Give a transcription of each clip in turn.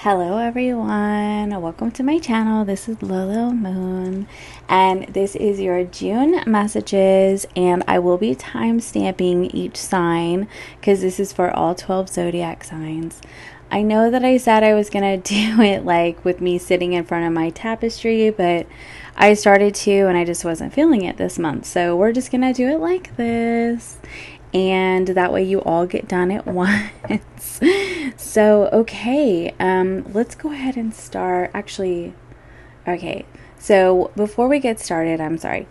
Hello everyone, welcome to my channel. This is Lolo Moon and this is your June messages, and I will be time stamping each sign because this is for all 12 zodiac signs. I know that I said I was gonna do it like with me sitting in front of my tapestry, but I started to and I just wasn't feeling it this month, so we're just gonna do it like this, and that way you all get done at once. So okay, let's go ahead and start. Actually, okay, so before we get started, I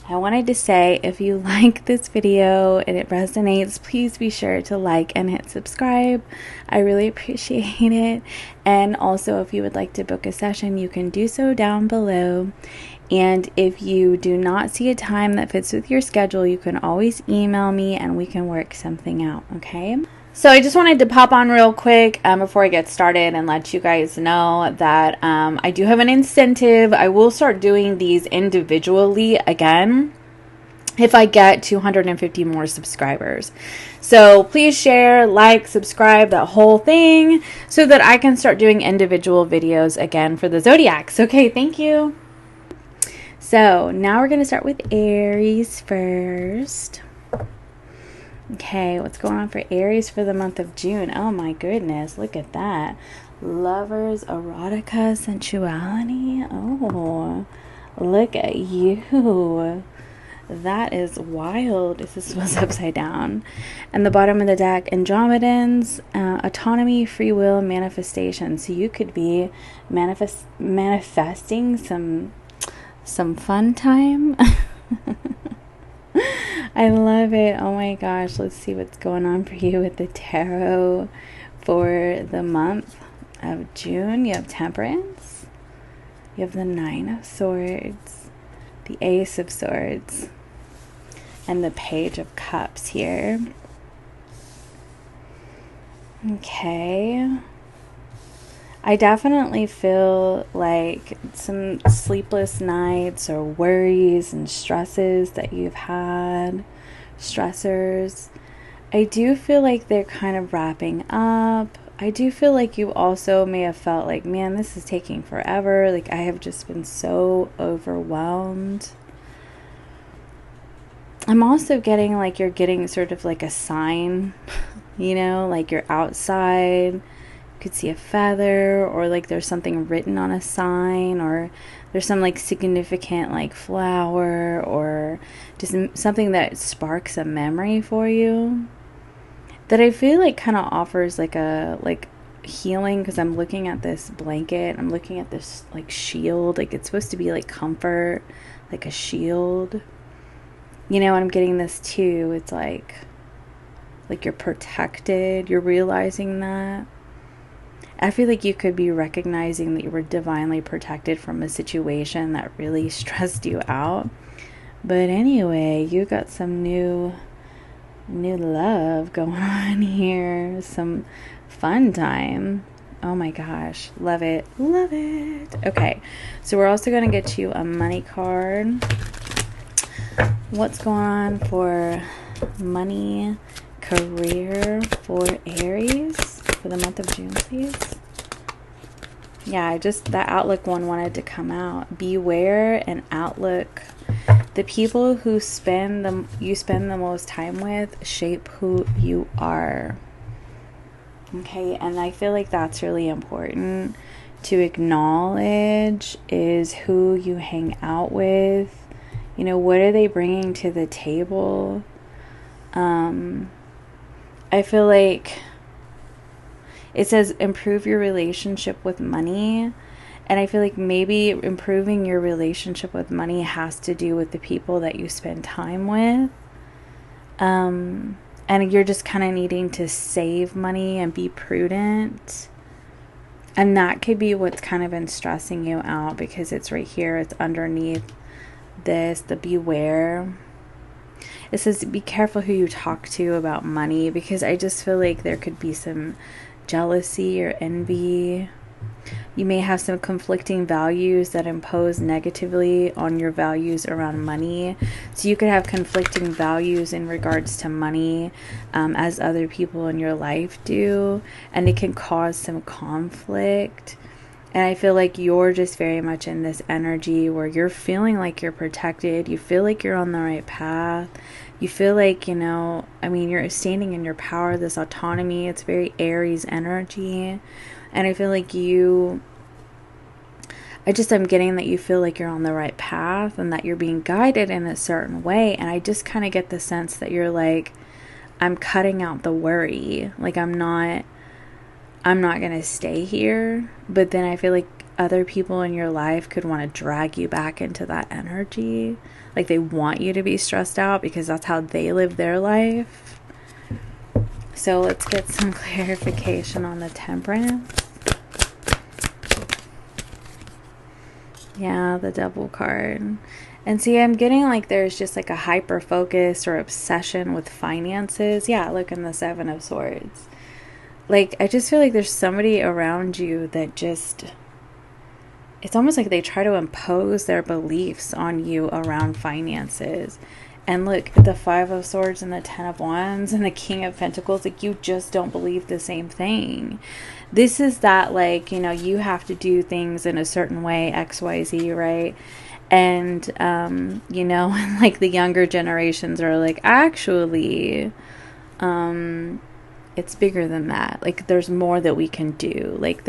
wanted to say, if you like this video and it resonates, please be sure to like and hit subscribe. I really appreciate it. And also, if you would like to book a session, you can do so down below. And if you do not see a time that fits with your schedule, you can always email me and we can work something out, okay? So I just wanted to pop on real quick before I get started and let you guys know that I do have an incentive. I will start doing these individually again if I get 250 more subscribers. So please share, like, subscribe, that whole thing, so that I can start doing individual videos again for the zodiacs. Okay, thank you. So now we're going to start with Aries first. Okay, what's going on for Aries for the month of June? Oh my goodness, look at that. Lovers, erotica, sensuality. Oh, look at you. That is wild. This was upside down. And the bottom of the deck, Andromedans, autonomy, free will, manifestation. So you could be manifesting some fun time. I love it. Oh my gosh. Let's see what's going on for you with the tarot for the month of June. You have Temperance. You have the Nine of Swords, the Ace of Swords, and the Page of Cups here. Okay. I definitely feel like some sleepless nights or worries and stresses that you've had, stressors. I do feel like they're kind of wrapping up. I do feel like you also may have felt like, man, this is taking forever. Like, I have just been so overwhelmed. I'm also getting like you're getting sort of like a sign, you know, like you're outside. Could see a feather, or like there's something written on a sign, or there's some like significant like flower, or just something that sparks a memory for you that I feel like kind of offers like a healing, because I'm looking at this blanket, I'm looking at this like shield, like it's supposed to be like comfort, like a shield, you know. And I'm getting this too, it's like you're protected, you're realizing that. I feel like you could be recognizing that you were divinely protected from a situation that really stressed you out. But anyway, you got some new love going on here. Some fun time. Oh my gosh. Love it. Love it. Okay. So we're also going to get you a money card. What's going on for money, career for Aries for the month of June, please? Yeah, that Outlook one wanted to come out. Beware and Outlook. The people who you spend the most time with shape who you are. Okay, and I feel like that's really important to acknowledge, is who you hang out with. You know, what are they bringing to the table? I feel like it says improve your relationship with money. And I feel like maybe improving your relationship with money has to do with the people that you spend time with. And you're just kind of needing to save money and be prudent. And that could be what's kind of been stressing you out, because it's right here. It's underneath this, the beware. It says be careful who you talk to about money, because I just feel like there could be some jealousy or envy. You may have some conflicting values that impose negatively on your values around money. So you could have conflicting values in regards to money, as other people in your life do, and it can cause some conflict. And I feel like you're just very much in this energy where you're feeling like you're protected. You feel like you're on the right path. You feel like, you know, I mean, you're standing in your power, this autonomy. It's very Aries energy. And I feel like I'm getting that you feel like you're on the right path and that you're being guided in a certain way. And I just kind of get the sense that you're like, I'm cutting out the worry. Like, I'm not going to stay here. But then I feel like other people in your life could want to drag you back into that energy. Like, they want you to be stressed out because that's how they live their life. So let's get some clarification on the Temperance. Yeah, the Devil card. And see, I'm getting like there's just like a hyper focus or obsession with finances. Yeah, look, in the Seven of Swords. Like, I just feel like there's somebody around you that just, it's almost like they try to impose their beliefs on you around finances. And look, the Five of Swords and the Ten of Wands and the King of Pentacles, like, you just don't believe the same thing. This is that, like, you know, you have to do things in a certain way, XYZ, right? And, you know, like the younger generations are like, actually, it's bigger than that. Like, there's more that we can do. Like,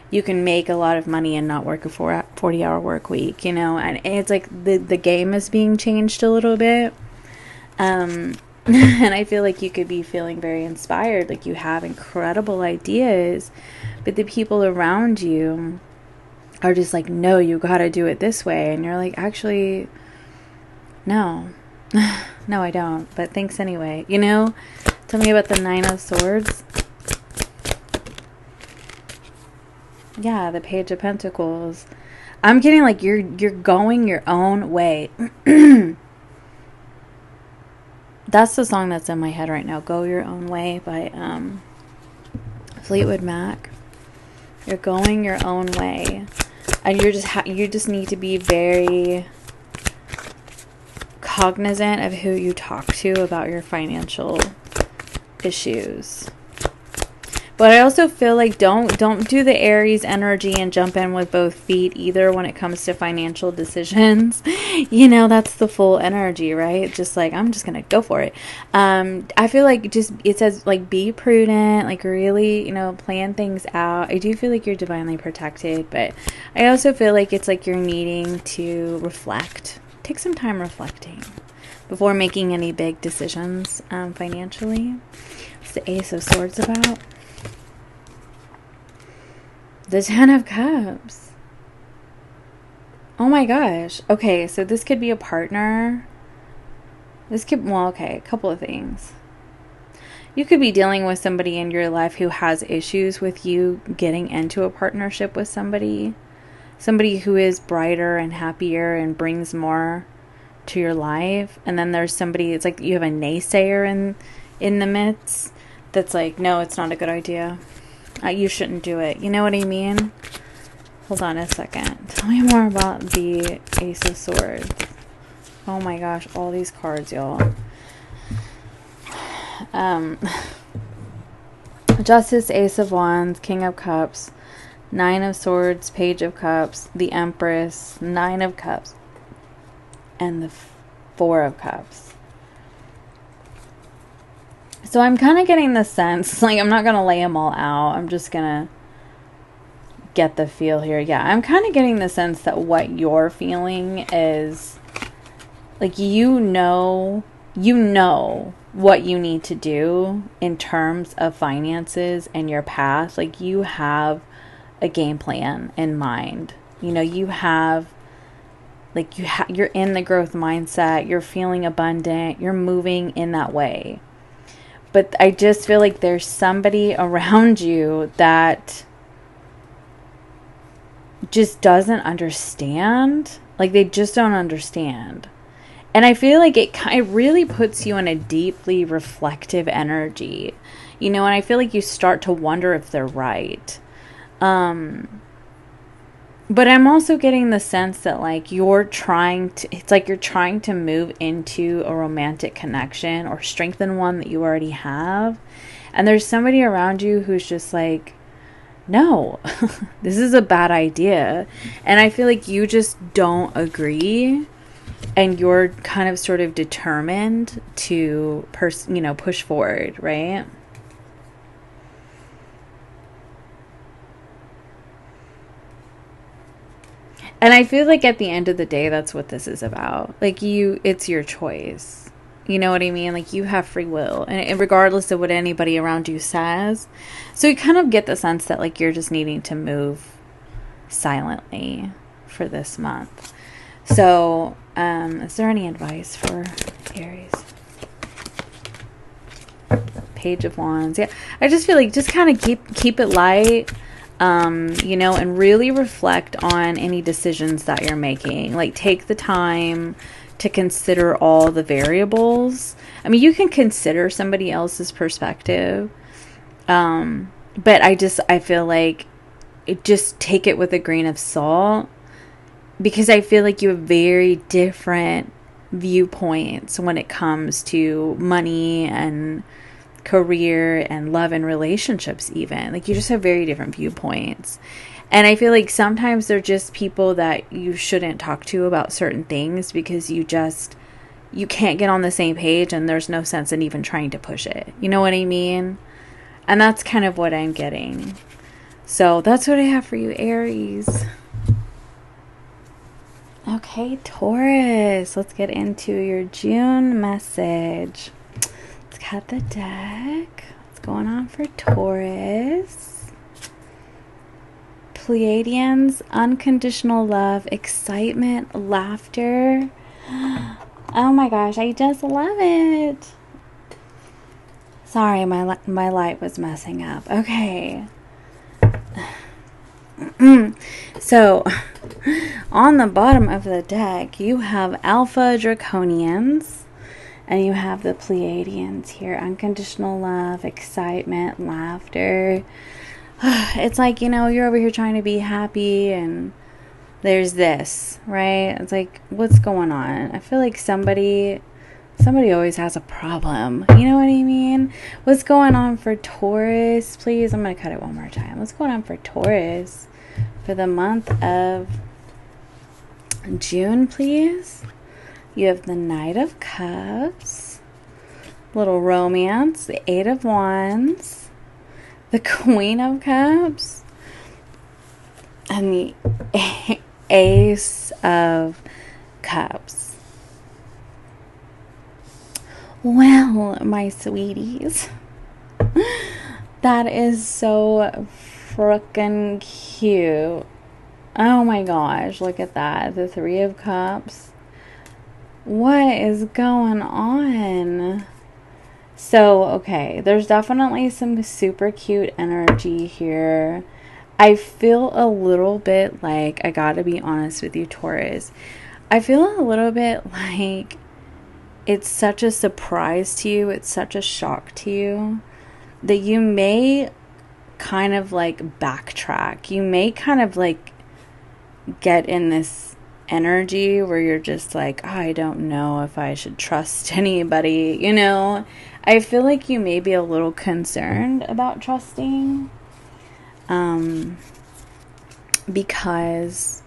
you can make a lot of money and not work a 40-hour work week, you know, and it's like the game is being changed a little bit. And I feel like you could be feeling very inspired, like you have incredible ideas, but the people around you are just like, no, you got to do it this way. And you're like, actually, no, no, I don't, but thanks anyway, you know. Tell me about the Nine of Swords. Yeah, the Page of Pentacles. I'm getting like you're going your own way. That's the song that's in my head right now. Go Your Own Way by Fleetwood Mac. You're going your own way. And you just need to be very cognizant of who you talk to about your financial issues. But I also feel like don't do the Aries energy and jump in with both feet either when it comes to financial decisions. You know, that's the full energy, right? Just like, I'm just going to go for it. I feel like it says like be prudent, like really, you know, plan things out. I do feel like you're divinely protected, but I also feel like it's like you're needing to reflect. Take some time reflecting before making any big decisions financially. What's the Ace of Swords about? The Ten of Cups. Oh my gosh. Okay, so this could be a partner. A couple of things. You could be dealing with somebody in your life who has issues with you getting into a partnership with somebody. Somebody who is brighter and happier and brings more to your life. And then there's somebody, it's like you have a naysayer in the midst that's like, no, it's not a good idea. You shouldn't do it. You know what I mean? Hold on a second. Tell me more about the Ace of Swords. Oh my gosh, all these cards, y'all. Justice, Ace of Wands, King of Cups, Nine of Swords, Page of Cups, the Empress, Nine of Cups, and the Four of Cups. So I'm kind of getting the sense, like, I'm not going to lay them all out. I'm just going to get the feel here. Yeah, I'm kind of getting the sense that what you're feeling is, like, you know what you need to do in terms of finances and your path. Like, you have a game plan in mind. You know, you have, like, you're in the growth mindset. You're feeling abundant. You're moving in that way. But I just feel like there's somebody around you that just doesn't understand. Like, they just don't understand. And I feel like it really puts you in a deeply reflective energy. You know, and I feel like you start to wonder if they're right. But I'm also getting the sense that like it's like you're trying to move into a romantic connection or strengthen one that you already have. And there's somebody around you who's just like, no, this is a bad idea. And I feel like you just don't agree. And you're kind of sort of determined to push forward, right? And I feel like at the end of the day, that's what this is about. Like it's your choice. You know what I mean? Like you have free will, and regardless of what anybody around you says. So you kind of get the sense that like you're just needing to move silently for this month. So, is there any advice for Aries? Page of Wands. Yeah, I just feel like just kind of keep it light. And really reflect on any decisions that you're making. Like take the time to consider all the variables. I mean, you can consider somebody else's perspective. But I feel like just take it with a grain of salt, because I feel like you have very different viewpoints when it comes to money and career and love and relationships. Even like you just have very different viewpoints, and I feel like sometimes they're just people that you shouldn't talk to about certain things, because you can't get on the same page, and there's no sense in even trying to push it. You know what I mean? And that's kind of what I'm getting. So that's what I have for you, Aries. Okay, Taurus, let's get into your June message. Cut the deck. What's going on for Taurus? Pleiadians, unconditional love, excitement, laughter. Oh my gosh, I just love it. Sorry, my light was messing up. Okay. So, on the bottom of the deck, you have Alpha Draconians. And you have the Pleiadians here. Unconditional love, excitement, laughter. It's like, you're over here trying to be happy, and there's this, right? It's like, what's going on? I feel like somebody always has a problem. You know what I mean? What's going on for Taurus? Please, I'm going to cut it one more time. What's going on for Taurus for the month of June, please? You have the Knight of Cups, little romance, the Eight of Wands, the Queen of Cups, and the Ace of Cups. Well, my sweeties, that is so frickin' cute. Oh my gosh, look at that. The Three of Cups. What is going on? So, okay, there's definitely some super cute energy here. I feel a little bit like, I gotta be honest with you, Taurus, I feel a little bit like it's such a surprise to you, it's such a shock to you, that you may kind of like backtrack. You may kind of like get in this energy where you're just like, oh, I don't know if I should trust anybody, I feel like you may be a little concerned about trusting, because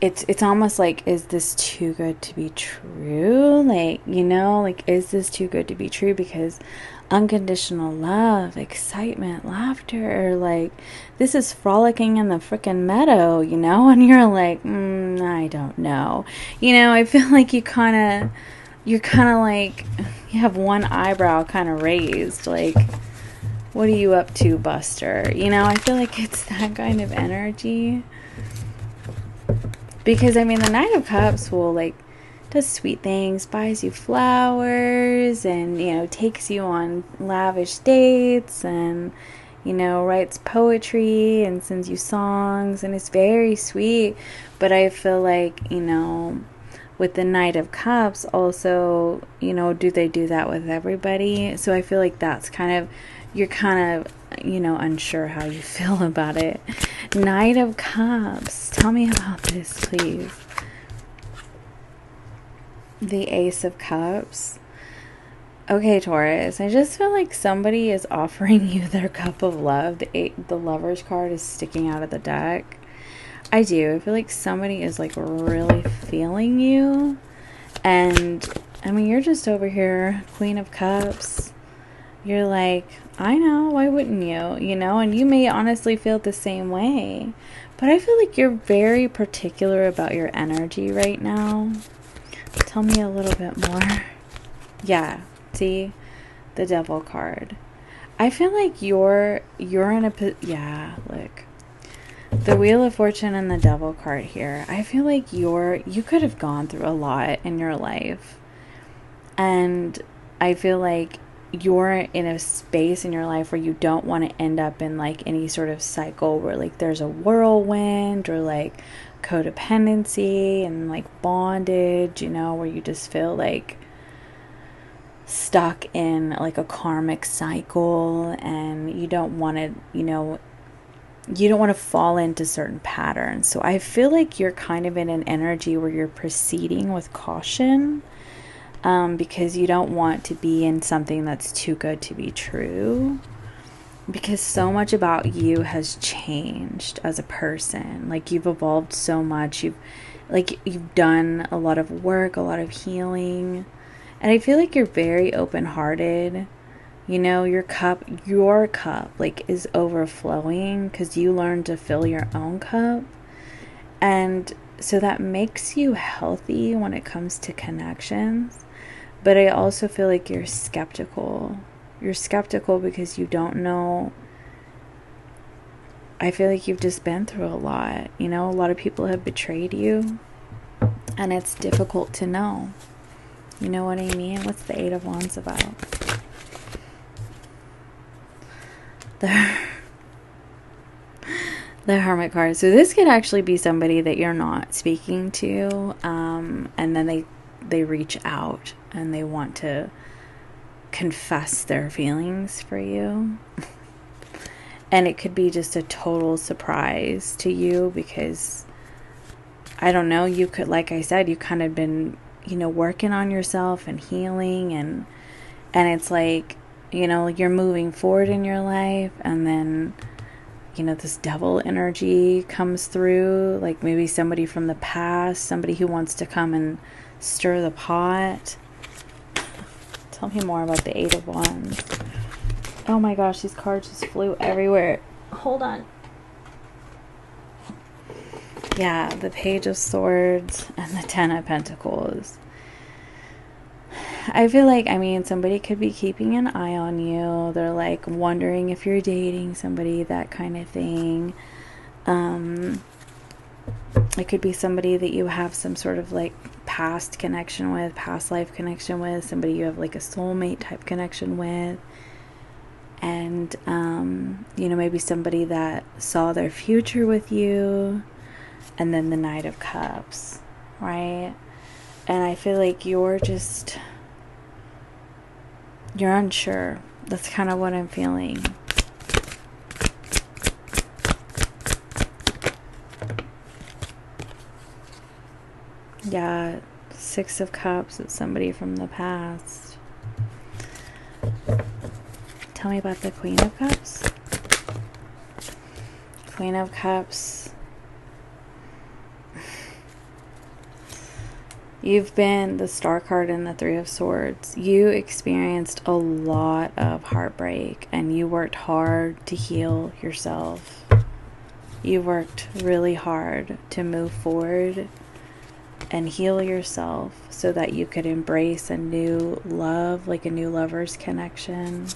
it's almost like, is this too good to be true? Like, is this too good to be true? Because unconditional love, excitement, laughter, like, this is frolicking in the freaking meadow, and you're like, I don't know. I feel like you're kind of like, you have one eyebrow kind of raised, like, what are you up to, Buster? I feel like it's that kind of energy. Because, the Knight of Cups will, like, does sweet things, buys you flowers, and, takes you on lavish dates, and, writes poetry and sends you songs, and it's very sweet. But I feel like, with the Knight of Cups also, do they do that with everybody? So I feel like that's kind of, you're kind of, unsure how you feel about it. Knight of Cups. Tell me about this, please. The Ace of Cups. Okay, Taurus, I just feel like somebody is offering you their cup of love. The Lover's card is sticking out of the deck. I do. I feel like somebody is like really feeling you. And I mean, you're just over here, Queen of Cups. You're like, I know, why wouldn't you? You know, and you may honestly feel the same way. But I feel like you're very particular about your energy right now. Tell me a little bit more. Yeah, see? The Devil card. I feel like you're in a... Yeah, look. The Wheel of Fortune and the Devil card here. I feel like you could have gone through a lot in your life. And I feel like you're in a space in your life where you don't want to end up in like any sort of cycle where like there's a whirlwind or like codependency and like bondage, you know, where you just feel like stuck in like a karmic cycle and you don't want to, you know, you don't want to fall into certain patterns. So I feel like you're kind of in an energy where you're proceeding with caution. Because you don't want to be in something that's too good to be true, because so much about you has changed as a person. Like you've evolved so much, you've done a lot of work, a lot of healing, and I feel like you're very open-hearted. You know, your cup like is overflowing because you learned to fill your own cup, and so that makes you healthy when it comes to connections. But I also feel like you're skeptical. You're skeptical because you don't know. I feel like you've just been through a lot. You know, a lot of people have betrayed you. And it's difficult to know. You know what I mean? What's the Eight of Wands about? The Hermit card. So this could actually be somebody that you're not speaking to. And then they reach out and they want to confess their feelings for you. And it could be just a total surprise to you because, I don't know, you could, like I said, you kind of been, you know, working on yourself and healing and it's like, you know, you're moving forward in your life and then, you know, this devil energy comes through, like maybe somebody from the past, somebody who wants to come and stir the pot. Tell me more about the Eight of Wands. Oh my gosh, these cards just flew everywhere. Hold on. Yeah, the Page of Swords and the Ten of Pentacles. I feel like, I mean, somebody could be keeping an eye on you. They're like wondering if you're dating somebody, that kind of thing. It could be somebody that you have some sort of like past connection with, past life connection with, somebody you have like a soulmate type connection with. And, you know, maybe somebody that saw their future with you. And then the Knight of Cups, right? And I feel like you're unsure. That's kind of what I'm feeling. Yeah, Six of Cups. It's somebody from the past. Tell me about the Queen of Cups. Queen of Cups. You've been the Star card and the Three of Swords. You experienced a lot of heartbreak and you worked hard to heal yourself. You worked really hard to move forward and heal yourself so that you could embrace a new love, like a new lover's connection.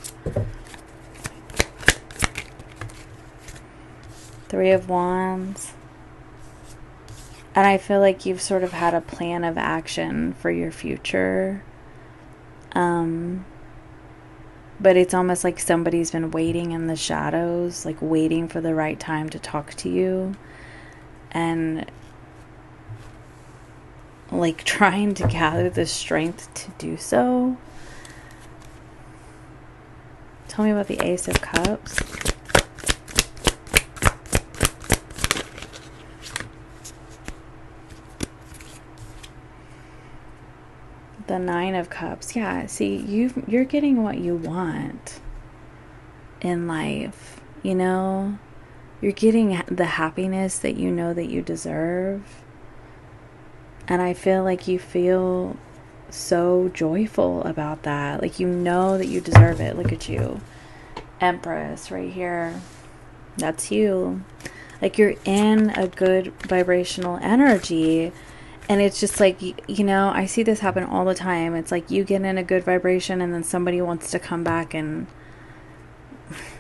Three of Wands. And I feel like you've sort of had a plan of action for your future. But it's almost like somebody's been waiting in the shadows, like waiting for the right time to talk to you. And like trying to gather the strength to do so. Tell me about the Ace of Cups. the Nine of Cups. Yeah, see, you're getting what you want in life, you know? You're getting the happiness that you know that you deserve. And I feel like you feel so joyful about that. Like, you know that you deserve it. Look at you. Empress right here. That's you. Like, you're in a good vibrational energy. And it's just like, you know, I see this happen all the time. It's like you get in a good vibration and then somebody wants to come back and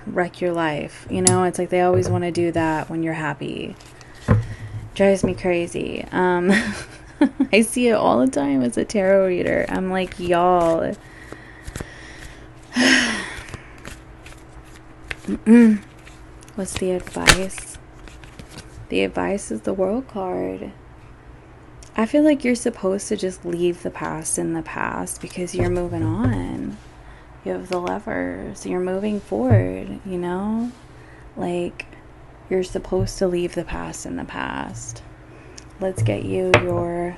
wreck your life. You know, it's like they always want to do that when you're happy. Drives me crazy. I see it all the time as a tarot reader. I'm like, y'all. What's the advice? The advice is the World card. I feel like you're supposed to just leave the past in the past because you're moving on. You have the Lovers. You're moving forward, you know? Like, you're supposed to leave the past in the past. Let's get you your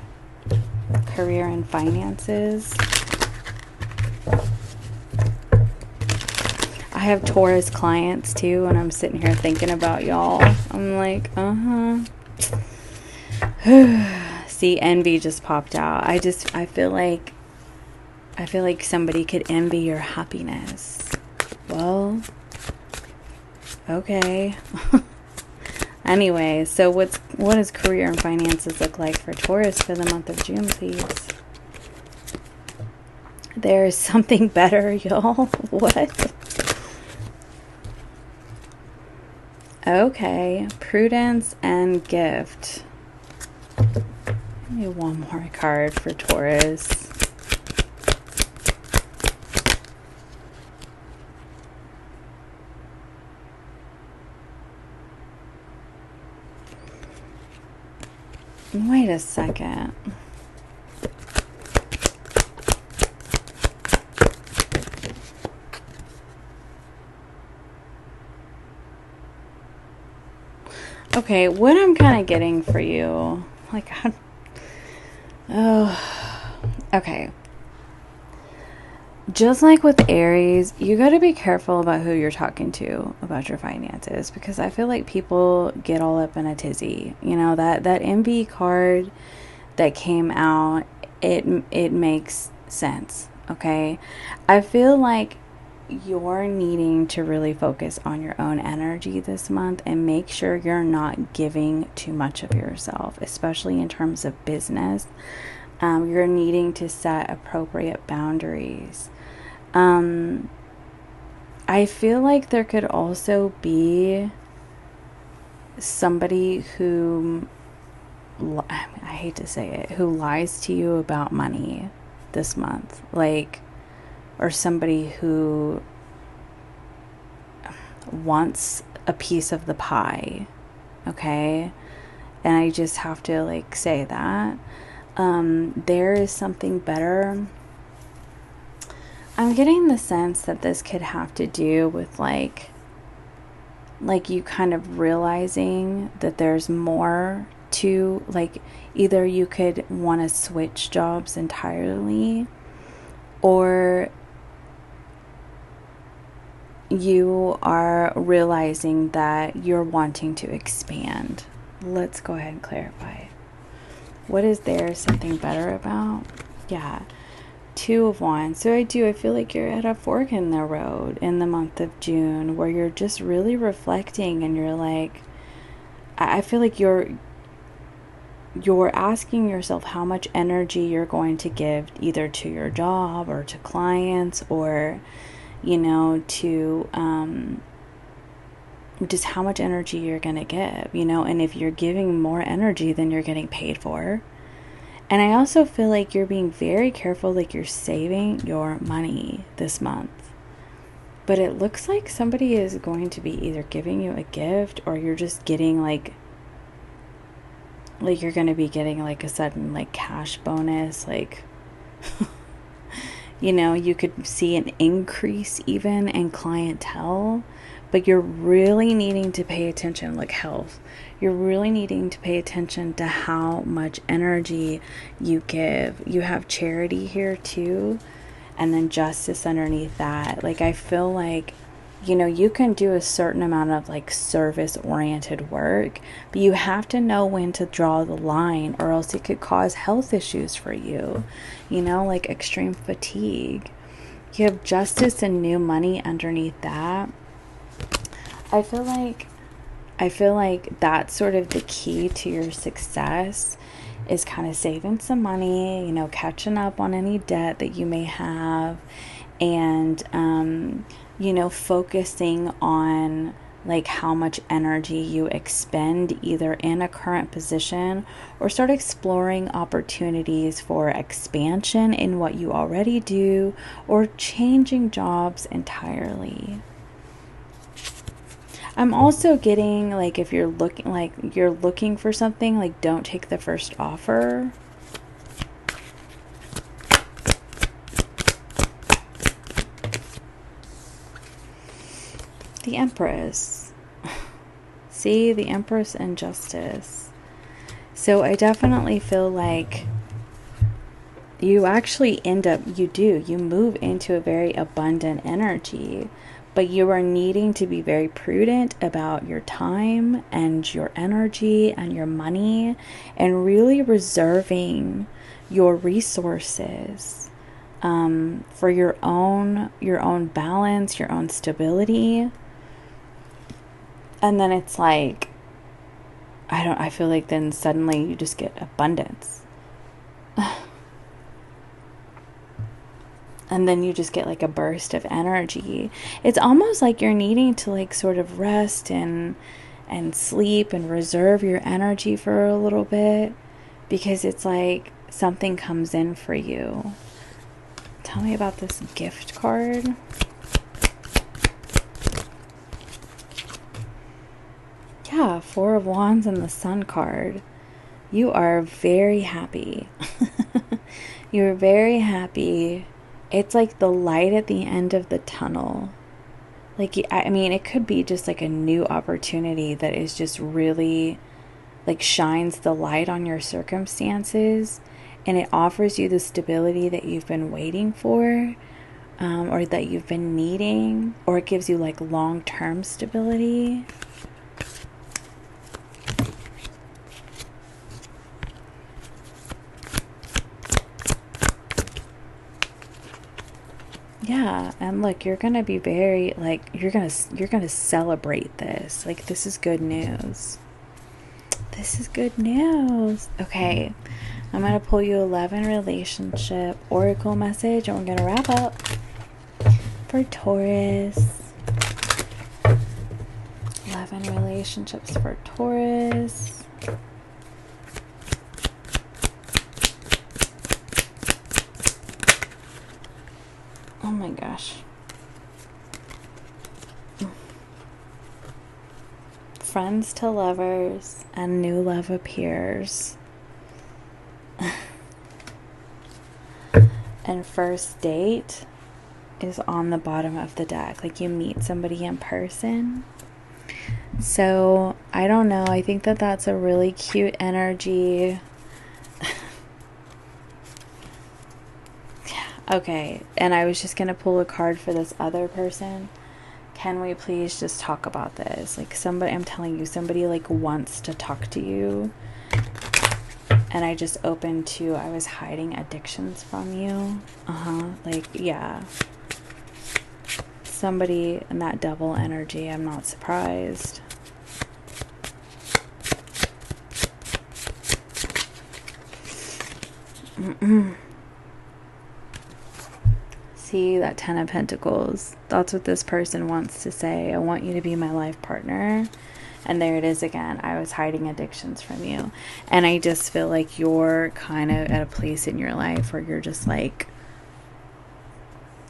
career and finances. I have Taurus clients too, and I'm sitting here thinking about y'all. I'm like, See, envy just popped out. I feel like somebody could envy your happiness. Well, okay. Anyway, so what does career and finances look like for Taurus for the month of June, please? There's something better, y'all. What? Okay, prudence and gift. Maybe one more card for Taurus. Wait a second. Okay, what I'm kind of getting for you, like, okay. Just like with Aries, you got to be careful about who you're talking to about your finances, because I feel like people get all up in a tizzy. You know, that envy card that came out, it makes sense, okay? I feel like you're needing to really focus on your own energy this month and make sure you're not giving too much of yourself, especially in terms of business. You're needing to set appropriate boundaries. I feel like there could also be somebody who, I hate to say it, who lies to you about money this month. Like, or somebody who wants a piece of the pie, okay? And I just have to, like, say that. There is something better. I'm getting the sense that this could have to do with, like you kind of realizing that there's more to, like, either you could want to switch jobs entirely, or you are realizing that you're wanting to expand. Let's go ahead and clarify. What is there something better about? Yeah. Two of Wands. So I feel like you're at a fork in the road in the month of June, where you're just really reflecting, and you're like, I feel like you're asking yourself how much energy you're going to give either to your job or to clients, or, you know, to just how much energy you're going to give, you know, and if you're giving more energy than you're getting paid for. And I also feel like you're being very careful, like you're saving your money this month. But it looks like somebody is going to be either giving you a gift, or you're just getting like you're going to be getting like a sudden like cash bonus, like you know, you could see an increase even in clientele. but you're really needing to pay attention, like health. You're really needing to pay attention to how much energy you give. You have charity here too, and then justice underneath that. Like, I feel like, you know, you can do a certain amount of like service oriented work, but you have to know when to draw the line, or else it could cause health issues for you, you know, like extreme fatigue. You have justice and new money underneath that. I feel like that's sort of the key to your success, is kind of saving some money, you know, catching up on any debt that you may have, and you know, focusing on like how much energy you expend either in a current position, or start exploring opportunities for expansion in what you already do, or changing jobs entirely. I'm also getting like, if you're looking for something, like don't take the first offer. The Empress. See, the Empress and Justice. So I definitely feel like you actually you move into a very abundant energy, but you are needing to be very prudent about your time and your energy and your money, and really reserving your resources for your own balance, your own stability. And then it's like, I feel like then suddenly you just get abundance. And then you just get like a burst of energy. It's almost like you're needing to like sort of rest and sleep and reserve your energy for a little bit, because it's like something comes in for you. Tell me about this gift card. Yeah, Four of Wands and the Sun card. You are very happy. You're very happy. It's like the light at the end of the tunnel. Like, I mean, it could be just like a new opportunity that is just really like shines the light on your circumstances, and it offers you the stability that you've been waiting for, or that you've been needing, or it gives you like long-term stability. Yeah, and look, you're gonna be very like, you're gonna celebrate this. Like, this is good news. This is good news. Okay, I'm gonna pull you 11 relationship oracle message, and we're gonna wrap up for Taurus. 11 relationships for Taurus. Oh my gosh. Friends to lovers, and new love appears. And first date is on the bottom of the deck. Like, you meet somebody in person. So, I don't know. I think that that's a really cute energy. Okay, and I was just going to pull a card for this other person. Can we please just talk about this? Like, somebody, I'm telling you, somebody like wants to talk to you. And I just opened to, I was hiding addictions from you. Like, yeah. Somebody in that double energy, I'm not surprised. See, that 10 of Pentacles. That's what this person wants to say. I want you to be my life partner. And there it is again. I was hiding addictions from you. And I just feel like you're kind of at a place in your life where you're just like,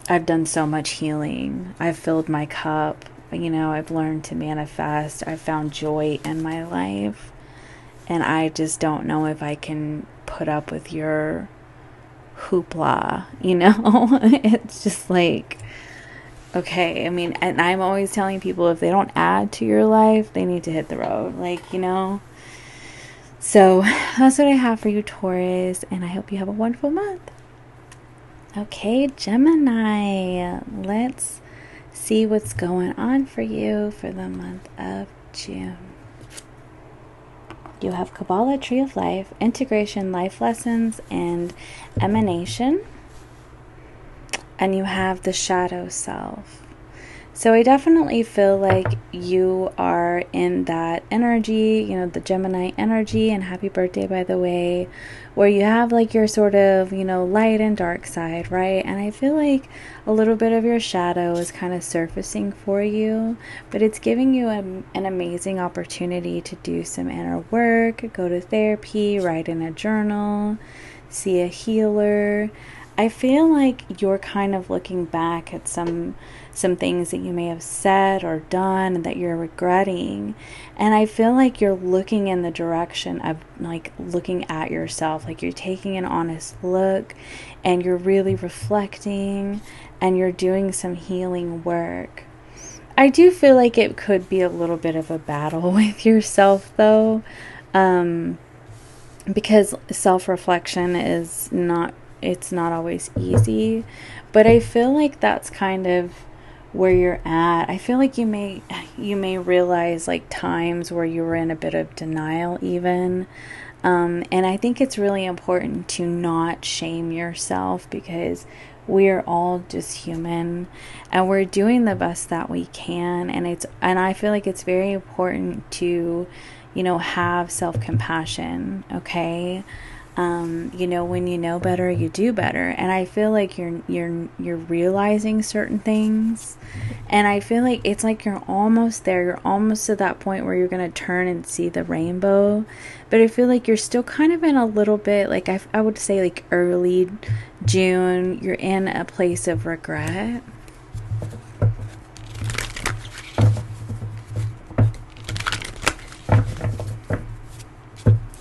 I've done so much healing. I've filled my cup. You know, I've learned to manifest. I've found joy in my life. And I just don't know if I can put up with your hoopla, you know. It's just like, Okay, I mean, and I'm always telling people if they don't add to your life, they need to hit the road. Like, you know. So that's what I have for you, Taurus, and I hope you have a wonderful month. Okay, Gemini, let's see what's going on for you for the month of June. You have Kabbalah, Tree of Life, Integration, Life Lessons, and Emanation. And you have the Shadow Self. So I definitely feel like you are in that energy, you know, the Gemini energy, and happy birthday, by the way, where you have like your sort of, you know, light and dark side, right? And I feel like a little bit of your shadow is kind of surfacing for you, but it's giving you an amazing opportunity to do some inner work, go to therapy, write in a journal, see a healer. I feel like you're kind of looking back at some things that you may have said or done that you're regretting. And I feel like you're looking in the direction of like looking at yourself, like you're taking an honest look and you're really reflecting and you're doing some healing work. I do feel like it could be a little bit of a battle with yourself though, because self-reflection is not, it's not always easy, but I feel like that's kind of where you're at. I feel like you may realize like times where you were in a bit of denial even, and I think it's really important to not shame yourself, because we're all just human and we're doing the best that we can, and I feel like it's very important to, you know, have self-compassion, okay? You know, when you know better, you do better. And I feel like you're realizing certain things, and I feel like it's like you're almost there. You're almost to that point where you're going to turn and see the rainbow. But I feel like you're still kind of in a little bit, like I would say like early June, you're in a place of regret.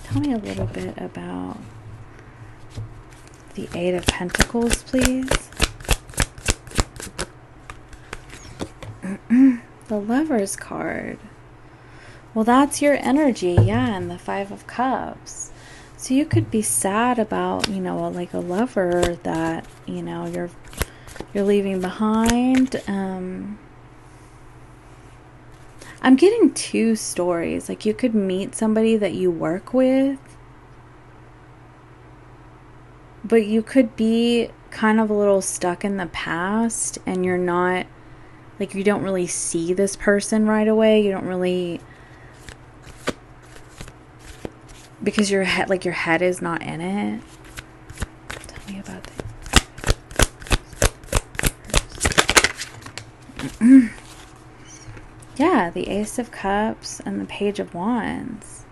Tell me a little bit about the Eight of Pentacles, please. The Lover's card. Well, that's your energy, yeah, and the Five of Cups. So you could be sad about, you know, like a lover that, you know, you're leaving behind. I'm getting two stories. Like you could meet somebody that you work with, but you could be kind of a little stuck in the past and you're not, like you don't really see this person right away. You don't really, because your head is not in it. Tell me about that. Yeah, the Ace of Cups and the Page of Wands.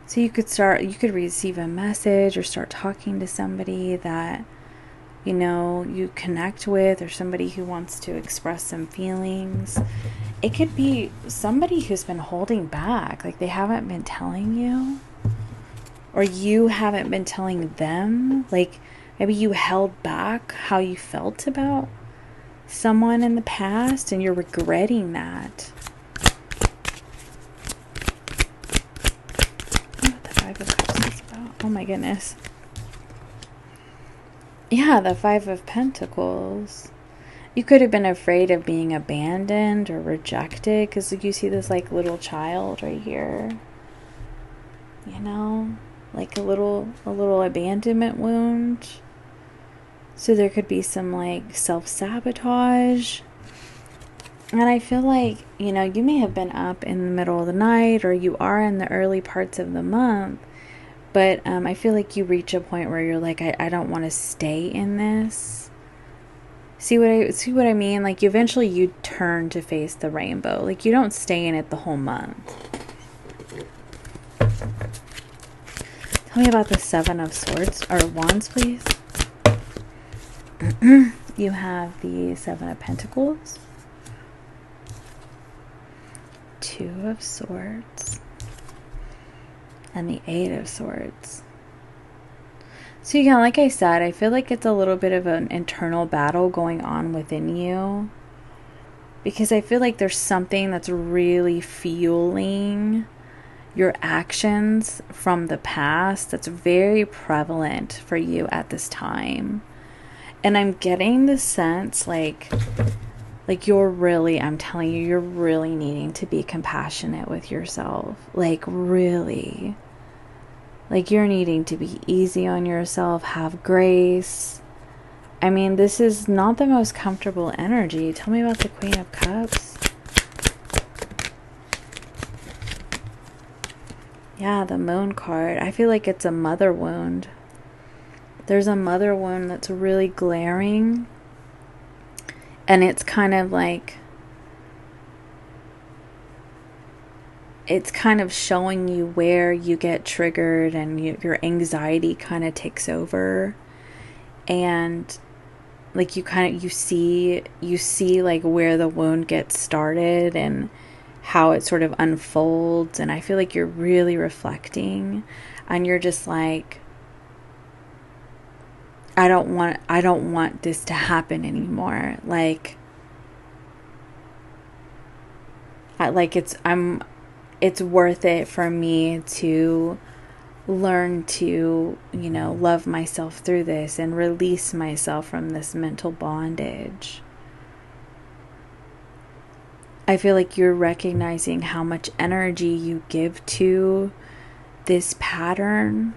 So you could receive a message or start talking to somebody that, you know, you connect with, or somebody who wants to express some feelings. It could be somebody who's been holding back, like they haven't been telling you, or you haven't been telling them. Like maybe you held back how you felt about someone in the past and you're regretting that. What the Five of Cups is about? Oh my goodness. Yeah, the Five of Pentacles. You could have been afraid of being abandoned or rejected, because you see this like little child right here, you know, like a little abandonment wound. So there could be some like self-sabotage. And I feel like, you know, you may have been up in the middle of the night, or you are in the early parts of the month, but I feel like you reach a point where you're like, I don't want to stay in this. See what I mean? Like eventually you turn to face the rainbow. Like you don't stay in it the whole month. Tell me about the Seven of Swords, or Wands, please. You have the Seven of Pentacles, Two of Swords, and the Eight of Swords. So like I said, I feel like it's a little bit of an internal battle going on within you. because I feel like there's something that's really fueling your actions from the past that's very prevalent for you at this time. And I'm getting the sense like you're really, I'm telling you, you're really needing to be compassionate with yourself. Like, really. Like, you're needing to be easy on yourself, have grace. I mean, this is not the most comfortable energy. Tell me about the Queen of Cups. Yeah, the Moon card. I feel like it's a mother wound. There's a mother wound that's really glaring. And it's kind of like, it's kind of showing you where you get triggered and your anxiety kind of takes over. And like you see like where the wound gets started and how it sort of unfolds. And I feel like you're really reflecting and you're just like, I don't want this to happen anymore. Like it's worth it for me to learn to, you know, love myself through this and release myself from this mental bondage. I feel like you're recognizing how much energy you give to this pattern.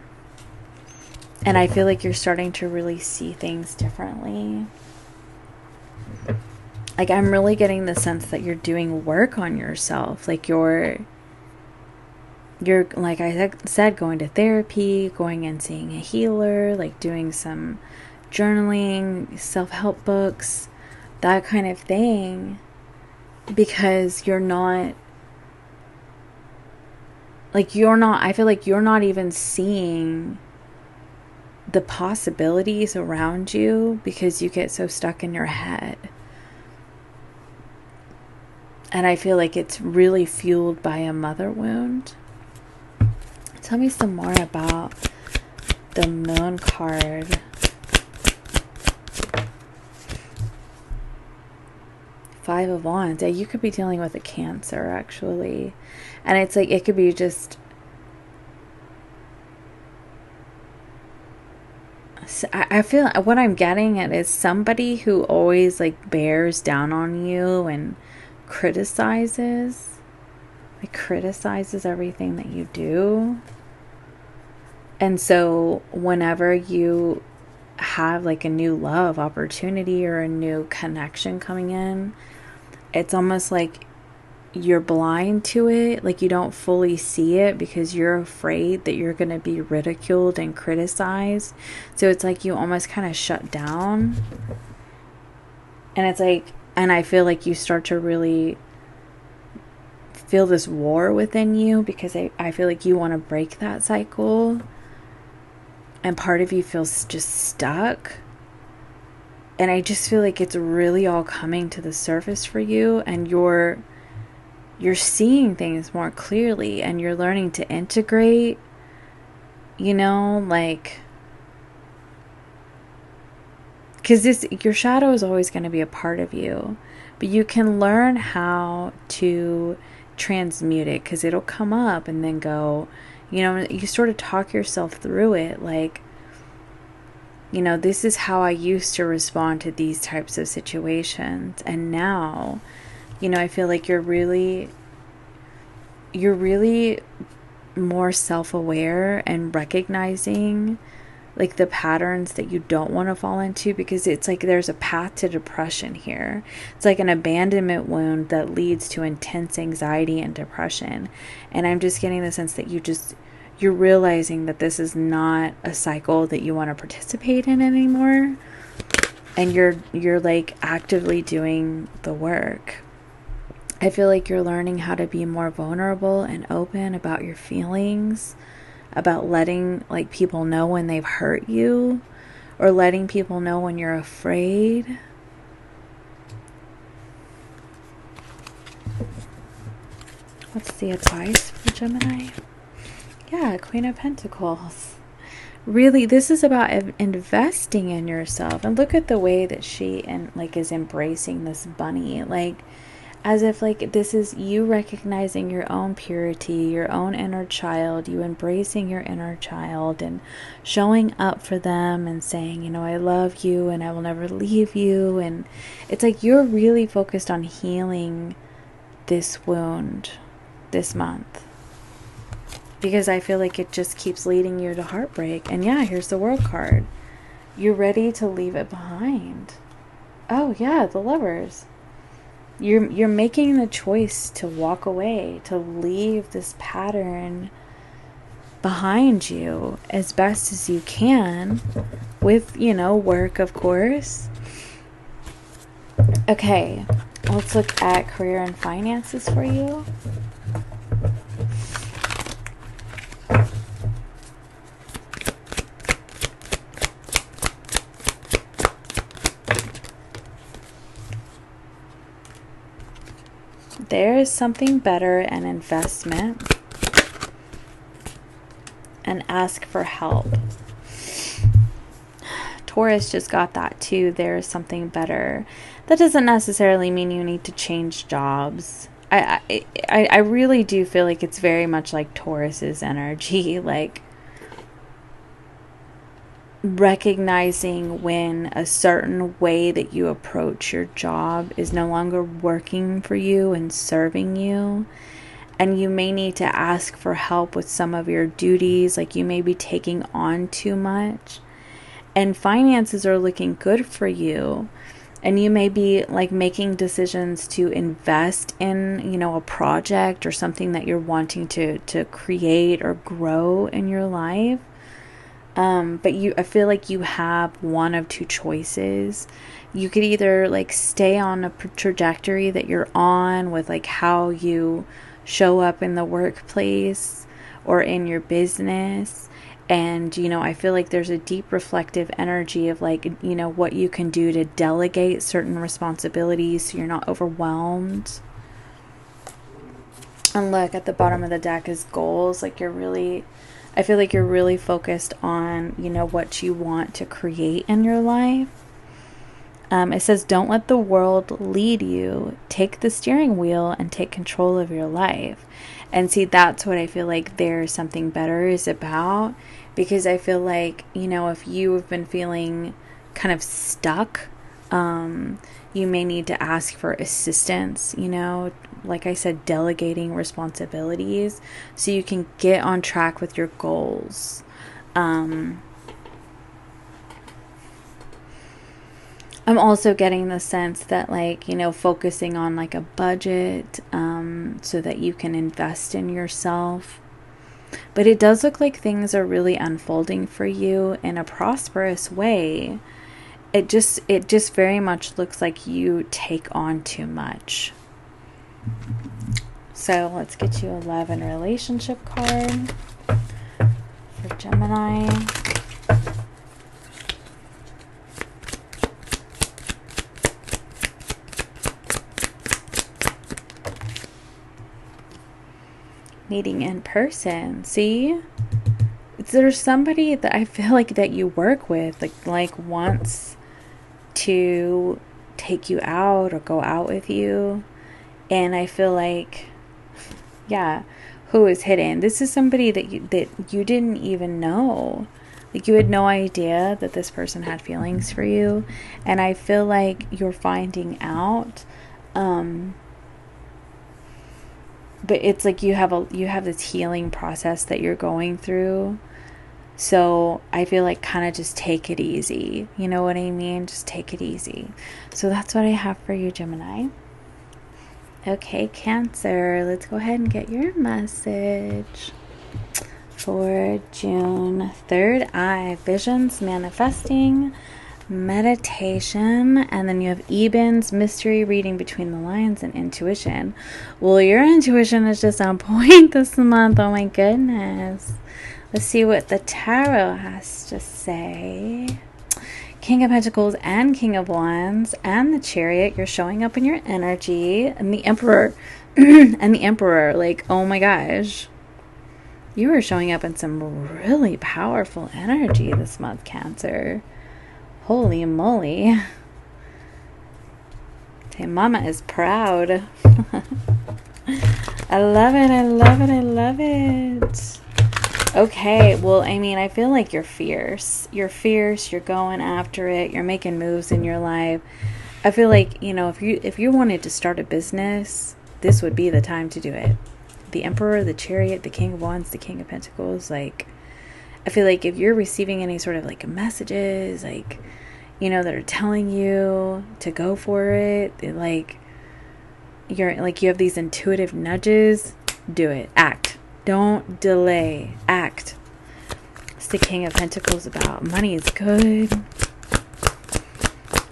And I feel like you're starting to really see things differently. Like, I'm really getting the sense that you're doing work on yourself. Like, you're like I said, going to therapy, going and seeing a healer, like doing some journaling, self-help books, that kind of thing. Because you're not, I feel like you're not even seeing the possibilities around you because you get so stuck in your head. And I feel like it's really fueled by a mother wound. Tell me some more about the Moon card. Five of Wands. Yeah, you could be dealing with a Cancer, actually. And it's like, it could be just, I feel what I'm getting at is somebody who always like bears down on you and criticizes everything that you do. And so whenever you have like a new love opportunity or a new connection coming in, it's almost like you're blind to it. Like, you don't fully see it because you're afraid that you're going to be ridiculed and criticized. So it's like you almost kind of shut down. And it's like, and I feel like you start to really feel this war within you because I feel like you want to break that cycle. And part of you feels just stuck. And I just feel like it's really all coming to the surface for you, and you're seeing things more clearly, and you're learning to integrate, you know, like, because your shadow is always going to be a part of you, but you can learn how to transmute it, because it'll come up and then go, you know, you sort of talk yourself through it, like, you know, this is how I used to respond to these types of situations. And now, you know, I feel like you're really more self-aware and recognizing like the patterns that you don't want to fall into, because it's like there's a path to depression here. It's like an abandonment wound that leads to intense anxiety and depression. And I'm just getting the sense that you're realizing that this is not a cycle that you want to participate in anymore. And you're like actively doing the work. I feel like you're learning how to be more vulnerable and open about your feelings, about letting like people know when they've hurt you, or letting people know when you're afraid. What's the advice for Gemini? Yeah, Queen of Pentacles. Really, this is about investing in yourself. And look at the way that she is embracing this bunny. Like, as if like this is you recognizing your own purity, your own inner child, you embracing your inner child and showing up for them and saying, you know, I love you and I will never leave you. And it's like you're really focused on healing this wound this month, because I feel like it just keeps leading you to heartbreak. And yeah, here's the World card. You're ready to leave it behind. Oh yeah, the Lovers. You're making the choice to walk away, to leave this pattern behind you as best as you can with, you know, work, of course. Okay, let's look at career and finances for you. There is something better, an investment, and ask for help. Taurus just got that too. There is something better. That doesn't necessarily mean you need to change jobs. I really do feel like it's very much like Taurus's energy, like recognizing when a certain way that you approach your job is no longer working for you and serving you, and you may need to ask for help with some of your duties, like you may be taking on too much, and finances are looking good for you, and you may be like making decisions to invest in, you know, a project or something that you're wanting to create or grow in your life. But I feel like you have one of two choices. You could either like stay on a trajectory that you're on with like how you show up in the workplace or in your business. And, you know, I feel like there's a deep reflective energy of like, you know, what you can do to delegate certain responsibilities so you're not overwhelmed. And look, at the bottom of the deck is goals. Like I feel like you're really focused on, you know, what you want to create in your life. It says, don't let the world lead you. Take the steering wheel and take control of your life. And see, that's what I feel like There's Something Better is about. Because I feel like, you know, if you have been feeling kind of stuck, you may need to ask for assistance, you know, like I said, delegating responsibilities so you can get on track with your goals. I'm also getting the sense that, like, you know, focusing on like a budget so that you can invest in yourself. But it does look like things are really unfolding for you in a prosperous way. It just very much looks like you take on too much. So let's get you a love and relationship card for Gemini. Meeting in person. See? There's somebody that I feel like that you work with, like wants to take you out or go out with you. And I feel like, yeah, who is hidden? This is somebody that you didn't even know. Like, you had no idea that this person had feelings for you. And I feel like you're finding out. But it's like you have this healing process that you're going through. So I feel like kind of just take it easy. You know what I mean? Just take it easy. So that's what I have for you, Gemini. Okay, Cancer. Let's go ahead and get your message for June. Third eye, visions, manifesting, meditation, and then you have Ebens, mystery, reading between the lines, and intuition. Well, your intuition is just on point this month. Oh my goodness. Let's see what the tarot has to say. King of Pentacles and King of Wands and the Chariot. You're showing up in your energy. And the Emperor. And the Emperor. Like, oh my gosh. You are showing up in some really powerful energy this month, Cancer. Holy moly. Hey, mama is proud. I love it. I love it. I love it. Okay, well, I mean, I feel like you're fierce. You're fierce. You're going after it. You're making moves in your life. I feel like, you know, if you wanted to start a business, this would be the time to do it. The Emperor, the Chariot, the King of Wands, the King of Pentacles, like, I feel like if you're receiving any sort of like messages, like, you know, that are telling you to go for it, like, you're like, you have these intuitive nudges, do it. Act. Don't delay. Act. It's the King of Pentacles about. Money is good.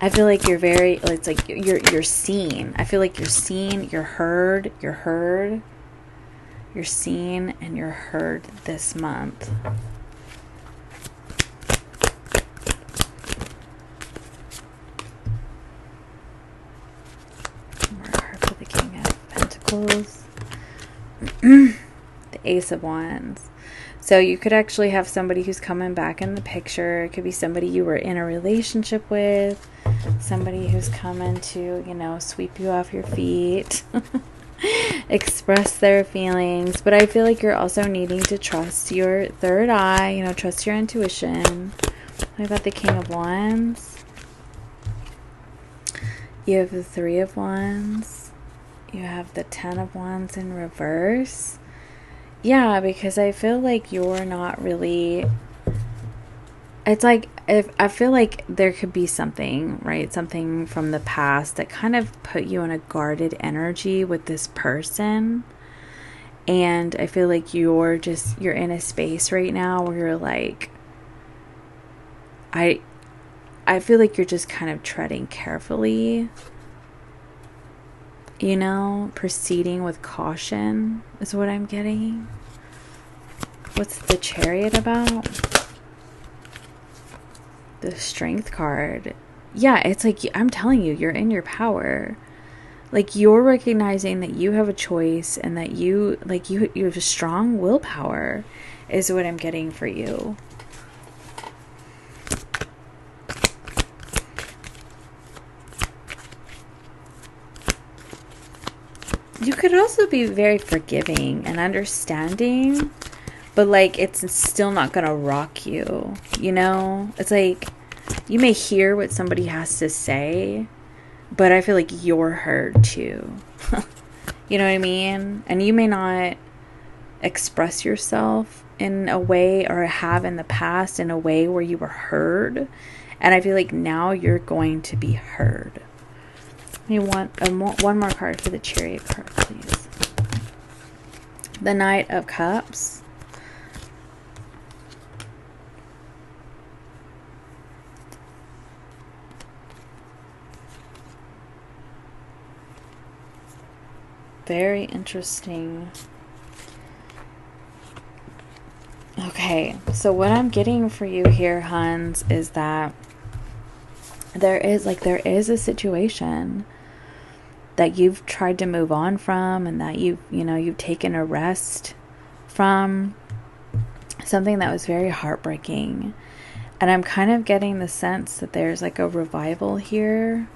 I feel like you're very, it's like you're seen. I feel like you're seen, you're heard, you're seen and you're heard this month. More card for the King of Pentacles. The Ace of Wands. So you could actually have somebody who's coming back in the picture. It could be somebody you were in a relationship with. Somebody who's coming to, you know, sweep you off your feet. Express their feelings. But I feel like you're also needing to trust your third eye. You know, trust your intuition. What about the King of Wands? You have the Three of Wands. You have the Ten of Wands in reverse. Yeah, because I feel like you're not really, it's like, I feel like there could be something, right? Something from the past that kind of put you in a guarded energy with this person. And I feel like you're in a space right now where you're like, I feel like you're just kind of treading carefully, you know, proceeding with caution is what I'm getting. What's the Chariot about? The Strength card. Yeah, it's like, I'm telling you, you're in your power. Like, you're recognizing that you have a choice and that you have a strong willpower is what I'm getting for you. You could also be very forgiving and understanding, but like, it's still not gonna rock you, you know? It's like, you may hear what somebody has to say, but I feel like you're heard too. You know what I mean? And you may not express yourself in a way, or have in the past in a way where you were heard. And I feel like now you're going to be heard. You want one more card for the Chariot card, please. The Knight of Cups. Very interesting. Okay, so what I'm getting for you here, Huns, is that there is a situation that you've tried to move on from, and that you've taken a rest from, something that was very heartbreaking. And I'm kind of getting the sense that there's like a revival here,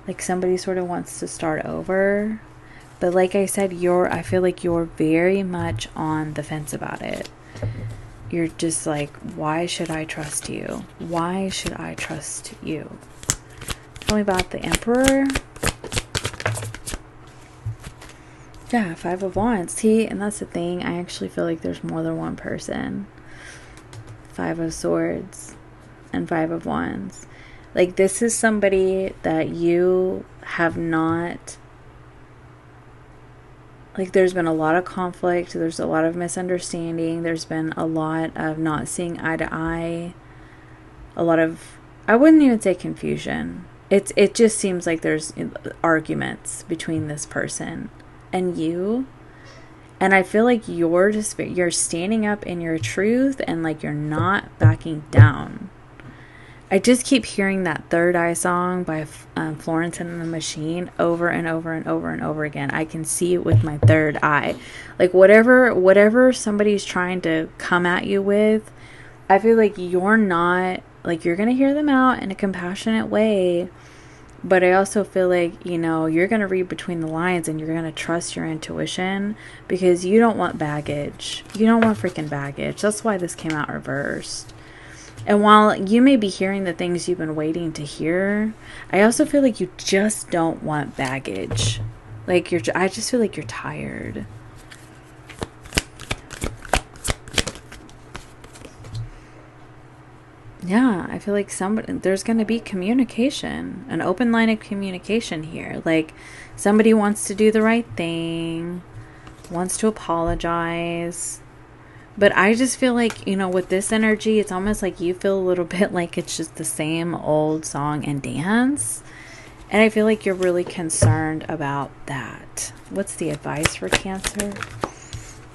like somebody sort of wants to start over. But like I said, I feel like you're very much on the fence about it. You're just like, why should I trust you? Why should I trust you? Tell me about the Emperor. Yeah, Five of Wands. See, and that's the thing. I actually feel like there's more than one person. Five of Swords and Five of Wands. Like, this is somebody that you have not... Like, there's been a lot of conflict. There's a lot of misunderstanding. There's been a lot of not seeing eye to eye. A lot of... I wouldn't even say confusion. It just seems like there's arguments between this person and you. And I feel like you're standing up in your truth, and like you're not backing down. I just keep hearing that Third Eye song by Florence and the Machine over and over and over and over again. I can see it with my third eye. Like, whatever somebody's trying to come at you with, I feel like you're not, like, you're going to hear them out in a compassionate way, But I also feel like, you know, you're going to read between the lines and you're going to trust your intuition because you don't want baggage. You don't want freaking baggage. That's why this came out reversed. And while you may be hearing the things you've been waiting to hear, I also feel like you just don't want baggage. Like I just feel like you're tired. Yeah, I feel like there's going to be communication, an open line of communication here. Like somebody wants to do the right thing, wants to apologize. But I just feel like, you know, with this energy, it's almost like you feel a little bit like it's just the same old song and dance. And I feel like you're really concerned about that. What's the advice for Cancer?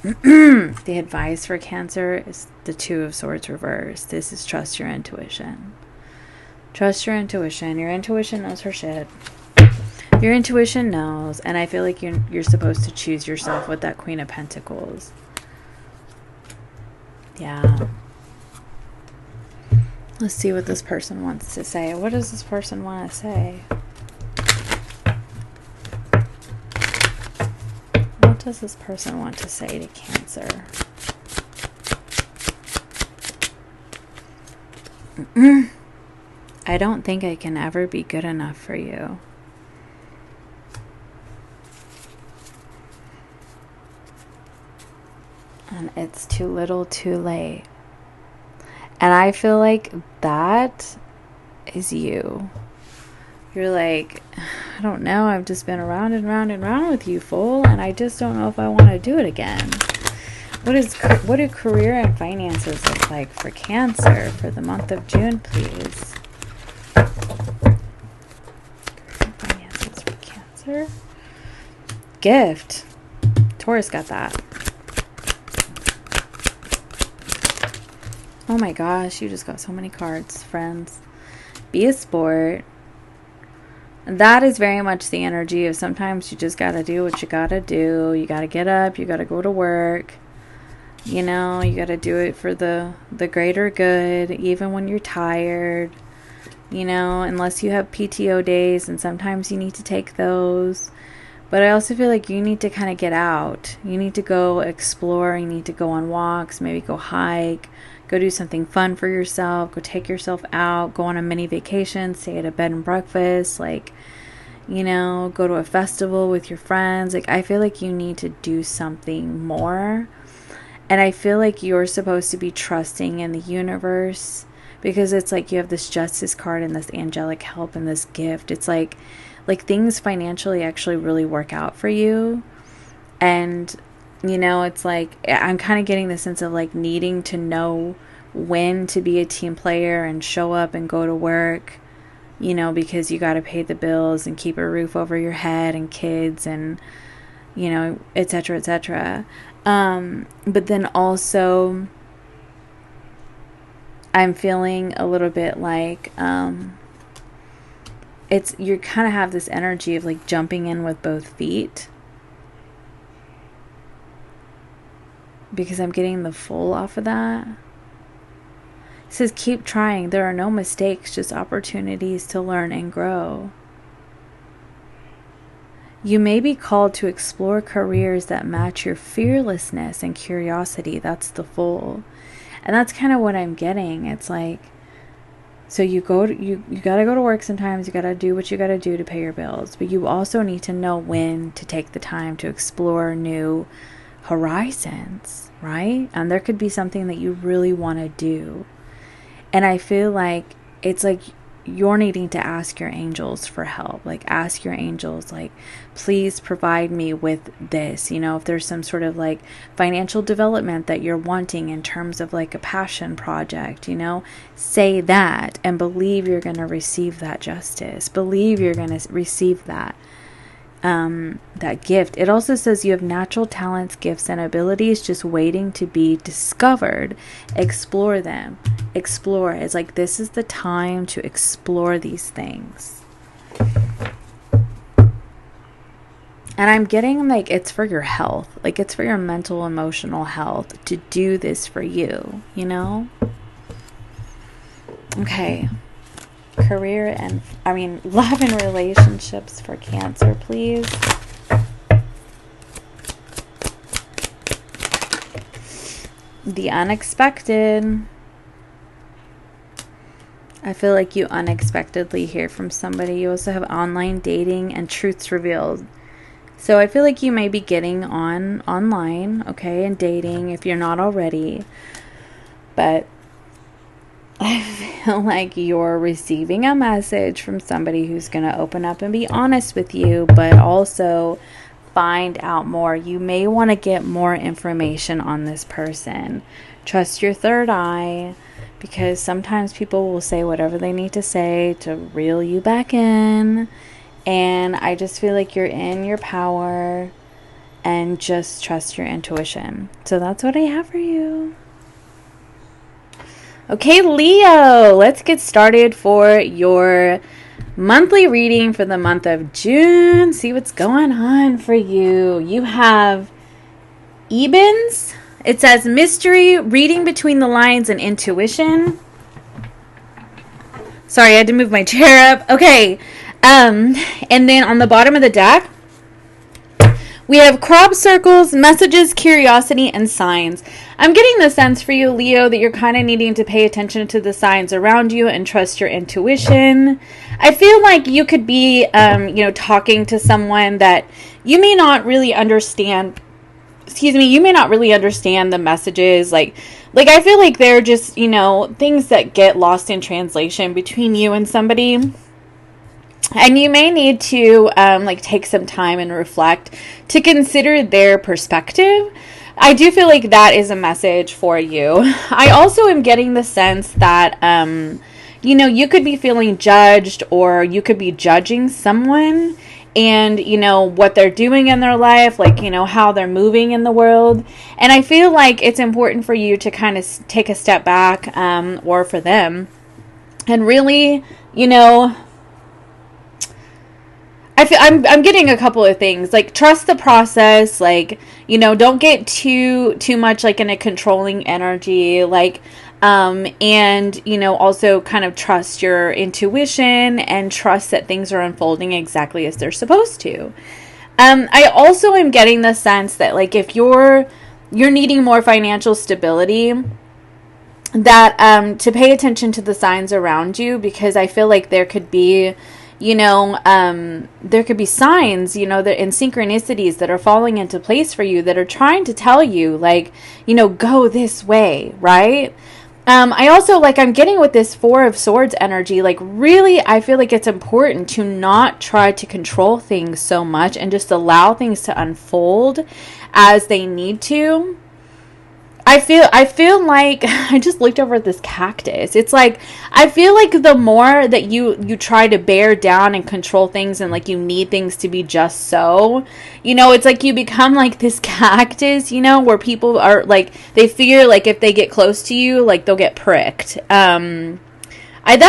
The advice for Cancer is the Two of Swords reversed. This is trust your intuition. Trust your intuition. Your intuition knows her shit. Your intuition knows. And I feel like you're supposed to choose yourself with that Queen of Pentacles. Yeah. Let's see what this person wants to say. What does this person want to say? What does this person want to say to Cancer? I don't think I can ever be good enough for you. And it's too little too late. And I feel like that is you. You're like, I don't know, I've just been around and round and round with you, fool, and I just don't know if I want to do it again. What do career and finances look like for Cancer for the month of June, please? Career and finances for Cancer. Gift. Taurus got that. Oh my gosh, you just got so many cards, friends. Be a sport. That is very much the energy of sometimes you just got to do what you got to do. You got to get up. You got to go to work. You know, you got to do it for the greater good, even when you're tired. You know, unless you have PTO days, and sometimes you need to take those. But I also feel like you need to kind of get out. You need to go explore. You need to go on walks, maybe go hike. Go do something fun for yourself. Go take yourself out. Go on a mini vacation. Stay at a bed and breakfast. Like, you know, go to a festival with your friends. Like, I feel like you need to do something more. And I feel like you're supposed to be trusting in the universe. Because it's like you have this Justice card and this angelic help and this gift. It's like things financially actually really work out for you. And you know, it's like I'm kind of getting the sense of like needing to know when to be a team player and show up and go to work, you know, because you got to pay the bills and keep a roof over your head and kids and, you know, etc., etc. But then also I'm feeling a little bit like you kind of have this energy of like jumping in with both feet. Because I'm getting the full off of that. It says, keep trying. There are no mistakes, just opportunities to learn and grow. You may be called to explore careers that match your fearlessness and curiosity. That's the full. And that's kind of what I'm getting. It's like, so you got to go to work sometimes. You got to do what you got to do to pay your bills. But you also need to know when to take the time to explore new horizons, right? And there could be something that you really want to do. And I feel like it's like you're needing to ask your angels for help. Like, ask your angels, like, please provide me with this. You know, if there's some sort of like financial development that you're wanting in terms of like a passion project, you know, say that and believe you're going to receive that justice. Believe you're going to receive that gift. It also says you have natural talents, gifts, and abilities just waiting to be discovered. Explore them. Explore. It's like this is the time to explore these things. And I'm getting like it's for your health. Like it's for your mental, emotional health to do this for you, you know? Okay. career and, love and relationships for Cancer, please. The unexpected. I feel like you unexpectedly hear from somebody. You also have online dating and truths revealed. So I feel like you may be getting online, okay, and dating if you're not already. But I feel like you're receiving a message from somebody who's going to open up and be honest with you, but also find out more. You may want to get more information on this person. Trust your third eye, because sometimes people will say whatever they need to say to reel you back in. And I just feel like you're in your power, and just trust your intuition. So that's what I have for you. Okay, Leo, let's get started for your monthly reading for the month of June. See what's going on for you. You have Ebens. It says mystery, reading between the lines, and intuition. Sorry, I had to move my chair up. Okay. And then on the bottom of the deck, we have crop circles, messages, curiosity, and signs. I'm getting the sense for you, Leo, that you're kind of needing to pay attention to the signs around you and trust your intuition. I feel like you could be, talking to someone that you may not really understand. You may not really understand the messages. Like I feel like they're just, things that get lost in translation between you and somebody. And you may need to take some time and reflect to consider their perspective. I do feel like that is a message for you. I also am getting the sense that, you could be feeling judged, or you could be judging someone and, what they're doing in their life, how they're moving in the world. And I feel like it's important for you to kind of take a step back, or for them, and really, I'm getting a couple of things, trust the process, don't get too much in a controlling energy, and, also kind of trust your intuition and trust that things are unfolding exactly as they're supposed to. I also am getting the sense that, if you're needing more financial stability, that, to pay attention to the signs around you, because I feel like there could be, there could be signs, that in synchronicities that are falling into place for you that are trying to tell you, go this way, right? I also, I'm getting with this Four of Swords energy, really, I feel like it's important to not try to control things so much and just allow things to unfold as they need to. I feel like I just looked over at this cactus. It's I feel like the more that you try to bear down and control things, and you need things to be just so, it's you become this cactus, where people are they fear if they get close to you, they'll get pricked. That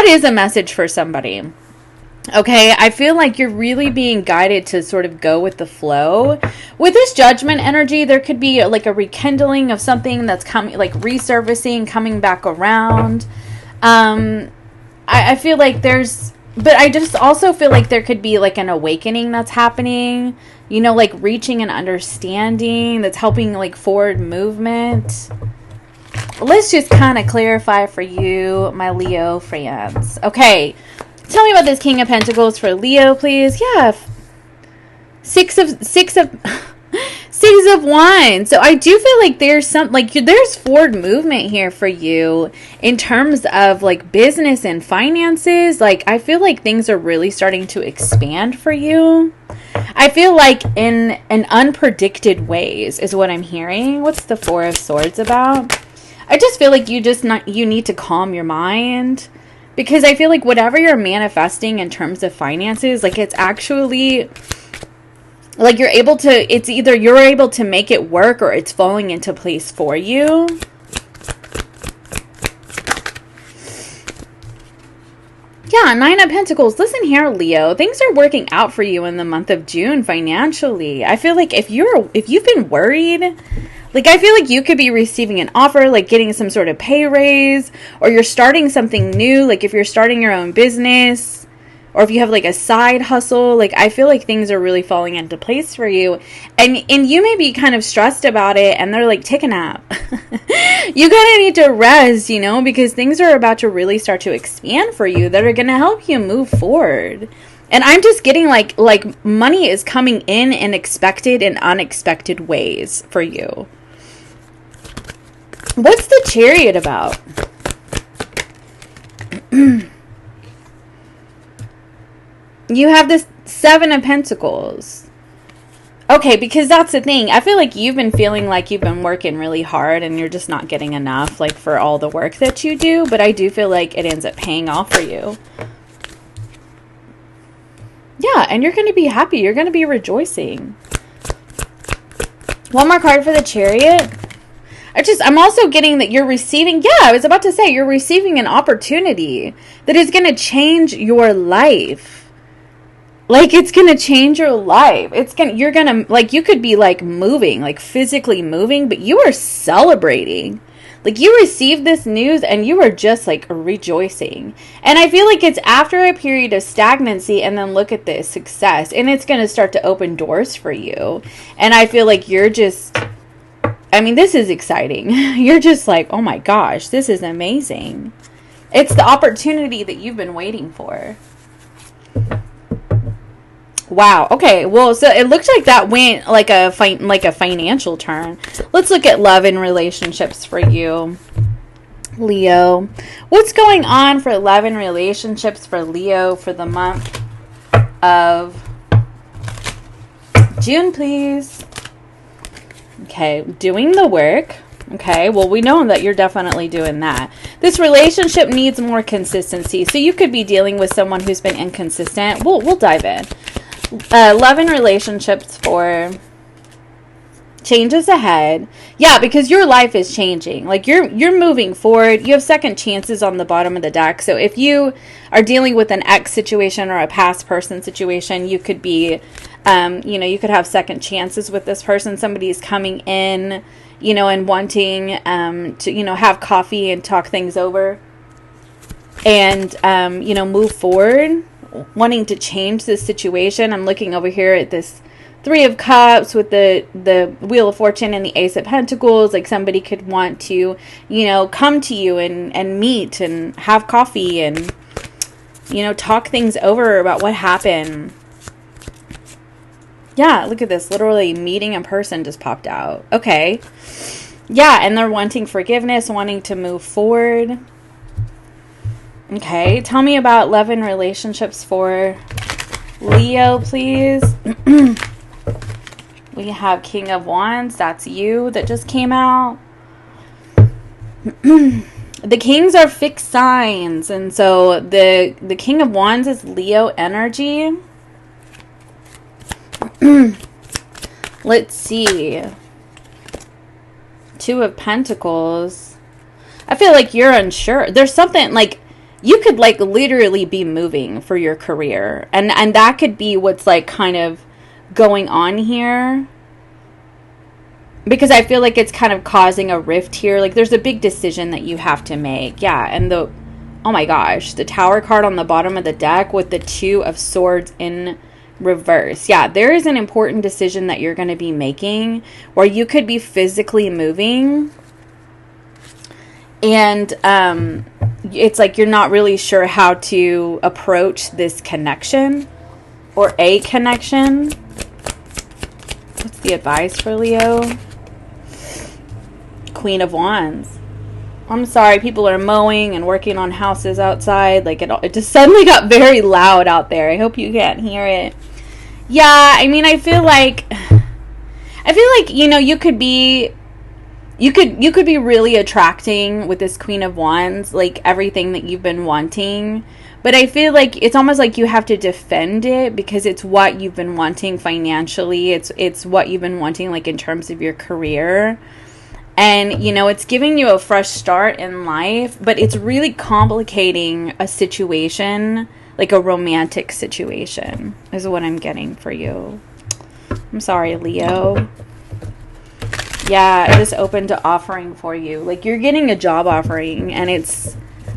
is a message for somebody. Okay, I feel like you're really being guided to sort of go with the flow. With this Judgment energy, there could be a rekindling of something that's coming, resurfacing, coming back around. I feel like but I just also feel like there could be an awakening that's happening, reaching an understanding that's helping forward movement. Let's just kind of clarify for you, my Leo friends. Okay. Tell me about this King of Pentacles for Leo, please. Yeah. Six of Wands. So I do feel like there's there's forward movement here for you in terms of business and finances. I feel like things are really starting to expand for you. I feel like in an unpredicted ways is what I'm hearing. What's the Four of Swords about? I just feel like you need to calm your mind. Because I feel like whatever you're manifesting in terms of finances, it's actually, it's either you're able to make it work or it's falling into place for you. Yeah, Nine of Pentacles. Listen here, Leo. Things are working out for you in the month of June financially. I feel like if you've been worried, Like, I feel like you could be receiving an offer, like getting some sort of pay raise, or you're starting something new. Like, if you're starting your own business, or if you have like a side hustle, like, I feel like things are really falling into place for you. And you may be kind of stressed about it, and they're like, take a nap. You kind of need to rest, you know, because things are about to really start to expand for you that are going to help you move forward. And I'm just getting like money is coming in expected and unexpected ways for you. What's the Chariot about? You have this 7 of Pentacles. Okay, because that's the thing. I feel like you've been feeling like you've been working really hard and you're just not getting enough, like, for all the work that you do. But I do feel like it ends up paying off for you. Yeah, and you're going to be happy. You're going to be rejoicing. One more card for the Chariot. I'm also getting that you're receiving, yeah, I was about to say, you're receiving an opportunity that is going to change your life. Like, it's going to change your life. You're going to, like, you could be, like, moving, like, physically moving, but you are celebrating. Like, you received this news and you are just, like, rejoicing. And I feel like it's after a period of stagnancy, and then look at this success. And it's going to start to open doors for you. And I feel like you're just, I mean, this is exciting. You're just like, oh my gosh, this is amazing. It's the opportunity that you've been waiting for. Wow. Okay. Well, so it looks like that went like a financial turn. Let's look at love and relationships for you, Leo. What's going on for love and relationships for Leo for the month of June, please? Okay. Doing the work. Okay. Well, we know that you're definitely doing that. This relationship needs more consistency. So you could be dealing with someone who's been inconsistent. We'll dive in. Love and relationships for changes ahead. Yeah, because your life is changing. Like, you're moving forward. You have second chances on the bottom of the deck. So if you are dealing with an ex situation or a past person situation, you could be, you could have second chances with this person. Somebody's coming in, and wanting to, have coffee and talk things over and, move forward. Wanting to change this situation. I'm looking over here at this 3 of Cups with the Wheel of Fortune and the Ace of Pentacles. Like, somebody could want to, come to you and meet and have coffee and, talk things over about what happened. Yeah, look at this. Literally meeting in person just popped out. Okay. Yeah, and they're wanting forgiveness, wanting to move forward. Okay, tell me about love and relationships for Leo, please. We have King of Wands. That's you that just came out. The Kings are fixed signs. And so the King of Wands is Leo energy. Let's see. 2 of Pentacles. I feel like you're unsure. There's something like, you could like literally be moving for your career. And that could be what's like kind of going on here. Because I feel like it's kind of causing a rift here. Like, there's a big decision that you have to make. Yeah, and oh my gosh, the Tower card on the bottom of the deck with the 2 of Swords in reverse. Yeah, there is an important decision that you're going to be making where you could be physically moving. And it's like you're not really sure how to approach this connection or a connection. What's the advice for Leo? Queen of Wands. I'm sorry, people are mowing and working on houses outside. Like, it just suddenly got very loud out there. I hope you can't hear it. Yeah, I mean, I feel like you could be really attracting with this Queen of Wands, like everything that you've been wanting. But I feel like it's almost like you have to defend it because it's what you've been wanting financially. It's what you've been wanting, like, in terms of your career. And, it's giving you a fresh start in life, but it's really complicating a situation, like a romantic situation, is what I'm getting for you. I'm sorry, Leo. Yeah, it is open to offering for you. Like, you're getting a job offering, and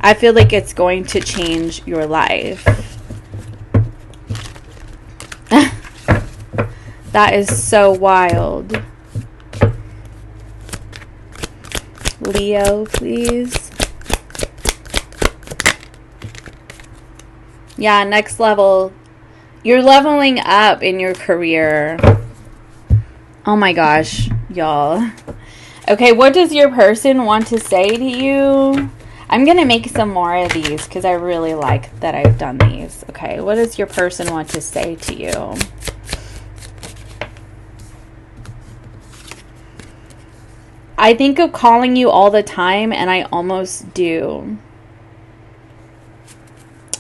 I feel like it's going to change your life. That is so wild. Leo, please. Yeah, next level. You're leveling up in your career. Oh my gosh, y'all. Okay, what does your person want to say to you? I'm going to make some more of these because I really like that I've done these. Okay, what does your person want to say to you? I think of calling you all the time, and I almost do.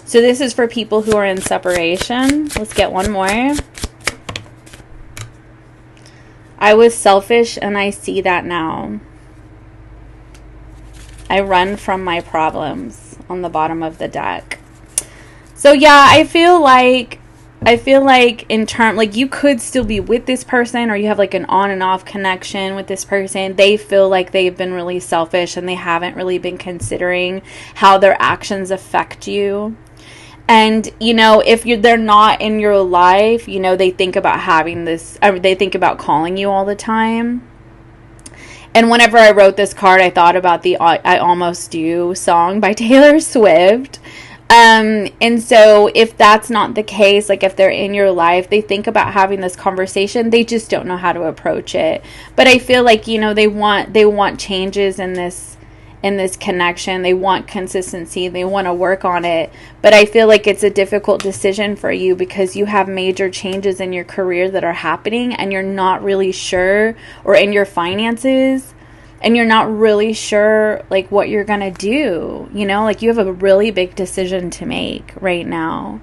So this is for people who are in separation. Let's get one more. I was selfish, and I see that now. I run from my problems on the bottom of the deck. So yeah, I feel like in term, like, you could still be with this person, or you have like an on and off connection with this person. They feel like they've been really selfish, and they haven't really been considering how their actions affect you. And, you know, if they're not in your life, you know, they think about having this, they think about calling you all the time. And whenever I wrote this card, I thought about the I Almost Do song by Taylor Swift. And so if that's not the case, like if they're in your life, they think about having this conversation, they just don't know how to approach it. But I feel like, you know, they want changes in this connection. They want consistency. They want to work on it. But I feel like it's a difficult decision for you because you have major changes in your career that are happening, and you're not really sure, or in your finances, and you're not really sure like what you're going to do. You know, like you have a really big decision to make right now.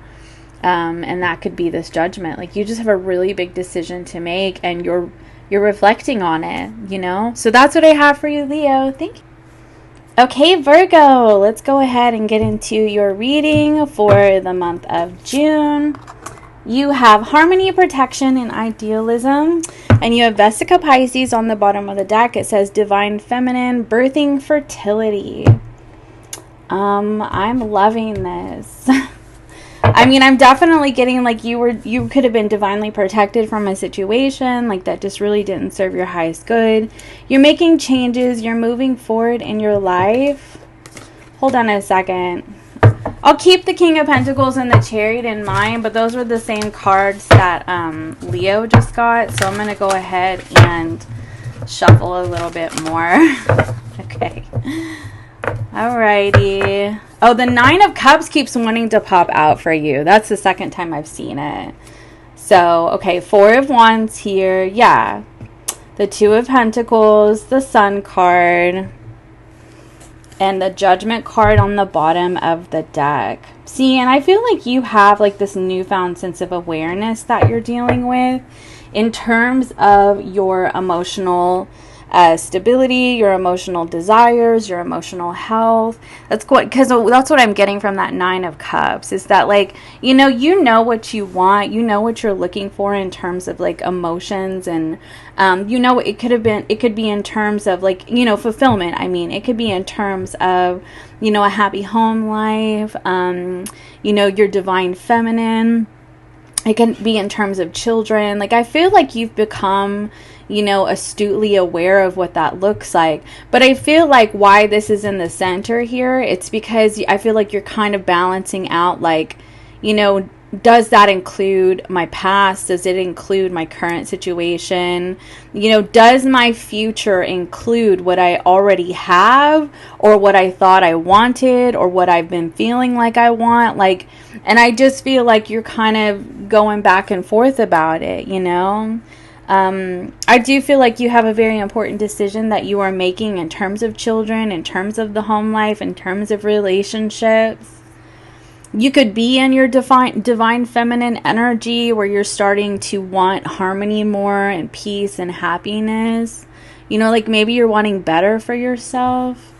And that could be this judgment. Like you just have a really big decision to make, and you're reflecting on it, you know? So that's what I have for you, Leo. Thank you. Okay, Virgo, let's go ahead and get into your reading for the month of June. You have Harmony, Protection, and Idealism. And you have Vesica Pisces on the bottom of the deck. It says Divine Feminine, Birthing Fertility. I'm loving this. I mean, I'm definitely getting like you could have been divinely protected from a situation like that just really didn't serve your highest good. You're making changes. You're moving forward in your life. Hold on a second. I'll keep the King of Pentacles and the Chariot in mind, but those were the same cards that Leo just got. So I'm going to go ahead and shuffle a little bit more. Okay. Alrighty. Oh, the Nine of Cups keeps wanting to pop out for you. That's the second time I've seen it. So, okay, Four of Wands here. Yeah. The Two of Pentacles, the Sun card, and the Judgment card on the bottom of the deck. See, and I feel like you have like this newfound sense of awareness that you're dealing with in terms of your emotional stability, your emotional desires, your emotional health. That's what I'm getting from that Nine of Cups, is that like, you know what you want, you know what you're looking for in terms of like emotions, and it could be in terms of like, fulfillment. I mean, it could be in terms of, a happy home life, your divine feminine. It can be in terms of children. Like, I feel like you've become, astutely aware of what that looks like. But I feel like why this is in the center here, it's because I feel like you're kind of balancing out, like, does that include my past? Does it include my current situation? Does my future include what I already have, or what I thought I wanted, or what I've been feeling like I want? Like, and I just feel like you're kind of going back and forth about it, I do feel like you have a very important decision that you are making in terms of children, in terms of the home life, in terms of relationships. You could be in your divine feminine energy where you're starting to want harmony more, and peace and happiness. Like maybe you're wanting better for yourself.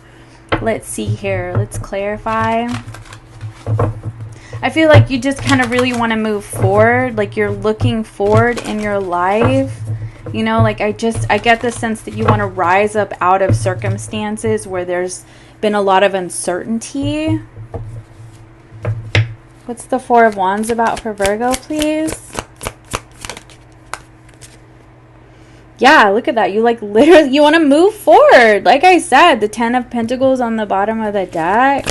Let's see here. Let's clarify. I feel like you just kind of really want to move forward. Like you're looking forward in your life. You know, like I get the sense that you want to rise up out of circumstances where there's been a lot of uncertainty. What's the Four of Wands about for Virgo, please? Yeah, look at that. You like literally, you want to move forward. Like I said, the Ten of Pentacles on the bottom of the deck.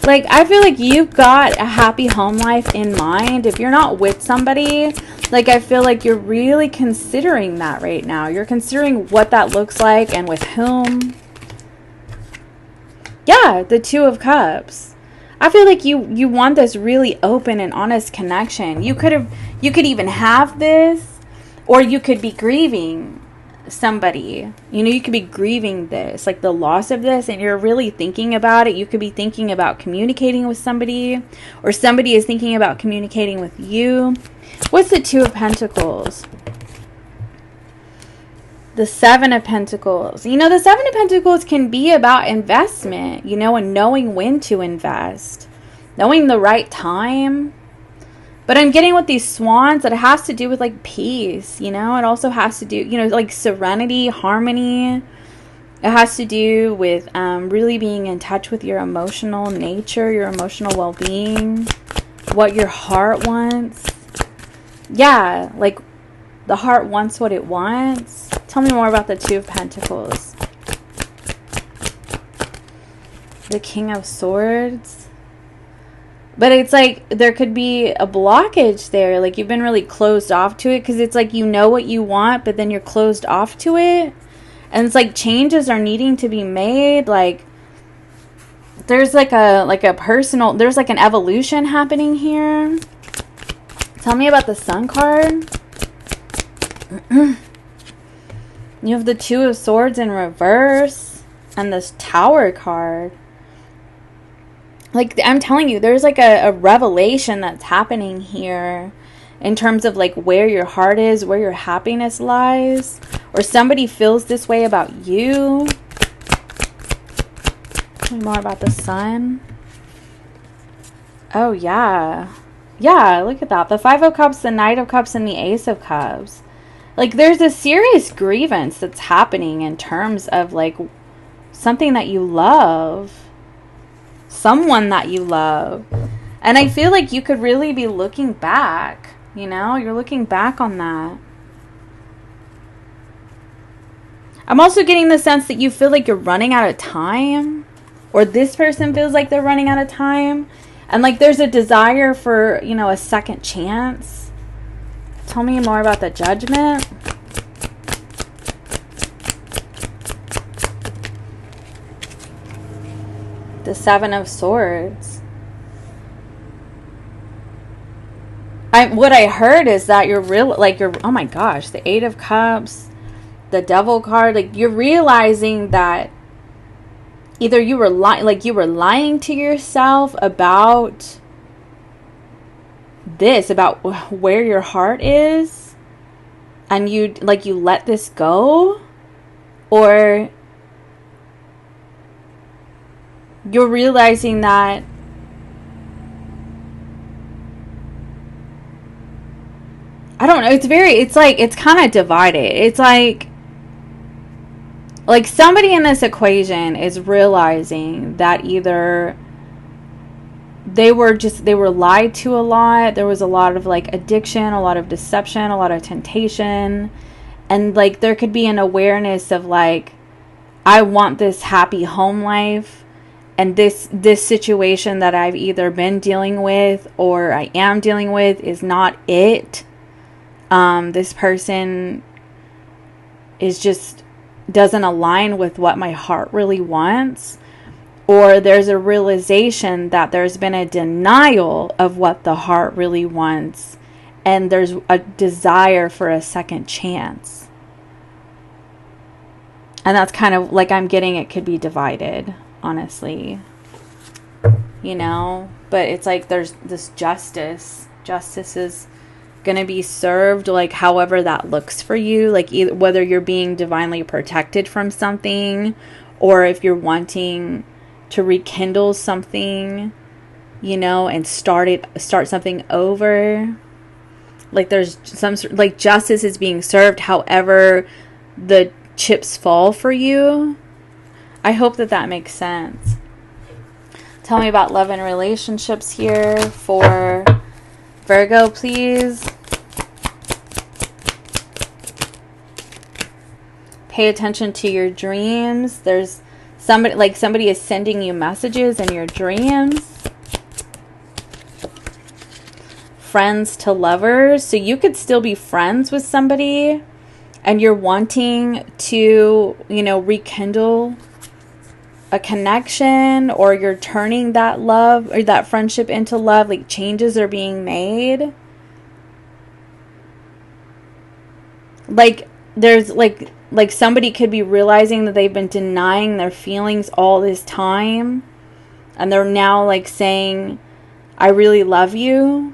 Like, I feel like you've got a happy home life in mind. If you're not with somebody, like, I feel like you're really considering that right now. You're considering what that looks like and with whom. Yeah, the Two of Cups. I feel like you want this really open and honest connection. You could even have this, or you could be grieving somebody. You know, you could be grieving this, like the loss of this, and you're really thinking about it. You could be thinking about communicating with somebody, or somebody is thinking about communicating with you. What's the Two of Pentacles? The Seven of Pentacles. You know, the Seven of Pentacles can be about investment, you know, and knowing when to invest, knowing the right time. But I'm getting with these swans that it has to do with like peace, you know. It also has to do, you know, like serenity, harmony. It has to do with really being in touch with your emotional nature, your emotional well-being, what your heart wants. Yeah, like the heart wants what it wants. Tell me more about the Two of Pentacles. The King of Swords. But it's like there could be a blockage there. Like you've been really closed off to it because it's like you know what you want, but then you're closed off to it. And it's like changes are needing to be made. Like there's like a personal, there's like an evolution happening here. Tell me about the Sun card. You have the Two of Swords in reverse and this Tower card. Like, I'm telling you, there's like a revelation that's happening here in terms of like where your heart is, where your happiness lies, or somebody feels this way about you. Tell me more about the Sun. Oh, yeah. Yeah, look at that. The Five of Cups, the Knight of Cups, and the Ace of Cups. Like, there's a serious grievance that's happening in terms of like something that you love. Someone that you love. And I feel like you could really be looking back, you know, you're looking back on that. I'm also getting the sense that you feel like you're running out of time, or this person feels like they're running out of time, and like there's a desire for, you know, a second chance. Tell me more about the Judgment. The Seven of Swords. What I heard is that you're oh my gosh, the Eight of Cups, the Devil card, like you're realizing that either you were lying to yourself about this, about where your heart is, and you let this go, or you're realizing that I don't know, it's kind of divided. It's like somebody in this equation is realizing that either they were lied to a lot, there was a lot of like addiction, a lot of deception, a lot of temptation, and like there could be an awareness of like, I want this happy home life. And this situation that I've either been dealing with or I am dealing with is not it. This person is just doesn't align with what my heart really wants. Or there's a realization that there's been a denial of what the heart really wants. And there's a desire for a second chance. And that's kind of like I'm getting it could be divided. Honestly, you know, but it's like there's this justice is going to be served, like however that looks for you, like either whether you're being divinely protected from something, or if you're wanting to rekindle something, you know, and start something over. like there's some like justice is being served however the chips fall for you. I hope that that makes sense. Tell me about love and relationships here for Virgo, please. Pay attention to your dreams. There's somebody is sending you messages in your dreams. Friends to lovers. So you could still be friends with somebody and you're wanting to, rekindle a connection, or you're turning that love or that friendship into love. Like changes are being made. Like there's like somebody could be realizing that they've been denying their feelings all this time, and they're now like saying, I really love you.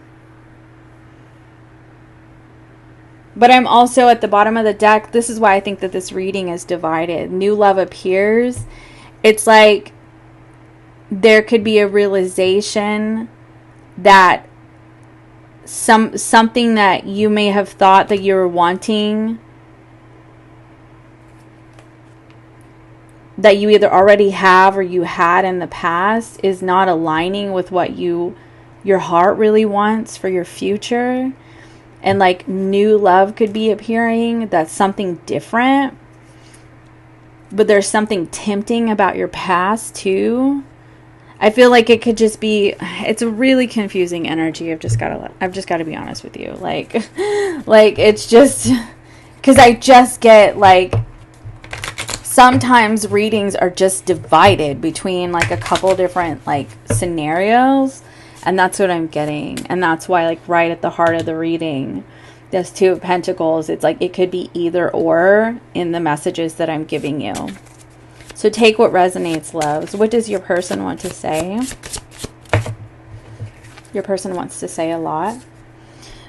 But I'm also at the bottom of the deck. This is why I think that this reading is divided. New love appears. It's like there could be a realization that something that you may have thought that you were wanting, that you either already have or you had in the past, is not aligning with what your heart really wants for your future. And like new love could be appearing. That's something different. But there's something tempting about your past too. I feel like it could just be, it's a really confusing energy. I've just got to be honest with you. Like it's just, because I just get like, sometimes readings are just divided between like a couple different like scenarios. And that's what I'm getting. And that's why like right at the heart of the reading, this Two of Pentacles, it's like it could be either or in the messages that I'm giving you. So take what resonates, loves. What does your person want to say? Your person wants to say a lot.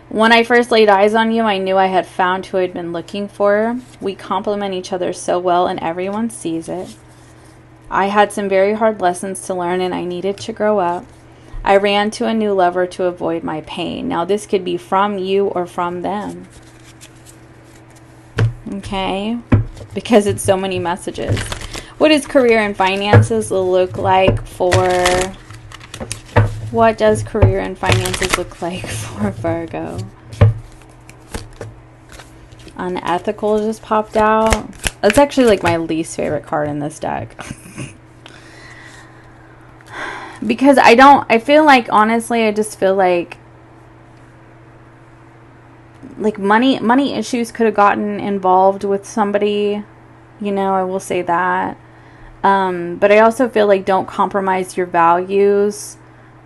When I first laid eyes on you, I knew I had found who I'd been looking for. We complement each other so well and everyone sees it. I had some very hard lessons to learn and I needed to grow up. I ran to a new lover to avoid my pain. Now this could be from you or from them. Okay? Because it's so many messages. What does career and finances look like for... What does career and finances look like for Virgo? Unethical just popped out. That's actually like my least favorite card in this deck. Because I feel like, honestly, I just feel like money issues could have gotten involved with somebody, I will say that. But I also feel like don't compromise your values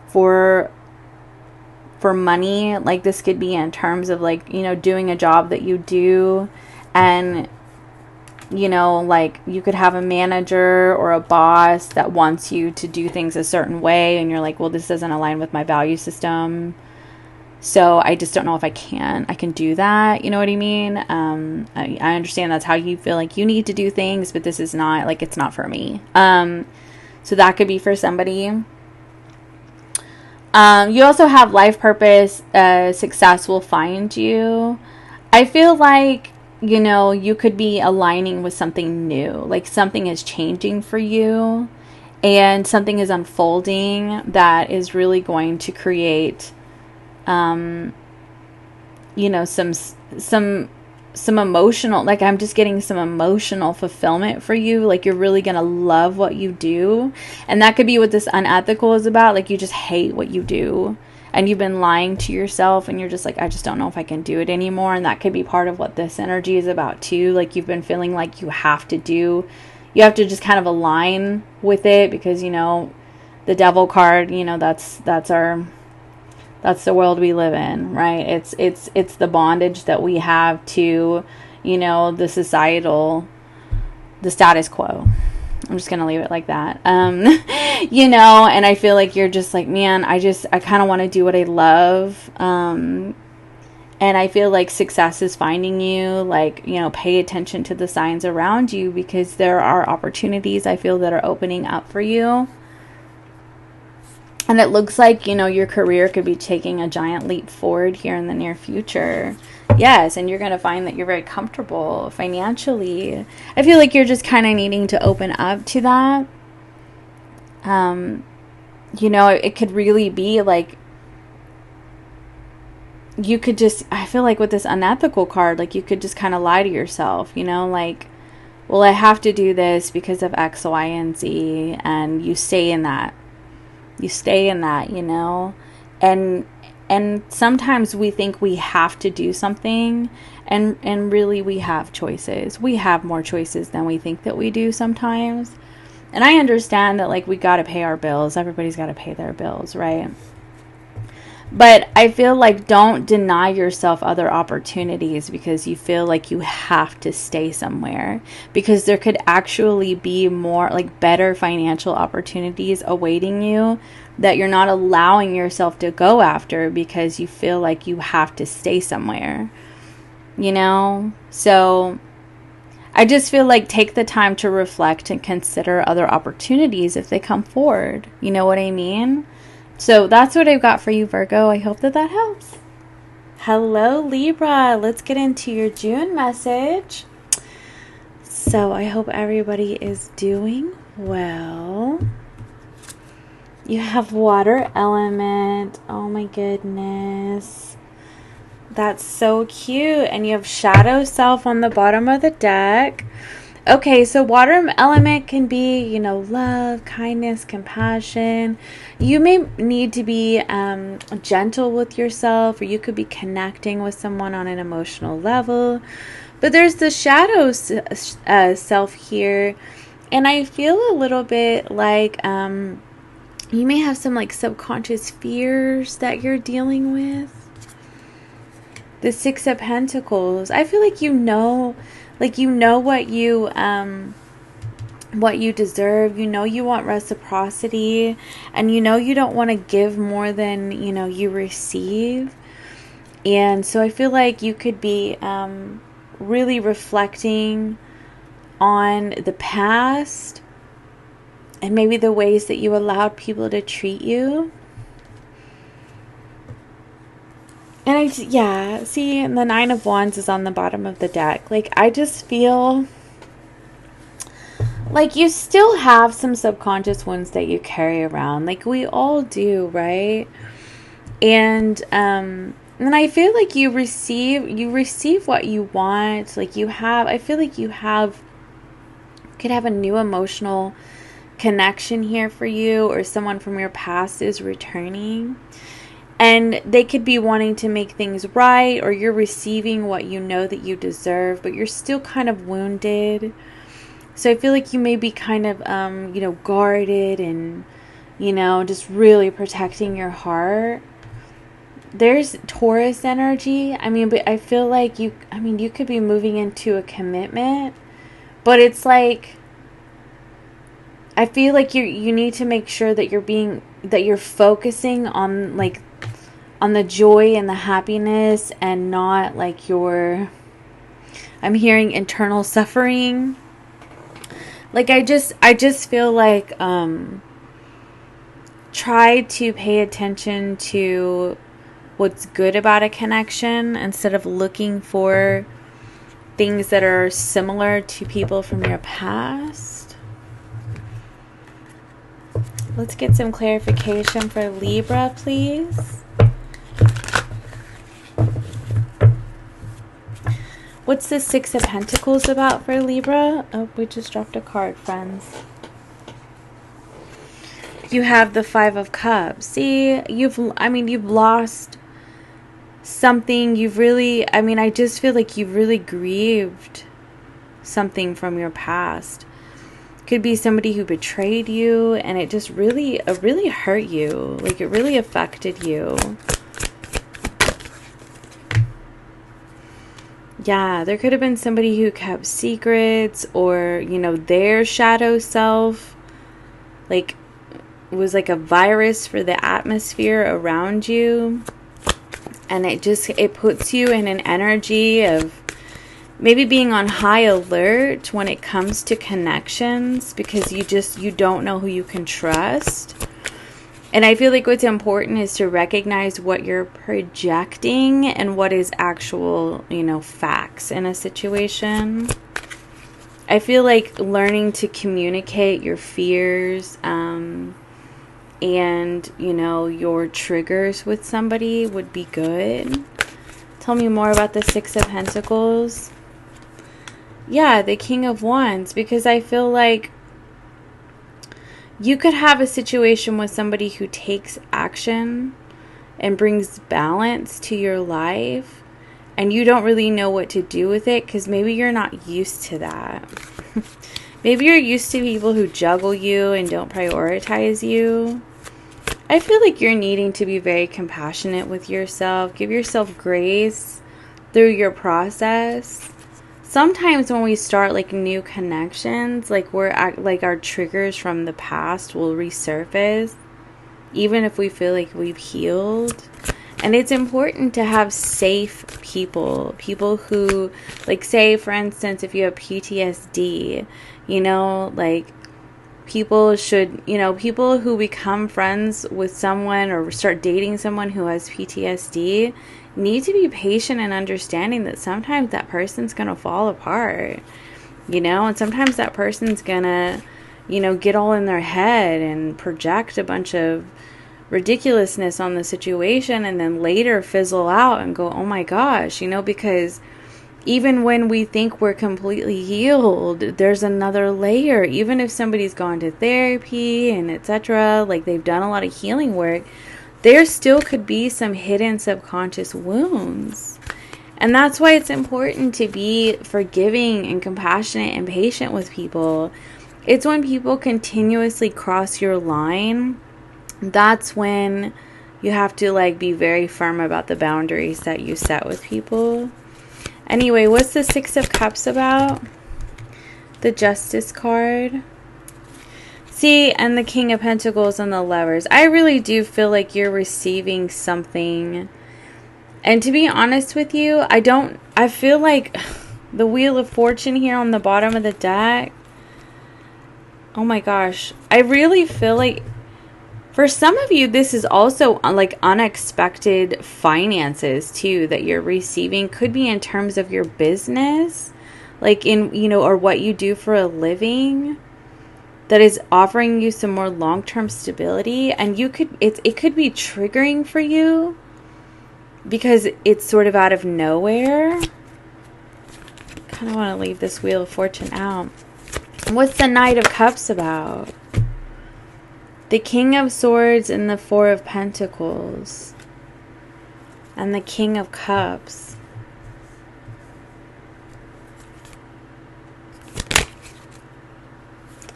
for money. Like this could be in terms of like, doing a job that you do, and like you could have a manager or a boss that wants you to do things a certain way, and you're like, well, this doesn't align with my value system, so I just don't know if I can do that. You know what I mean? I understand that's how you feel like you need to do things, but this is not, like, it's not for me. So that could be for somebody. You also have life purpose. Success will find you. I feel like, you could be aligning with something new. Like something is changing for you and something is unfolding that is really going to create, some emotional, like I'm just getting some emotional fulfillment for you. Like you're really going to love what you do. And that could be what this unethical is about. Like you just hate what you do. And you've been lying to yourself and you're just like, I just don't know if I can do it anymore. And that could be part of what this energy is about too. Like you've been feeling like you have to just kind of align with it because, the devil card, that's the world we live in, right? It's the bondage that we have to, the status quo. I'm just going to leave it like that. And I feel like you're just like, man, I kind of want to do what I love. And I feel like success is finding you, like, pay attention to the signs around you because there are opportunities I feel that are opening up for you. And it looks like, you know, your career could be taking a giant leap forward here in the near future. Yes, and you're going to find that you're very comfortable financially. I feel like you're just kind of needing to open up to that. You know, it could really be like, you could just, I feel like with this unethical card, like you could just kind of lie to yourself, you know, like, well, I have to do this because of X, Y, and Z, and you stay in that. You stay in that, you know, and sometimes we think we have to do something, and really we have choices. We have more choices than we think that we do sometimes. And I understand that, like, we got to pay our bills. Everybody's got to pay their bills, right? But I feel like don't deny yourself other opportunities because you feel like you have to stay somewhere, because there could actually be more, like, better financial opportunities awaiting you that you're not allowing yourself to go after because you feel like you have to stay somewhere, you know? So I just feel like take the time to reflect and consider other opportunities if they come forward. You know what I mean? So that's what I've got for you, Virgo. I hope that helps. Hello, Libra. Let's get into your June message. So I hope everybody is doing well. You have water element. Oh my goodness. That's so cute. And you have shadow self on the bottom of the deck. Okay, so water element can be, you know, love, kindness, compassion. You may need to be gentle with yourself, or you could be connecting with someone on an emotional level. But there's the shadow self here, and I feel a little bit like you may have some, like, subconscious fears that you're dealing with. The Six of Pentacles. I feel like you know what you deserve. You know you want reciprocity, and you know you don't want to give more than, you know, you receive. And so I feel like you could be really reflecting on the past and maybe the ways that you allowed people to treat you. And see, and the Nine of Wands is on the bottom of the deck. Like, I just feel like you still have some subconscious wounds that you carry around. Like, we all do, right? And I feel like you receive what you want. Like, I feel like you could have a new emotional connection here for you, or someone from your past is returning. And they could be wanting to make things right, or you're receiving what you know that you deserve, but you're still kind of wounded. So I feel like you may be kind of, you know, guarded and, you know, just really protecting your heart. There's Taurus energy. I mean, but I feel like you could be moving into a commitment, but it's like, I feel like you need to make sure that you're focusing on, like, on the joy and the happiness, and not like I'm hearing internal suffering. Like, I just feel like try to pay attention to what's good about a connection instead of looking for things that are similar to people from your past. Let's get some clarification for Libra, please. What's the Six of Pentacles about for Libra? Oh, we just dropped a card, friends. You have the Five of Cups. See, you've lost something. I just feel like you've really grieved something from your past. Could be somebody who betrayed you, and it just really hurt you. Like, it really affected you. Yeah, there could have been somebody who kept secrets, or, you know, their shadow self, like, was like a virus for the atmosphere around you. And it puts you in an energy of maybe being on high alert when it comes to connections, because you don't know who you can trust. And I feel like what's important is to recognize what you're projecting and what is actual, you know, facts in a situation. I feel like learning to communicate your fears and, you know, your triggers with somebody would be good. Tell me more about the Six of Pentacles. Yeah, the King of Wands, because I feel like you could have a situation with somebody who takes action and brings balance to your life, and you don't really know what to do with it because maybe you're not used to that. Maybe you're used to people who juggle you and don't prioritize you. I feel like you're needing to be very compassionate with yourself. Give yourself grace through your process. Sometimes when we start like new connections, like our triggers from the past will resurface, even if we feel like we've healed. And it's important to have safe people who, like, say for instance, if you have PTSD, you know, like people should, you know, people who become friends with someone or start dating someone who has PTSD need to be patient and understanding that sometimes that person's going to fall apart, you know, and sometimes that person's going to, you know, get all in their head and project a bunch of ridiculousness on the situation and then later fizzle out and go, oh my gosh, you know, because even when we think we're completely healed, there's another layer. Even if somebody's gone to therapy and etc., like they've done a lot of healing work, there still could be some hidden subconscious wounds. And that's why it's important to be forgiving and compassionate and patient with people. It's when people continuously cross your line, that's when you have to like be very firm about the boundaries that you set with people. Anyway, what's the Six of Cups about? The Justice card. See, and the King of Pentacles and the Lovers. I really do feel like you're receiving something. And to be honest with you, I feel like the Wheel of Fortune here on the bottom of the deck. Oh my gosh. I really feel like for some of you, this is also like unexpected finances too that you're receiving. Could be in terms of your business, like in, you know, or what you do for a living, that is offering you some more long-term stability. And you could, it could be triggering for you because it's sort of out of nowhere. Kind of want to leave this Wheel of Fortune out. What's the Knight of Cups about? The King of Swords and the Four of Pentacles. And the King of Cups.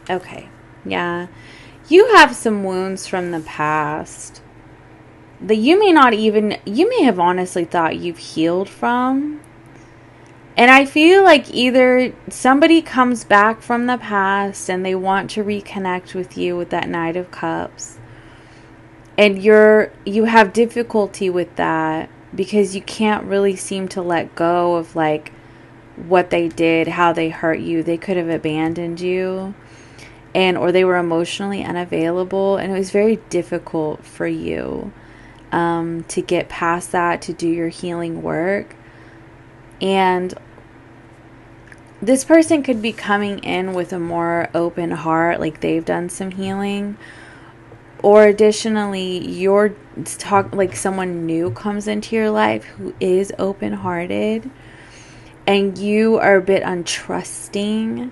Okay, yeah. You have some wounds from the past that you may have honestly thought you've healed from. And I feel like either somebody comes back from the past and they want to reconnect with you with that Knight of Cups. And you have difficulty with that because you can't really seem to let go of like what they did, how they hurt you. They could have abandoned you, or they were emotionally unavailable, and it was very difficult for you to get past that, to do your healing work. And this person could be coming in with a more open heart, like they've done some healing. Or additionally, like someone new comes into your life who is open-hearted, and you are a bit untrusting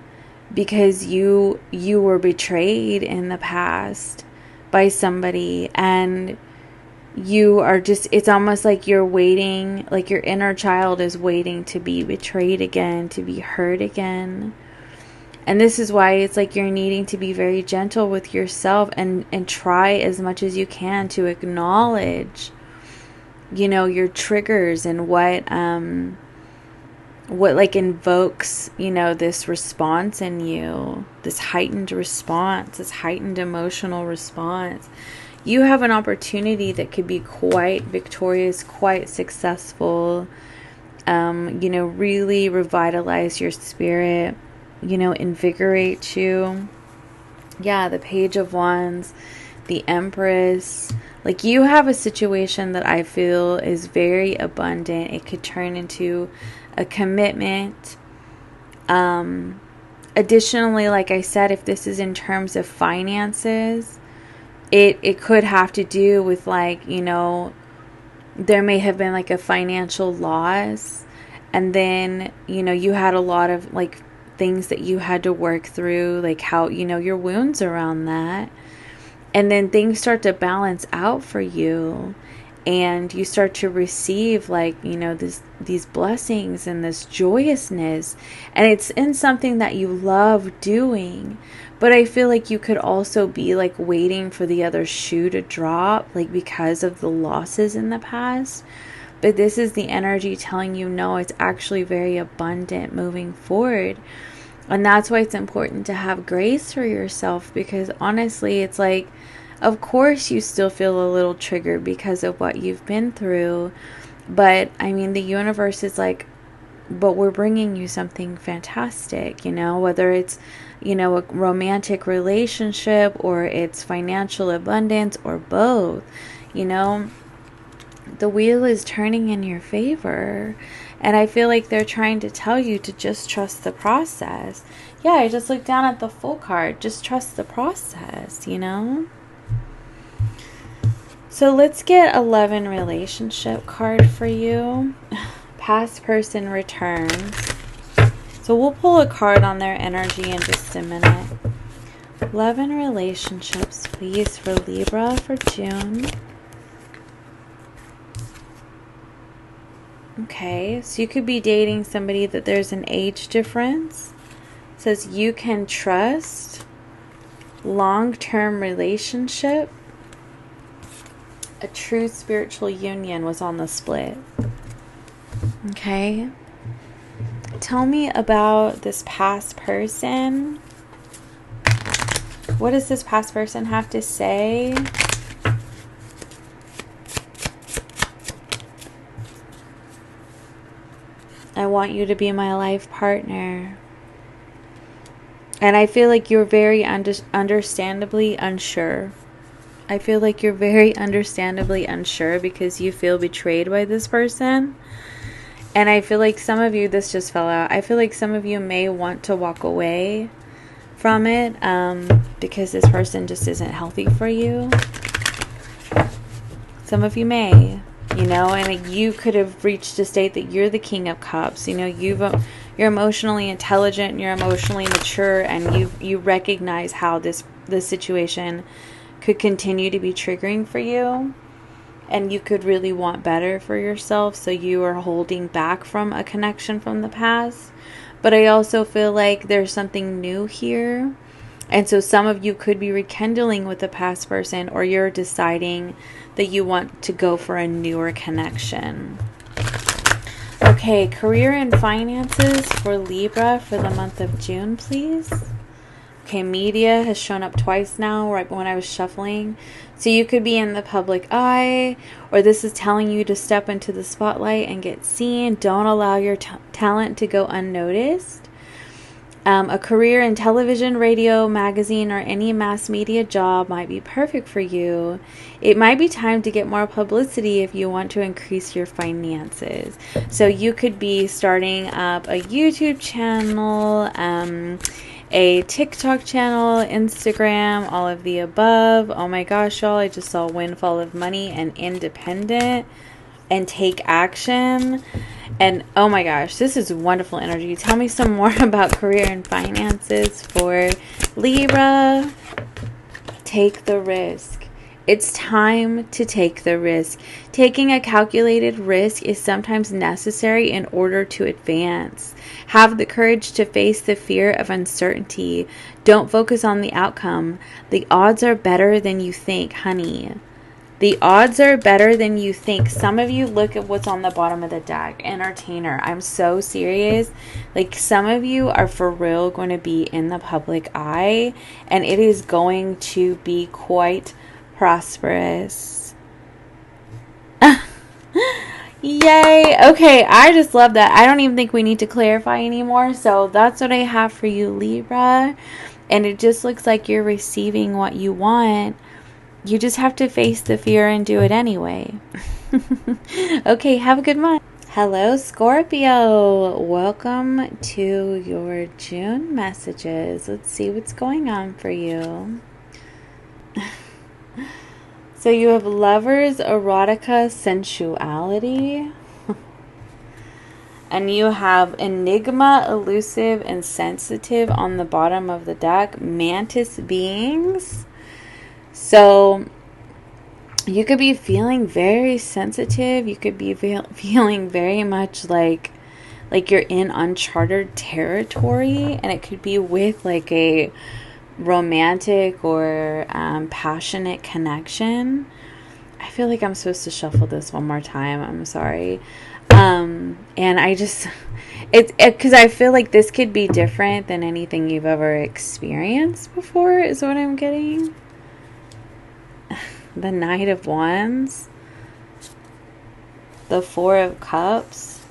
because you were betrayed in the past by somebody, and you are just, it's almost like you're waiting, like your inner child is waiting to be betrayed again, to be hurt again. And this is why it's like you're needing to be very gentle with yourself and try as much as you can to acknowledge, you know, your triggers and what like invokes, you know, this response in you, this heightened response, this heightened emotional response. You have an opportunity that could be quite victorious, quite successful, you know, really revitalize your spirit, you know, invigorate you. Yeah, the Page of Wands, the Empress. Like, you have a situation that I feel is very abundant. It could turn into a commitment. Additionally, like I said, if this is in terms of finances, it could have to do with, like, you know, there may have been like a financial loss, and then, you know, you had a lot of like things that you had to work through, like how, you know, your wounds around that. And then things start to balance out for you, and you start to receive, like, you know, these blessings and this joyousness, and it's in something that you love doing. But I feel like you could also be like waiting for the other shoe to drop, like because of the losses in the past. But this is the energy telling you, no, it's actually very abundant moving forward. And that's why it's important to have grace for yourself, because honestly, it's like, of course you still feel a little triggered because of what you've been through. But I mean, the universe is like, but we're bringing you something fantastic, you know, whether it's, you know, a romantic relationship or it's financial abundance or both, you know, the wheel is turning in your favor. And I feel like they're trying to tell you to just trust the process. Yeah, I just looked down at the Full card. Just trust the process, you know? So let's get 11 relationship card for you. Past person returns. So we'll pull a card on their energy in just a minute. 11 relationships, please, for Libra for June. Okay, so you could be dating somebody that there's an age difference. It says you can trust, long-term relationship, a true spiritual union was on the split. Okay, tell me about this past person. What does this past person have to say? I want you to be my life partner. And I feel like you're very understandably unsure. I feel like you're very understandably unsure because you feel betrayed by this person. And I feel like some of you, this just fell out, I feel like some of you may want to walk away from it because this person just isn't healthy for you. Some of you may. You know, and you could have reached a state that you're the King of Cups. You know, you're emotionally intelligent, you're emotionally mature, and you recognize how this situation could continue to be triggering for you, and you could really want better for yourself. So you are holding back from a connection from the past. But I also feel like there's something new here. And so some of you could be rekindling with a past person, or you're deciding that you want to go for a newer connection. Okay, career and finances for Libra for the month of June, please. Okay, media has shown up twice now, right when I was shuffling. So you could be in the public eye, or this is telling you to step into the spotlight and get seen. Don't allow your talent to go unnoticed. A career in television, radio, magazine, or any mass media job might be perfect for you. It might be time to get more publicity if you want to increase your finances. So you could be starting up a YouTube channel, a TikTok channel, Instagram, all of the above. Oh my gosh, y'all, I just saw windfall of money and independent and take action. And oh my gosh, this is wonderful energy. Tell me some more about career and finances for Libra. Take the risk. It's time to take the risk. Taking a calculated risk is sometimes necessary in order to advance. Have the courage to face the fear of uncertainty. Don't focus on the outcome. The odds are better than you think, honey. The odds are better than you think. Some of you, look at what's on the bottom of the deck. Entertainer. I'm so serious. Like, some of you are for real going to be in the public eye, and it is going to be quite prosperous. Yay. Okay, I just love that. I don't even think we need to clarify anymore. So that's what I have for you, Libra. And it just looks like you're receiving what you want. you just have to face the fear and do it anyway. Okay, have a good month. Hello, Scorpio. Welcome to your June messages. Let's see what's going on for you. So you have lovers, erotica, sensuality. And you have enigma, elusive, and sensitive on the bottom of the deck. Mantis beings. So you could be feeling very sensitive. You could be feeling very much like you're in uncharted territory. And it could be with like a romantic or passionate connection. I feel like I'm supposed to shuffle this one more time. I'm sorry. And I just, because I feel like this could be different than anything you've ever experienced before, is what I'm getting. The Knight of Wands. The Four of Cups.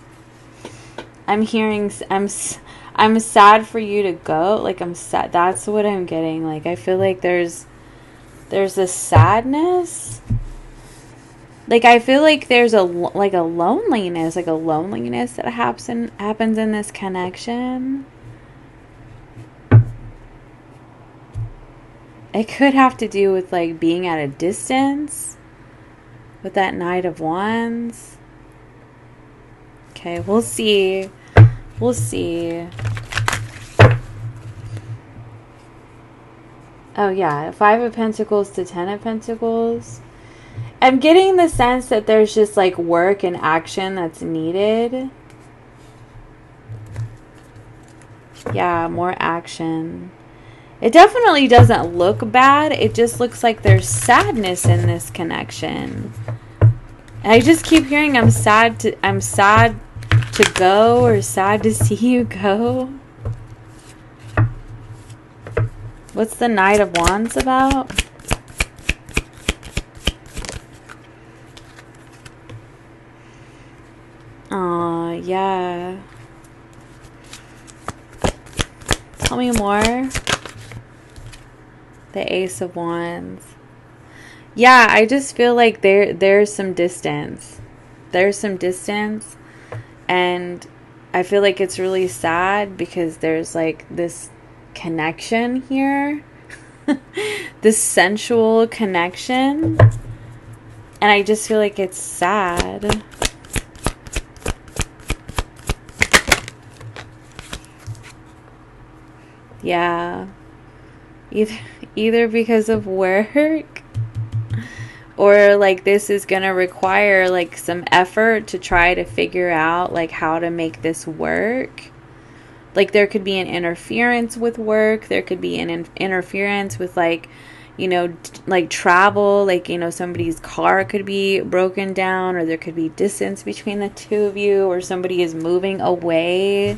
I'm hearing, I'm sad for you to go. Like, I'm sad. That's what I'm getting. Like, I feel like there's a sadness. Like, I feel like there's a loneliness that happens in this connection. It could have to do with, like, being at a distance with that Knight of Wands. Okay, we'll see. We'll see. Oh, yeah. 5 of Pentacles to 10 of Pentacles. I'm getting the sense that there's just like work and action that's needed. Yeah, more action. It definitely doesn't look bad. It just looks like there's sadness in this connection. And I just keep hearing I'm sad to go, or sad to see you go. What's the Knight of Wands about? Aw, yeah. Tell me more. The Ace of Wands. Yeah, I just feel like there's some distance. There's some distance. And I feel like it's really sad because there's like this connection here. This sensual connection. And I just feel like it's sad. Yeah. Either because of work, or like this is gonna require like some effort to try to figure out like how to make this work. Like there could be an interference with work. There could be an interference with like, you know, like travel. Like, you know, somebody's car could be broken down, or there could be distance between the two of you, or somebody is moving away.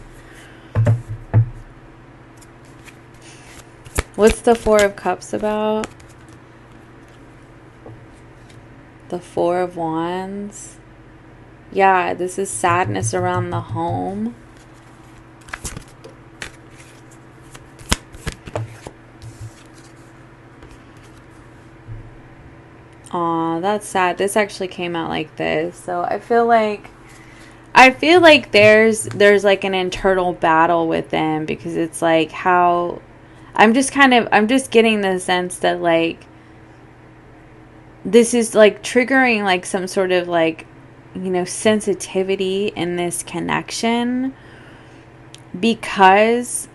What's the Four of Cups about? The Four of Wands. Yeah, this is sadness around the home. Aw, that's sad. This actually came out like this. So I feel like there's like an internal battle with them, because it's like how I'm just getting the sense that like this is like triggering like some sort of like, you know, sensitivity in this connection, because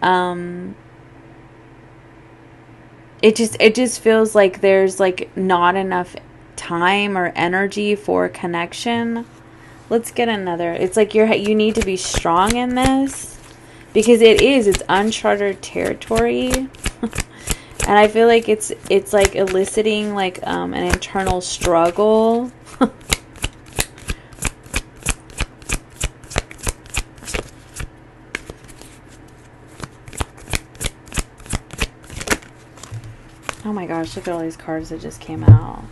it just feels like there's like not enough time or energy for connection. Let's get another. It's like you need to be strong in this, because it's uncharted territory. And I feel like it's like eliciting like an internal struggle. Oh my gosh, look at all these cards that just came out.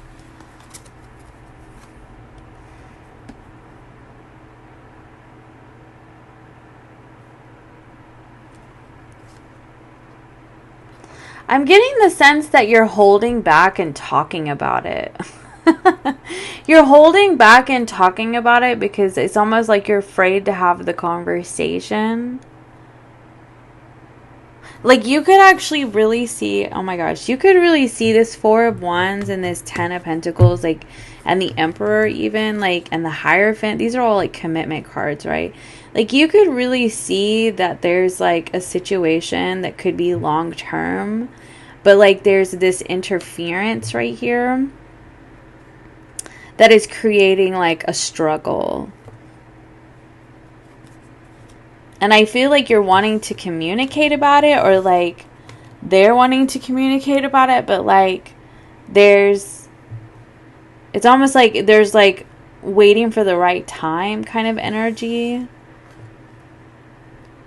I'm getting the sense that you're holding back and talking about it. You're holding back and talking about it because it's almost like you're afraid to have the conversation. Like, you could actually really see, oh my gosh, you could really see this Four of Wands and this Ten of Pentacles, like, and the Emperor even, like, and the Hierophant. These are all, like, commitment cards, right? Like, you could really see that there's, like, a situation that could be long-term, but, like, there's this interference right here that is creating, like, a struggle. And I feel like you're wanting to communicate about it, or like they're wanting to communicate about it, but like it's almost like there's like waiting for the right time kind of energy.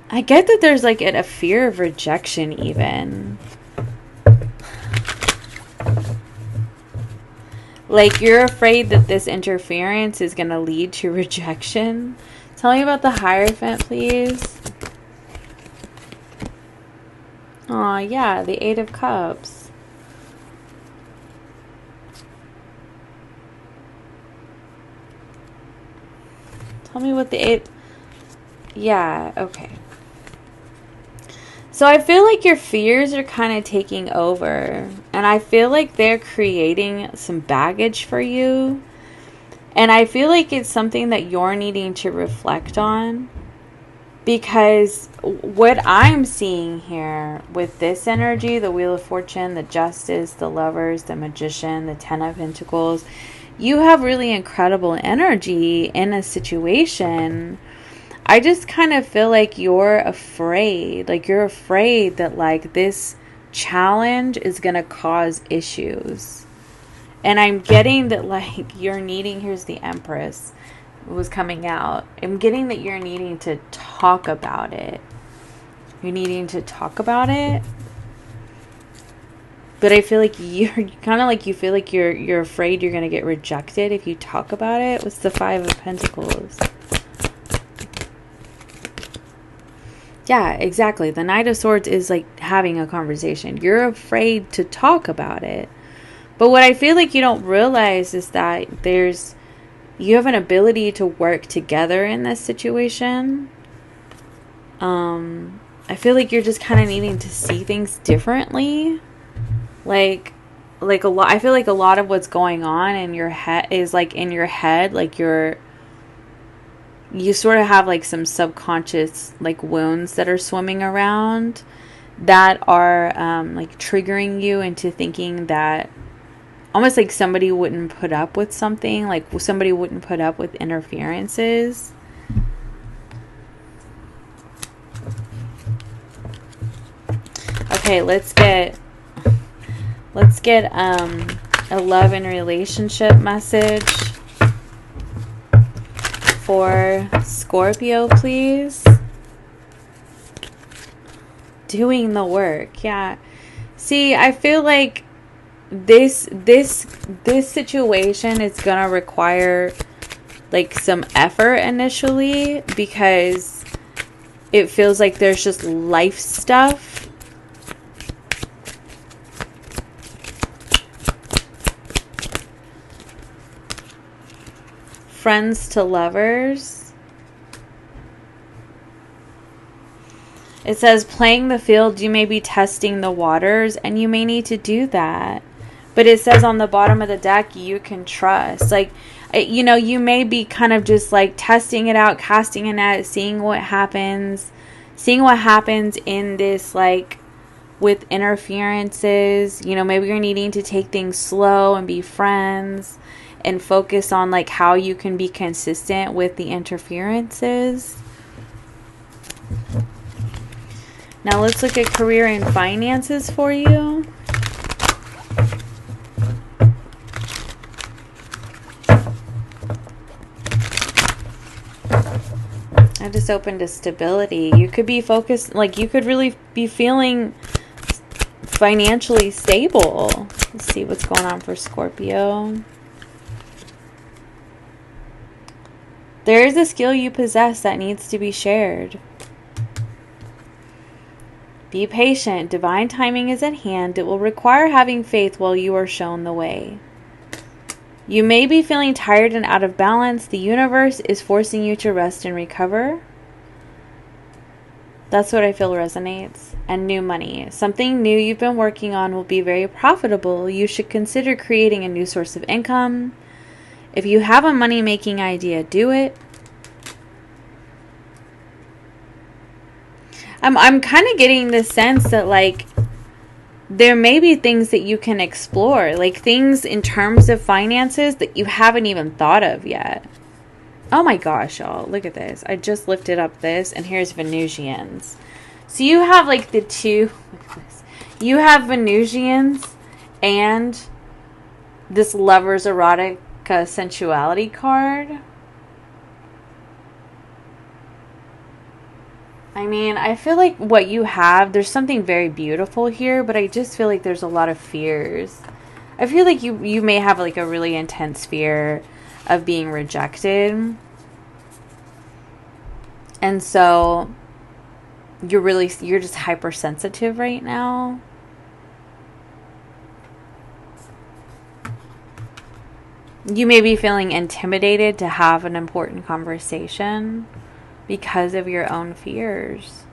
I get that there's like a fear of rejection even. Like, you're afraid that this interference is going to lead to rejection. Tell me about the Hierophant, please. Aw, yeah, the Eight of Cups. Tell me what the Eight... Yeah, okay. So I feel like your fears are kind of taking over. And I feel like they're creating some baggage for you. And I feel like it's something that you're needing to reflect on. Because what I'm seeing here with this energy, the Wheel of Fortune, the Justice, the Lovers, the Magician, the Ten of Pentacles, you have really incredible energy in a situation. I just kind of feel like you're afraid. Like, you're afraid that, like, this challenge is going to cause issues. And I'm getting that, like, you're needing... Here's the Empress. It was coming out. I'm getting that you're needing to talk about it. You're needing to talk about it. But I feel like you're kind of like, you feel like you're afraid you're going to get rejected if you talk about it. What's the Five of Pentacles? Yeah, exactly. The Knight of Swords is like having a conversation. You're afraid to talk about it. But what I feel like you don't realize is that you have an ability to work together in this situation. I feel like you're just kind of needing to see things differently. Like a lot. I feel like a lot of what's going on in your head is like in your head. Like you sort of have like some subconscious like wounds that are swimming around that are like triggering you into thinking that almost like somebody wouldn't put up with something, like somebody wouldn't put up with interferences. Okay, let's get a love and relationship message for Scorpio, please. Doing the work. Yeah. See, I feel like this situation is gonna require like some effort initially, because it feels like there's just life stuff. Friends to lovers. It says, playing the field, you may be testing the waters, and you may need to do that. But it says on the bottom of the deck, you can trust. Like, you know, you may be kind of just like testing it out, casting a net, seeing what happens in this, like, with interferences. You know, maybe you're needing to take things slow and be friends and focus on like how you can be consistent with the interferences. Now let's look at career and finances for you. I just opened a stability. You could be focused, like you could really be feeling financially stable. Let's see what's going on for Scorpio. There is a skill you possess that needs to be shared. Be patient. Divine timing is at hand. It will require having faith while you are shown the way. You may be feeling tired and out of balance. The universe is forcing you to rest and recover. That's what I feel resonates. And new money. Something new you've been working on will be very profitable. You should consider creating a new source of income. If you have a money-making idea, do it. I'm kind of getting the sense that, like, there may be things that you can explore, like things in terms of finances that you haven't even thought of yet. Oh my gosh, y'all, look at this. I just lifted up this, and here's Venusians. So you have like the two, look at this. You have Venusians and this Lover's Erotica Sensuality card. I mean, I feel like what you have, there's something very beautiful here, but I just feel like there's a lot of fears. I feel like you may have like a really intense fear of being rejected. And so you're just hypersensitive right now. You may be feeling intimidated to have an important conversation because of your own fears.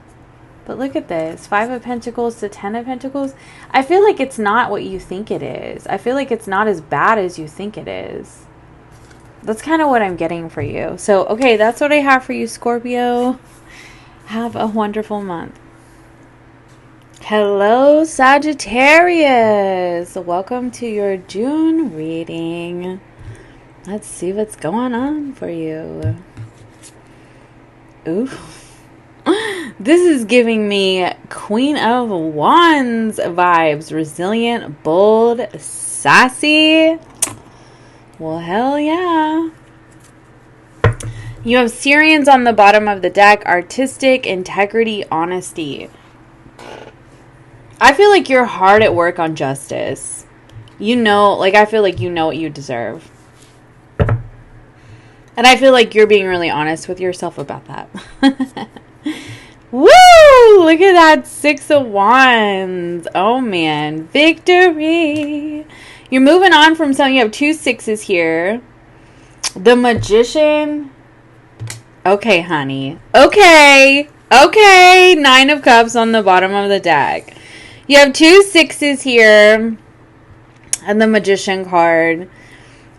But look at this. 5 of Pentacles to 10 of Pentacles. I feel like it's not what you think it is. I feel like it's not as bad as you think it is. That's kind of what I'm getting for you. So, okay, that's what I have for you, Scorpio. Have a wonderful month. Hello, Sagittarius. Welcome to your June reading. Let's see what's going on for you. Ooh. This is giving me Queen of Wands vibes. Resilient, bold, sassy. Well, hell yeah. You have Syrians on the bottom of the deck. Artistic, integrity, honesty. I feel like you're hard at work on justice. You know, like, I feel like you know what you deserve. And I feel like you're being really honest with yourself about that. Woo! Look at that 6 of Wands. Oh, man. Victory. You're moving on from something. You have 2 6s here. The Magician. Okay, honey. Okay. 9 of Cups on the bottom of the deck. You have 2 6s here. And the Magician card.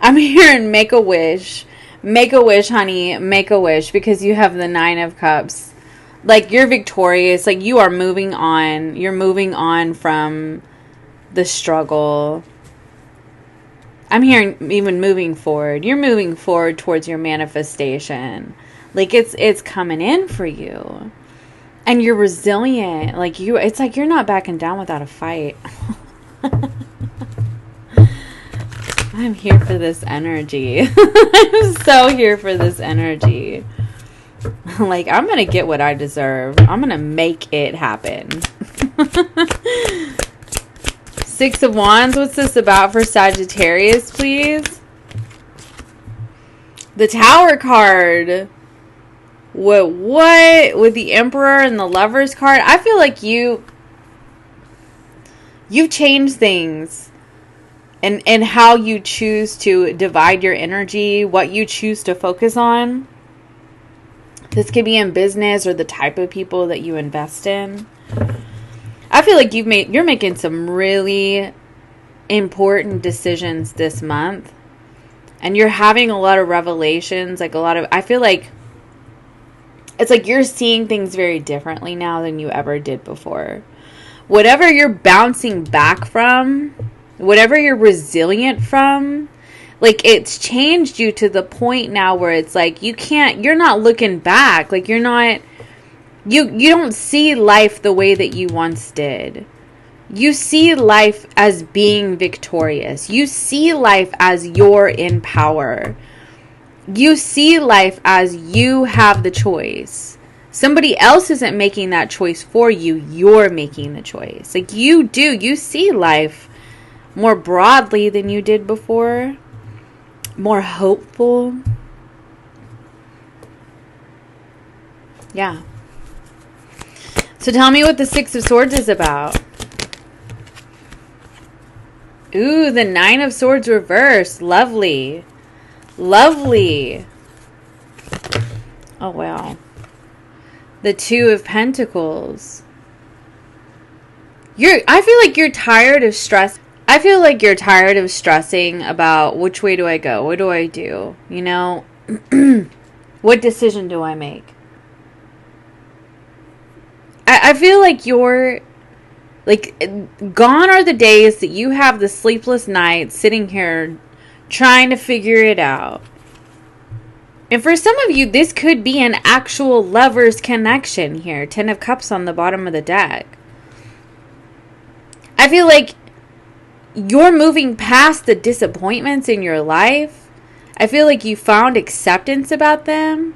I'm hearing make a wish. Make a wish, honey. Make a wish. Because you have the 9 of Cups. Like, you're victorious. Like, you are moving on. You're moving on from the struggle. I'm hearing even moving forward. You're moving forward towards your manifestation. Like, it's coming in for you. And you're resilient. Like, it's like you're not backing down without a fight. I'm here for this energy. I'm so here for this energy. Like, I'm going to get what I deserve. I'm going to make it happen. 6 of Wands. What's this about for Sagittarius, please? The Tower card. What? With the Emperor and the Lovers card? I feel like you've changed things. And how you choose to divide your energy, what you choose to focus on. This could be in business or the type of people that you invest in. I feel like you're making some really important decisions this month. And you're having a lot of revelations, I feel like it's like you're seeing things very differently now than you ever did before. Whatever you're bouncing back from, whatever you're resilient from, like, it's changed you to the point now where it's like you're not looking back. Like, you don't see life the way that you once did. You see life as being victorious. You see life as you're in power. You see life as you have the choice. Somebody else isn't making that choice for you. You're making the choice. Like, you see life more broadly than you did before. More hopeful. Yeah. So tell me what the Six of Swords is about. Ooh, the Nine of Swords reversed. Lovely. Lovely. Oh, wow. The Two of Pentacles. I feel like you're tired of stress. I feel like you're tired of stressing about which way do I go? What do I do? You know? What decision do I make? I feel like you're, like, gone are the days that you have the sleepless nights sitting here trying to figure it out. And for some of you, this could be an actual lover's connection here. 10 of Cups on the bottom of the deck. I feel like you're moving past the disappointments in your life. I feel like you found acceptance about them.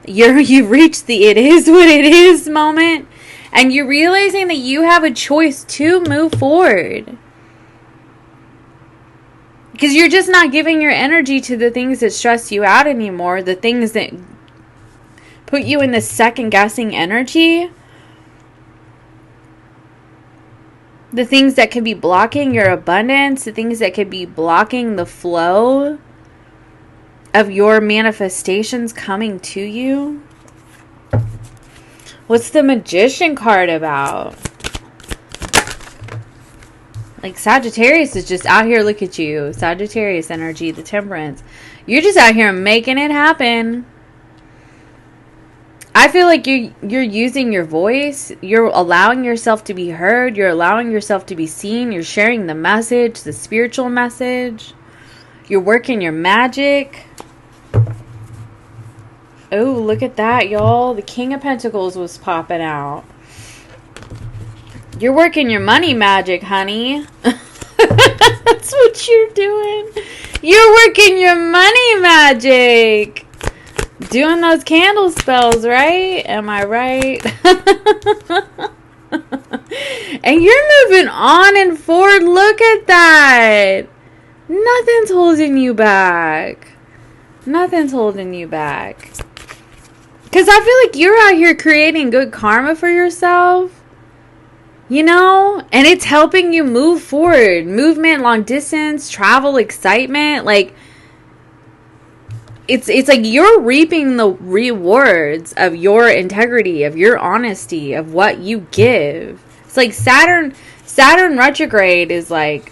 You've reached the it is what it is moment. And you're realizing that you have a choice to move forward. Because you're just not giving your energy to the things that stress you out anymore. The things that put you in the second guessing energy. The things that could be blocking your abundance. The things that could be blocking the flow of your manifestations coming to you. What's the Magician card about? Like, Sagittarius is just out here. Look at you. Sagittarius energy, the Temperance. You're just out here making it happen. I feel like you're using your voice. You're allowing yourself to be heard. You're allowing yourself to be seen. You're sharing the message, the spiritual message. You're working your magic. Oh, look at that, y'all. The King of Pentacles was popping out. You're working your money magic, honey. That's what you're doing. You're working your money magic. Doing those candle spells, right? Am I right? And you're moving on and forward. Look at that. Nothing's holding you back. Nothing's holding you back. Because I feel like you're out here creating good karma for yourself. You know? And it's helping you move forward. Movement, long distance, travel, excitement. Like, it's like you're reaping the rewards of your integrity, of your honesty, of what you give. It's like Saturn retrograde is like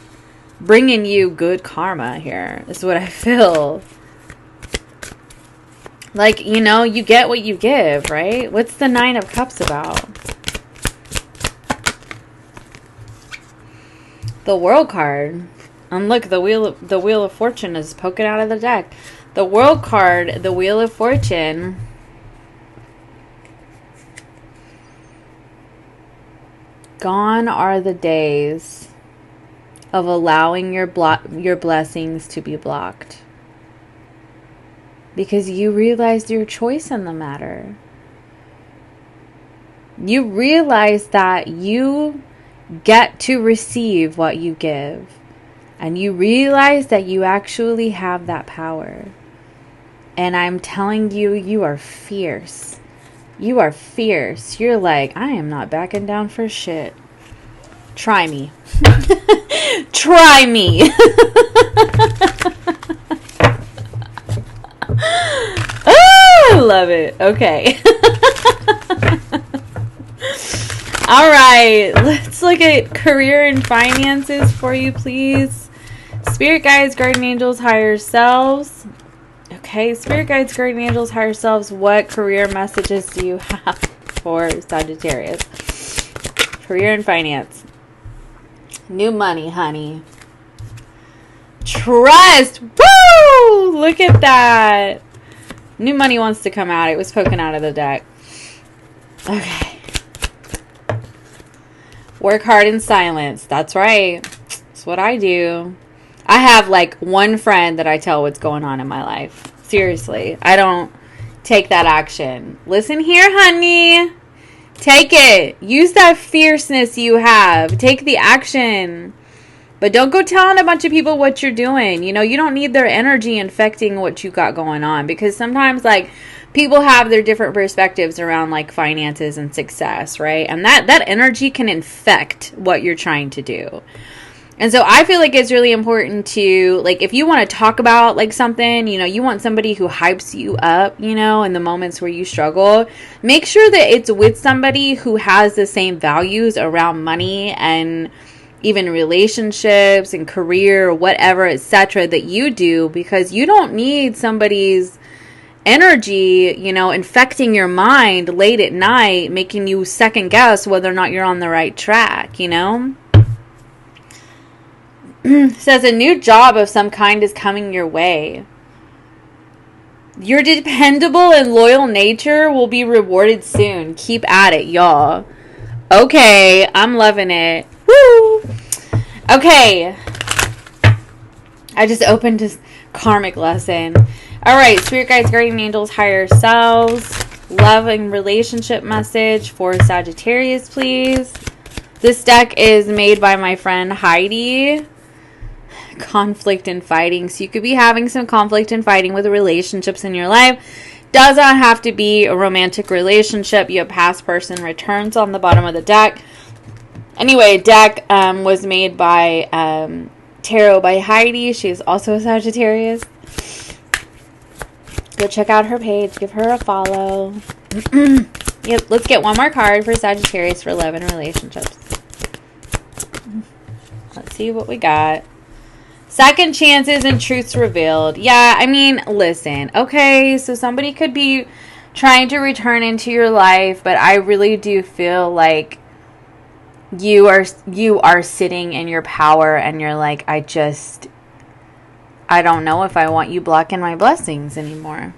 bringing you good karma here. That's what I feel. Like, you know, you get what you give, right? What's the Nine of Cups about? The World card. And look, the Wheel of Fortune is poking out of the deck. The World card, the Wheel of Fortune. Gone are the days of allowing your blessings to be blocked. Because you realized your choice in the matter. You realize that you get to receive what you give. And you realize that you actually have that power. And I'm telling you, you are fierce. You are fierce. You're like, I am not backing down for shit. Try me. Try me. Oh, I love it. Okay. All right. Let's look at career and finances for you, please. Spirit guides, guardian angels, higher selves. Okay. Spirit guides, guardian angels, higher selves. What career messages do you have for Sagittarius? Career and finance. New money, honey. Trust. Woo! Look at that. New money wants to come out. It was poking out of the deck. Okay. Work hard in silence. That's right. That's what I do. I have like one friend that I tell what's going on in my life. Seriously. I don't take that action. Listen here, honey. Take it. Use that fierceness you have. Take the action. But don't go telling a bunch of people what you're doing. You know, you don't need their energy infecting what you got going on, because sometimes, like, people have their different perspectives around, like, finances and success, right? And that energy can infect what you're trying to do. And so I feel like it's really important to, like, if you want to talk about, like, something, you know, you want somebody who hypes you up, you know, in the moments where you struggle, make sure that it's with somebody who has the same values around money and even relationships and career, whatever, etc., that you do, because you don't need somebody's energy, you know, infecting your mind late at night, making you second guess whether or not you're on the right track, you know? Says a new job of some kind is coming your way. Your dependable and loyal nature will be rewarded soon. Keep at it, y'all. Okay, I'm loving it. Woo! Okay. I just opened this karmic lesson. Alright, spirit guides, guardian angels, higher selves. Love and relationship message for Sagittarius, please. This deck is made by my friend Heidi. Conflict and fighting. So you could be having some conflict and fighting with relationships in your life. Does not have to be a romantic relationship. Your past person returns on the bottom of the deck. Anyway, deck was made by Tarot by Heidi. She is also a Sagittarius. Go check out her page. Give her a follow. Yep, let's get one more card for Sagittarius for love and relationships. Let's see what we got. Second chances and truths revealed. Yeah, I mean, listen. Okay, so somebody could be trying to return into your life, but I really do feel like you are sitting in your power and you're like, I don't know if I want you blocking my blessings anymore.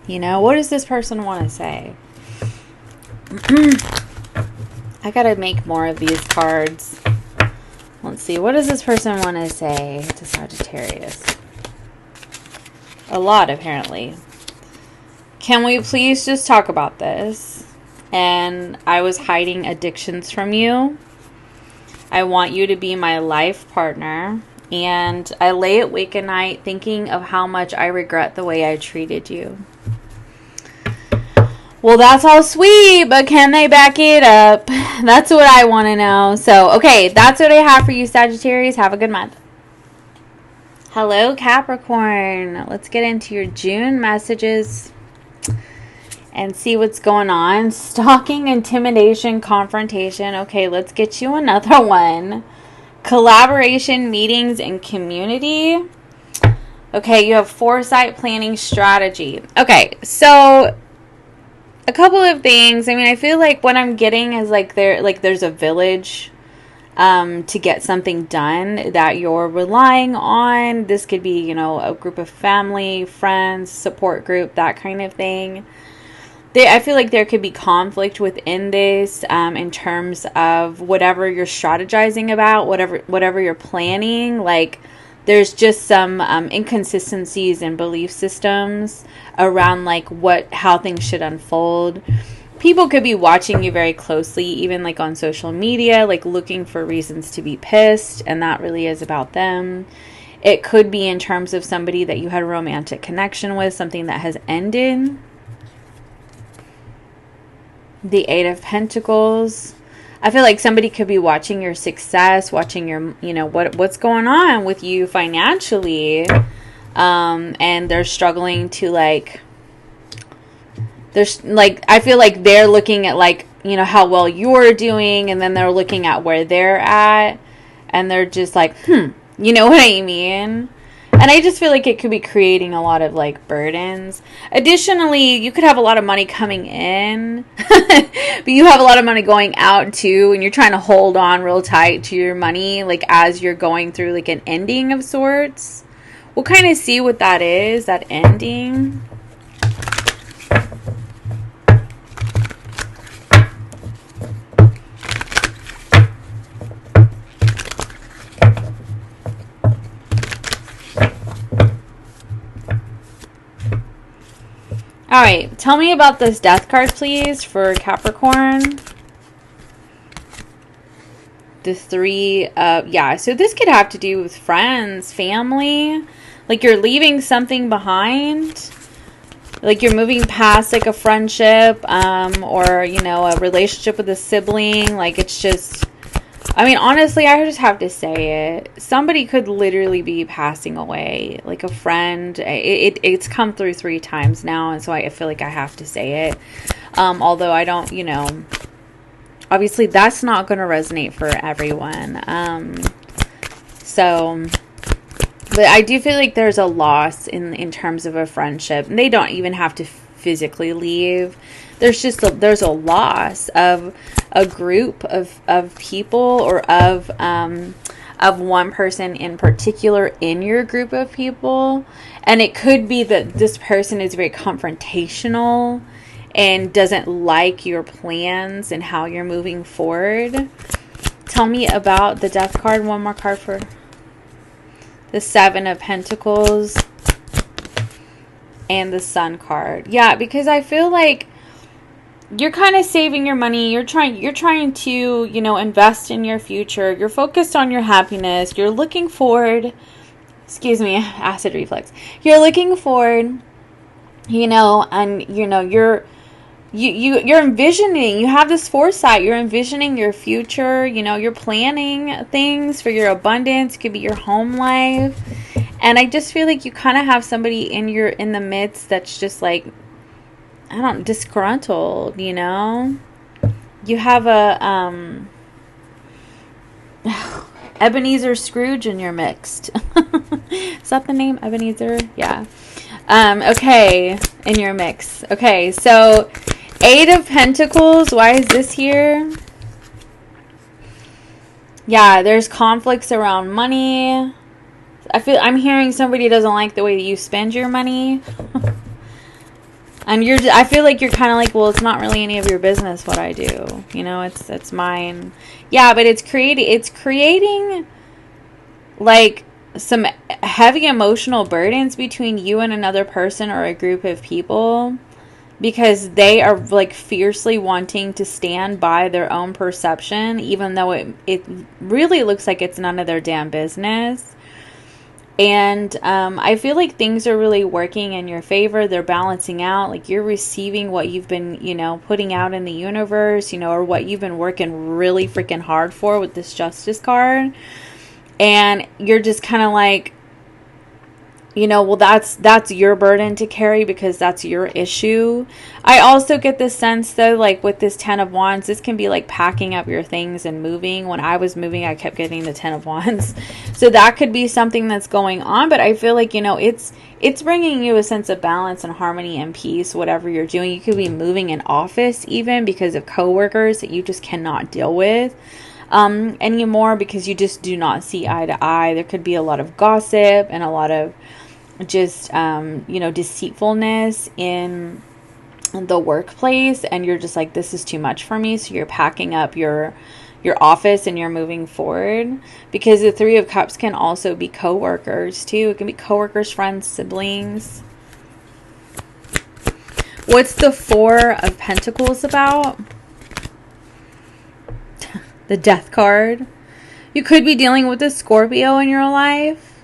You know, what does this person want to say? I gotta make more of these cards. Let's see. What does this person want to say to Sagittarius? A lot, apparently. Can we please just talk about this? And I was hiding addictions from you. I want you to be my life partner. And I lay awake at night thinking of how much I regret the way I treated you. Well, that's all sweet, but can they back it up? That's what I want to know. So, okay, that's what I have for you, Sagittarius. Have a good month. Hello, Capricorn. Let's get into your June messages and see what's going on. Stalking, intimidation, confrontation. Okay, let's get you another one. Collaboration, meetings, and community. Okay, you have foresight, planning, strategy. Okay, so a couple of things. I mean, I feel like what I'm getting is like there's a village to get something done that you're relying on. This could be, you know, a group of family, friends, support group, that kind of thing. I feel like there could be conflict within this in terms of whatever you're strategizing about, whatever you're planning. Like, there's just some inconsistencies in belief systems around like how things should unfold. People could be watching you very closely, even like on social media, like looking for reasons to be pissed, and that really is about them. It could be in terms of somebody that you had a romantic connection with, something that has ended. The Eight of Pentacles. I feel like somebody could be watching your success, watching your, you know, what's going on with you financially. And they're struggling to like, I feel like they're looking at like, you know, how well you're doing, and then they're looking at where they're at, and they're just like, you know what I mean? And I just feel like it could be creating a lot of like burdens. Additionally, you could have a lot of money coming in, but you have a lot of money going out too, and you're trying to hold on real tight to your money, like as you're going through like an ending of sorts. We'll kind of see what that is, that ending. Alright, tell me about this death card, please, for Capricorn. the three of, yeah, so this could have to do with friends, family, like you're leaving something behind, like you're moving past like a friendship, or, you know, a relationship with a sibling. Like it's just, I mean, honestly, I just have to say it. Somebody could literally be passing away, like a friend. It's come through 3 times now, and so I feel like I have to say it. Although I don't, you know, obviously that's not going to resonate for everyone. But I do feel like there's a loss in terms of a friendship. And they don't even have to physically leave. There's a loss of a group of people, or of one person in particular in your group of people. And it could be that this person is very confrontational and doesn't like your plans and how you're moving forward. Tell me about the Death card. One more card for the 7 of Pentacles and the Sun card. Yeah, because I feel like you're kind of saving your money. You're trying to, you know, invest in your future. You're focused on your happiness. You're looking forward. Excuse me, acid reflux. You're looking forward, you know, and you know, you're envisioning, you have this foresight, you're envisioning your future, you know, you're planning things for your abundance. It could be your home life. And I just feel like you kind of have somebody in the midst that's just like, I don't, disgruntled, you know. You have a Ebenezer Scrooge in your mixed. Is that the name? Ebenezer? Yeah. Okay, in your mix. Okay, so 8 of Pentacles. Why is this here? Yeah, there's conflicts around money. I'm hearing somebody doesn't like the way that you spend your money. And I feel like you're kind of like, well, it's not really any of your business what I do. You know, it's mine. Yeah, but it's creating like some heavy emotional burdens between you and another person or a group of people, because they are like fiercely wanting to stand by their own perception, even though it really looks like it's none of their damn business. And I feel like things are really working in your favor. They're balancing out. Like you're receiving what you've been, you know, putting out in the universe, you know, or what you've been working really freaking hard for with this Justice card. And you're just kind of like, you know, well, that's your burden to carry because that's your issue. I also get this sense, though, like with this 10 of Wands, this can be like packing up your things and moving. When I was moving, I kept getting the 10 of Wands. So that could be something that's going on. But I feel like, you know, it's bringing you a sense of balance and harmony and peace, whatever you're doing. You could be moving an office even because of coworkers that you just cannot deal with anymore, because you just do not see eye to eye. There could be a lot of gossip and a lot of just you know, deceitfulness in the workplace, and you're just like, this is too much for me. So you're packing up your office and you're moving forward, because the 3 of Cups can also be co-workers too. It can be co-workers, friends, siblings. What's the 4 of Pentacles about? The Death card. You could be dealing with a Scorpio in your life.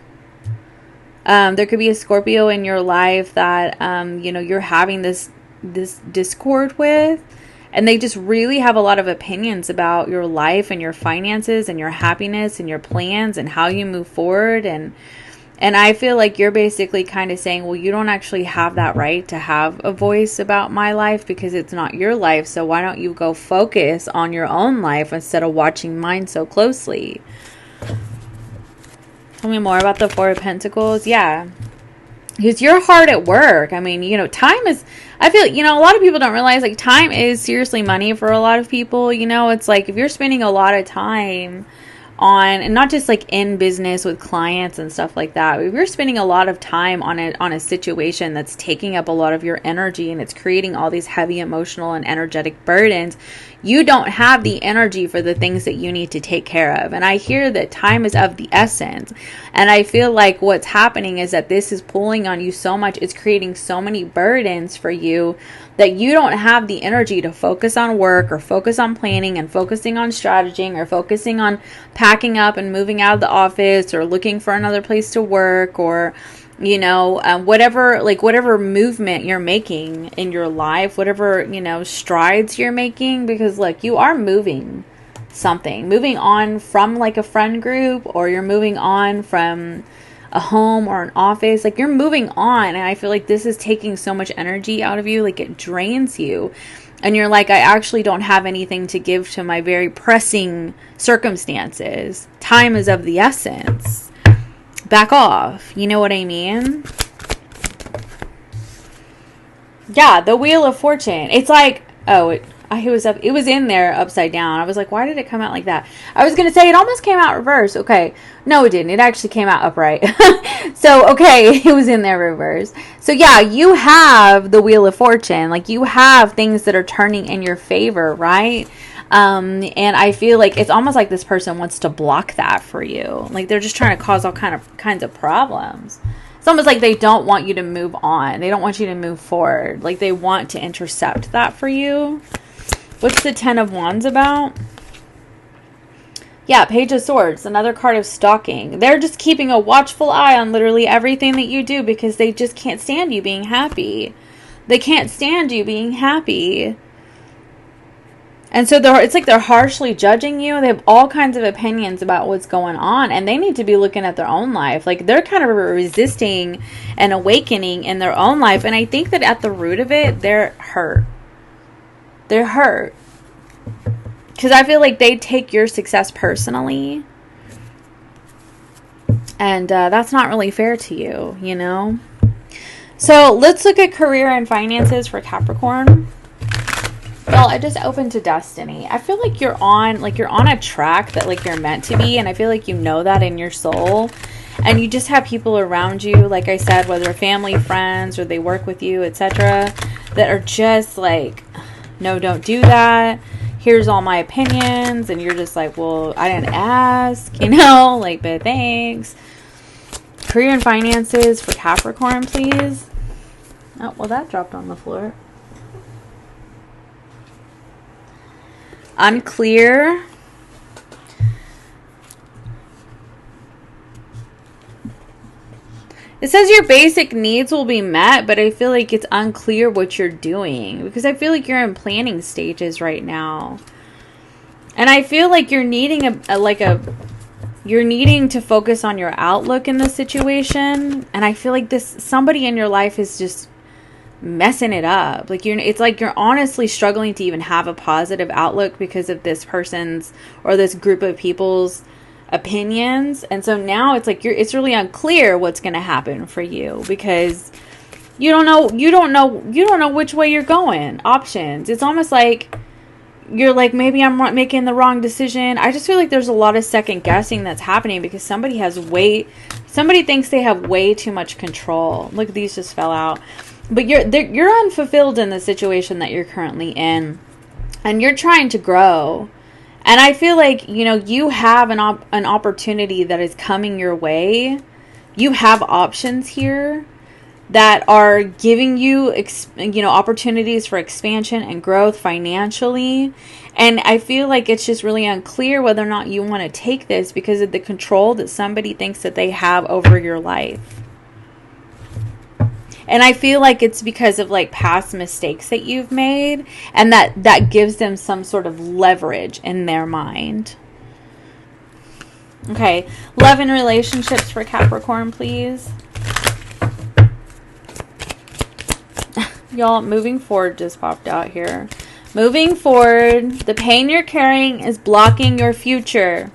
There could be a Scorpio in your life that, you know, you're having this discord with, and they just really have a lot of opinions about your life and your finances and your happiness and your plans and how you move forward. And I feel like you're basically kind of saying, well, you don't actually have that right to have a voice about my life because it's not your life. So why don't you go focus on your own life instead of watching mine so closely? Tell me more about the 4 of Pentacles. Yeah. Because you're hard at work. I mean, you know, time is, I feel, you know, a lot of people don't realize, like, time is seriously money for a lot of people. You know, it's like if you're spending a lot of time on, and not just like in business with clients and stuff like that. We're spending a lot of time on a situation that's taking up a lot of your energy, and it's creating all these heavy emotional and energetic burdens. You don't have the energy for the things that you need to take care of. And I hear that time is of the essence. And I feel like what's happening is that this is pulling on you so much. It's creating so many burdens for you that you don't have the energy to focus on work, or focus on planning, and focusing on strategizing, or focusing on packing up and moving out of the office, or looking for another place to work, or whatever movement you're making in your life, whatever, strides you're making, because like you are moving on from like a friend group, or you're moving on from a home or an office. Like you're moving on, and I feel like this is taking so much energy out of you, like it drains you. And you're like, I actually don't have anything to give to my very pressing circumstances. Time is of the essence. Back off. You know what I mean? Yeah, the Wheel of Fortune. It's like, it was in there upside down. I was like, why did it come out like that? I was going to say it almost came out reverse. Okay. No, it didn't. It actually came out upright. So, okay, it was in there reverse. So, yeah, you have the Wheel of Fortune. Like, you have things that are turning in your favor, right? And I feel like it's almost like this person wants to block that for you. Like, they're just trying to cause all kinds of problems. It's almost like they don't want you to move on. They don't want you to move forward. Like, they want to intercept that for you. What's the Ten of Wands about? Yeah, Page of Swords, another card of stalking. They're just keeping a watchful eye on literally everything that you do, because they just can't stand you being happy. They can't stand you being happy. And so it's like they're harshly judging you. They have all kinds of opinions about what's going on, and they need to be looking at their own life. Like, they're kind of resisting an awakening in their own life. And I think that at the root of it, they're hurt. They're hurt. Because I feel like they take your success personally. And that's not really fair to you, you know? So let's look at career and finances for Capricorn. Well, I just opened to Destiny. I feel like you're on a track that like you're meant to be, and I feel like you know that in your soul. And you just have people around you, like I said, whether family, friends, or they work with you, etc., that are just like, no, don't do that. Here's all my opinions. And you're just like, well, I didn't ask, like, but thanks. Career and finances for Capricorn, please. Oh, well, that dropped on the floor. Unclear. It says your basic needs will be met, but I feel like it's unclear what you're doing, because I feel like you're in planning stages right now. And I feel like you're needing you're needing to focus on your outlook in the situation. And I feel like somebody in your life is just messing it up. Like, it's like you're honestly struggling to even have a positive outlook because of this person's or this group of people's opinions. And so now it's like it's really unclear what's going to happen for you, because you don't know which way you're going. Options. It's almost like you're like, maybe I'm making the wrong decision. I just feel like there's a lot of second guessing that's happening, because somebody thinks they have way too much control. Look, these just fell out. But you're unfulfilled in the situation that you're currently in, and you're trying to grow. And I feel like, you have an opportunity that is coming your way. You have options here that are giving you, opportunities for expansion and growth financially. And I feel like it's just really unclear whether or not you want to take this because of the control that somebody thinks that they have over your life. And I feel like it's because of like past mistakes that you've made, and that gives them some sort of leverage in their mind. Okay, love and relationships for Capricorn, please. Y'all, moving forward just popped out here. Moving forward, the pain you're carrying is blocking your future.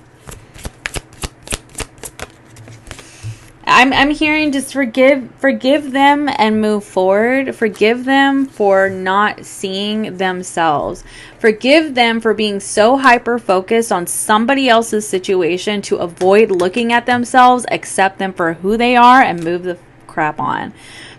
I'm hearing just forgive them and move forward. Forgive them for not seeing themselves. Forgive them for being so hyper focused on somebody else's situation to avoid looking at themselves. Accept them for who they are and move the crap on.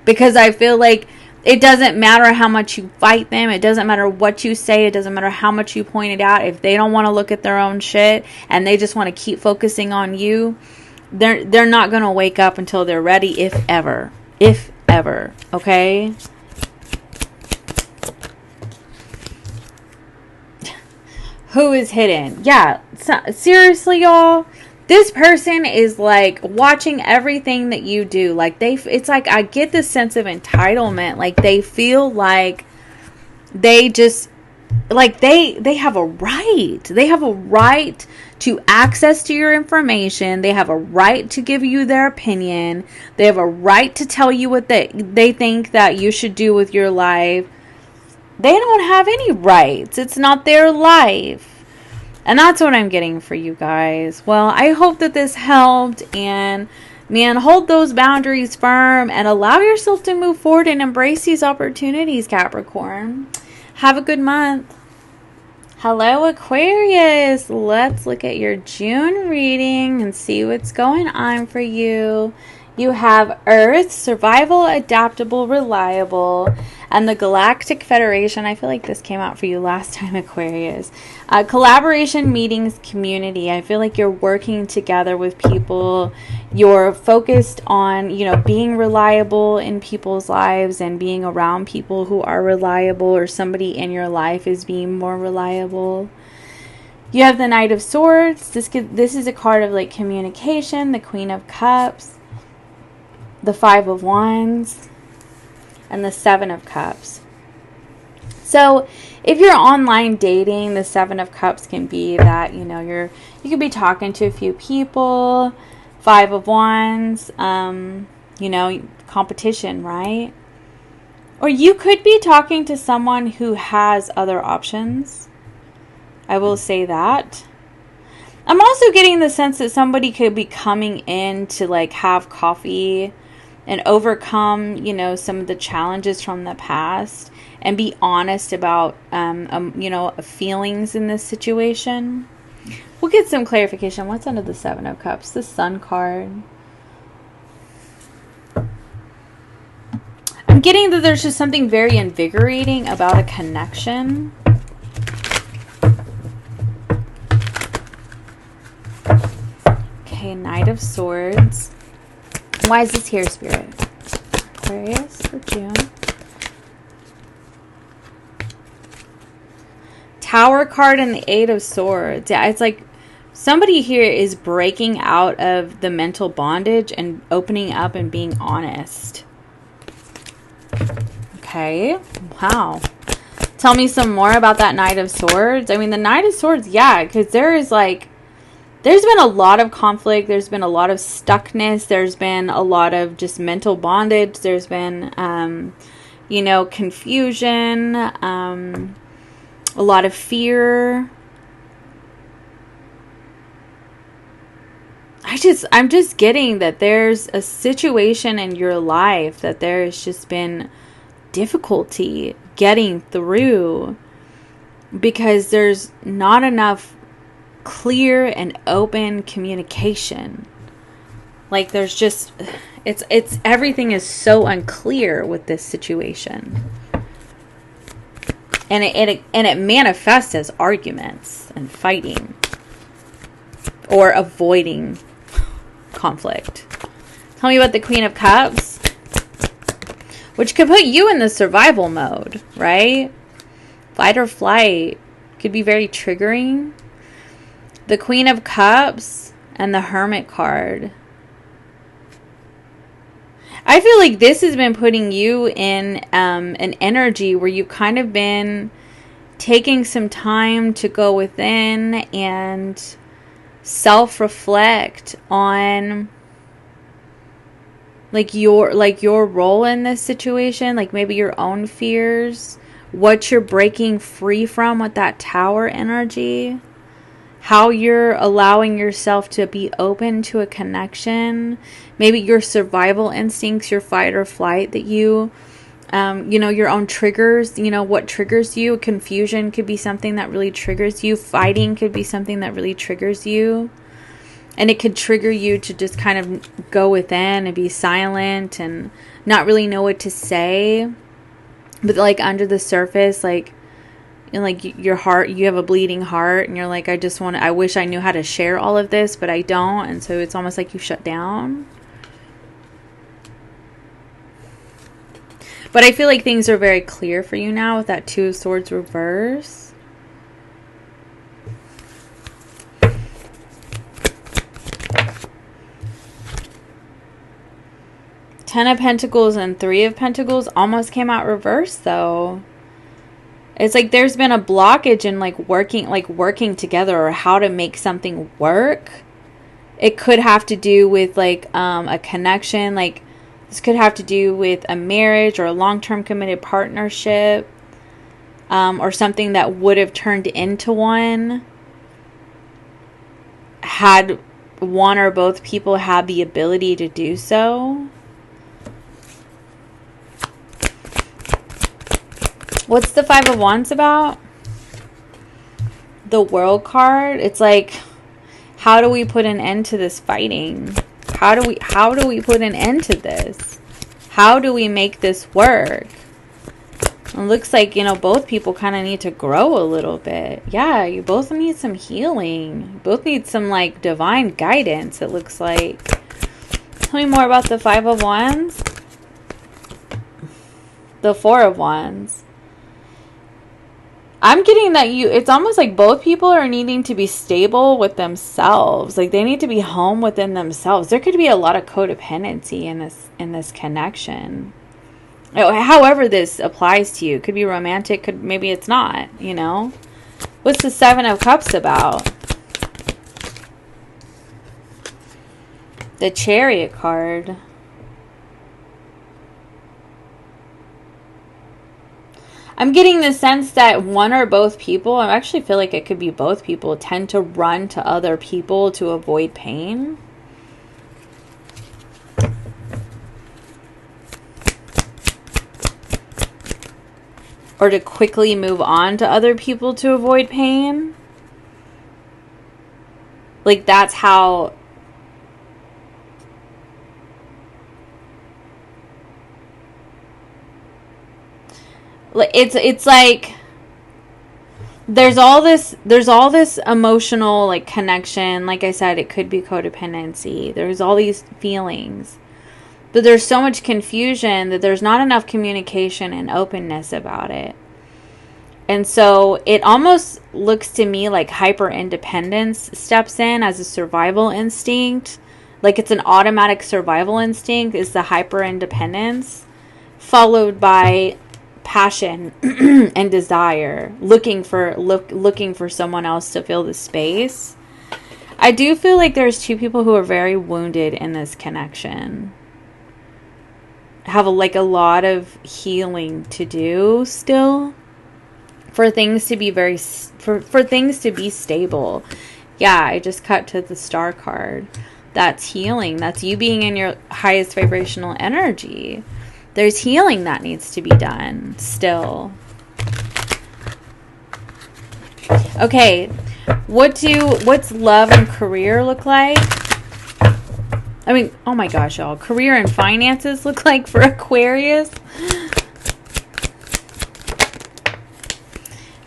Because I feel like it doesn't matter how much you fight them. It doesn't matter what you say. It doesn't matter how much you point it out. If they don't want to look at their own shit and they just want to keep focusing on you, they're not going to wake up until they're ready, if ever. If ever. Okay? Who is hidden? Yeah. Seriously, y'all. This person is like watching everything that you do. Like it's like I get this sense of entitlement. Like they feel like they just, like they have a right. They have a right to access to your information. They have a right to give you their opinion. They have a right to tell you what they think that you should do with your life. They don't have any rights. It's not their life. And that's what I'm getting for you guys. Well, I hope that this helped. And, man, hold those boundaries firm and allow yourself to move forward and embrace these opportunities, Capricorn. Have a good month. Hello, Aquarius. Let's look at your June reading and see what's going on for you. You have Earth, survival, adaptable, reliable, and the Galactic Federation. I feel like this came out for you last time, Aquarius. Collaboration, meetings, community. I feel like you're working together with people. You're focused on, being reliable in people's lives and being around people who are reliable, or somebody in your life is being more reliable. You have the Knight of Swords. This is a card of like communication, the Queen of Cups, the Five of Wands, and the Seven of Cups. So if you're online dating, the Seven of Cups can be that, you could be talking to a few people. Five of Wands, competition, right? Or you could be talking to someone who has other options. I will say that. I'm also getting the sense that somebody could be coming in to like have coffee and overcome, some of the challenges from the past and be honest about, feelings in this situation. We'll get some clarification. What's under the Seven of Cups? The Sun card. I'm getting that there's just something very invigorating about a connection. Okay, Knight of Swords. Why is this here, Spirit? Aquarius for June. Tower card and the Eight of Swords. Yeah, it's like somebody here is breaking out of the mental bondage and opening up and being honest. Okay. Wow. Tell me some more about that Knight of Swords. I mean, the Knight of Swords, yeah, because there's been a lot of conflict. There's been a lot of stuckness. There's been a lot of just mental bondage. There's been, confusion, a lot of fear. I'm just getting that there's a situation in your life that there's just been difficulty getting through because there's not enough clear and open communication. Like there's just it's everything is so unclear with this situation. And it manifests as arguments and fighting or avoiding conflict. Tell me about the Queen of Cups, which could put you in the survival mode, right? Fight or flight could be very triggering. The Queen of Cups and the Hermit card. I feel like this has been putting you in an energy where you've kind of been taking some time to go within and self-reflect on your role in this situation, like maybe your own fears, what you're breaking free from with that Tower energy. how you're allowing yourself to be open to a connection. Maybe your survival instincts, your fight or flight that you, your own triggers, what triggers you. Confusion could be something that really triggers you. Fighting could be something that really triggers you. And it could trigger you to just kind of go within and be silent and not really know what to say. But like under the surface, like your heart, you have a bleeding heart and you're like, I wish I knew how to share all of this, but I don't. And so it's almost like you shut down. But I feel like things are very clear for you now with that Two of Swords reverse. Ten of Pentacles and Three of Pentacles almost came out reversed though. It's like there's been a blockage in working together, or how to make something work. It could have to do with a connection. Like this could have to do with a marriage or a long-term committed partnership, or something that would have turned into one had one or both people had the ability to do so. What's the Five of Wands about? The World card. It's like, how do we put an end to this fighting? How do we put an end to this? How do we make this work? It looks like, both people kind of need to grow a little bit. Yeah, you both need some healing. You both need some divine guidance, it looks like. Tell me more about the Five of Wands. The Four of Wands. I'm getting that it's almost like both people are needing to be stable with themselves. Like they need to be home within themselves. There could be a lot of codependency in this connection. However this applies to you. Could be romantic, maybe it's not, What's the Seven of Cups about? The Chariot card. I'm getting the sense that one or both people, I actually feel like it could be both people, tend to run to other people to avoid pain. Or to quickly move on to other people to avoid pain. Like that's how... It's like there's all this emotional connection. Like I said, it could be codependency. There's all these feelings, but there's so much confusion that there's not enough communication and openness about it. And so it almost looks to me like hyper independence steps in as a survival instinct. Like it's an automatic survival instinct is the hyper independence, followed by passion and desire, looking for someone else to fill the space. I do feel like there's two people who are very wounded in this connection, have a lot of healing to do still for things to be for things to be stable. Yeah, I just cut to the Star card. That's healing. That's you being in your highest vibrational energy. There's healing that needs to be done still. Okay, what's love and career look like? I mean, oh my gosh, y'all. Career and finances look like for Aquarius.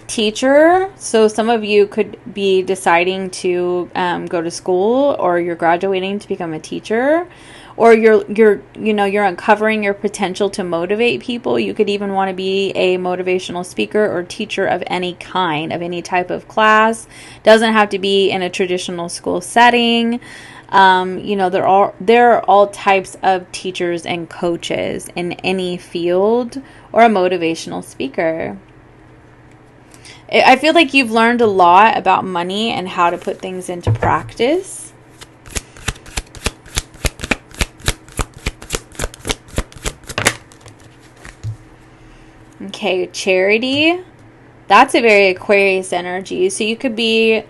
Teacher. So some of you could be deciding to go to school, or you're graduating to become a teacher. Or you're uncovering your potential to motivate people. You could even want to be a motivational speaker or teacher of any kind, of any type of class. Doesn't have to be in a traditional school setting. There are all types of teachers and coaches in any field, or a motivational speaker. I feel like you've learned a lot about money and how to put things into practice. Okay, charity. That's a very Aquarius energy. So you could be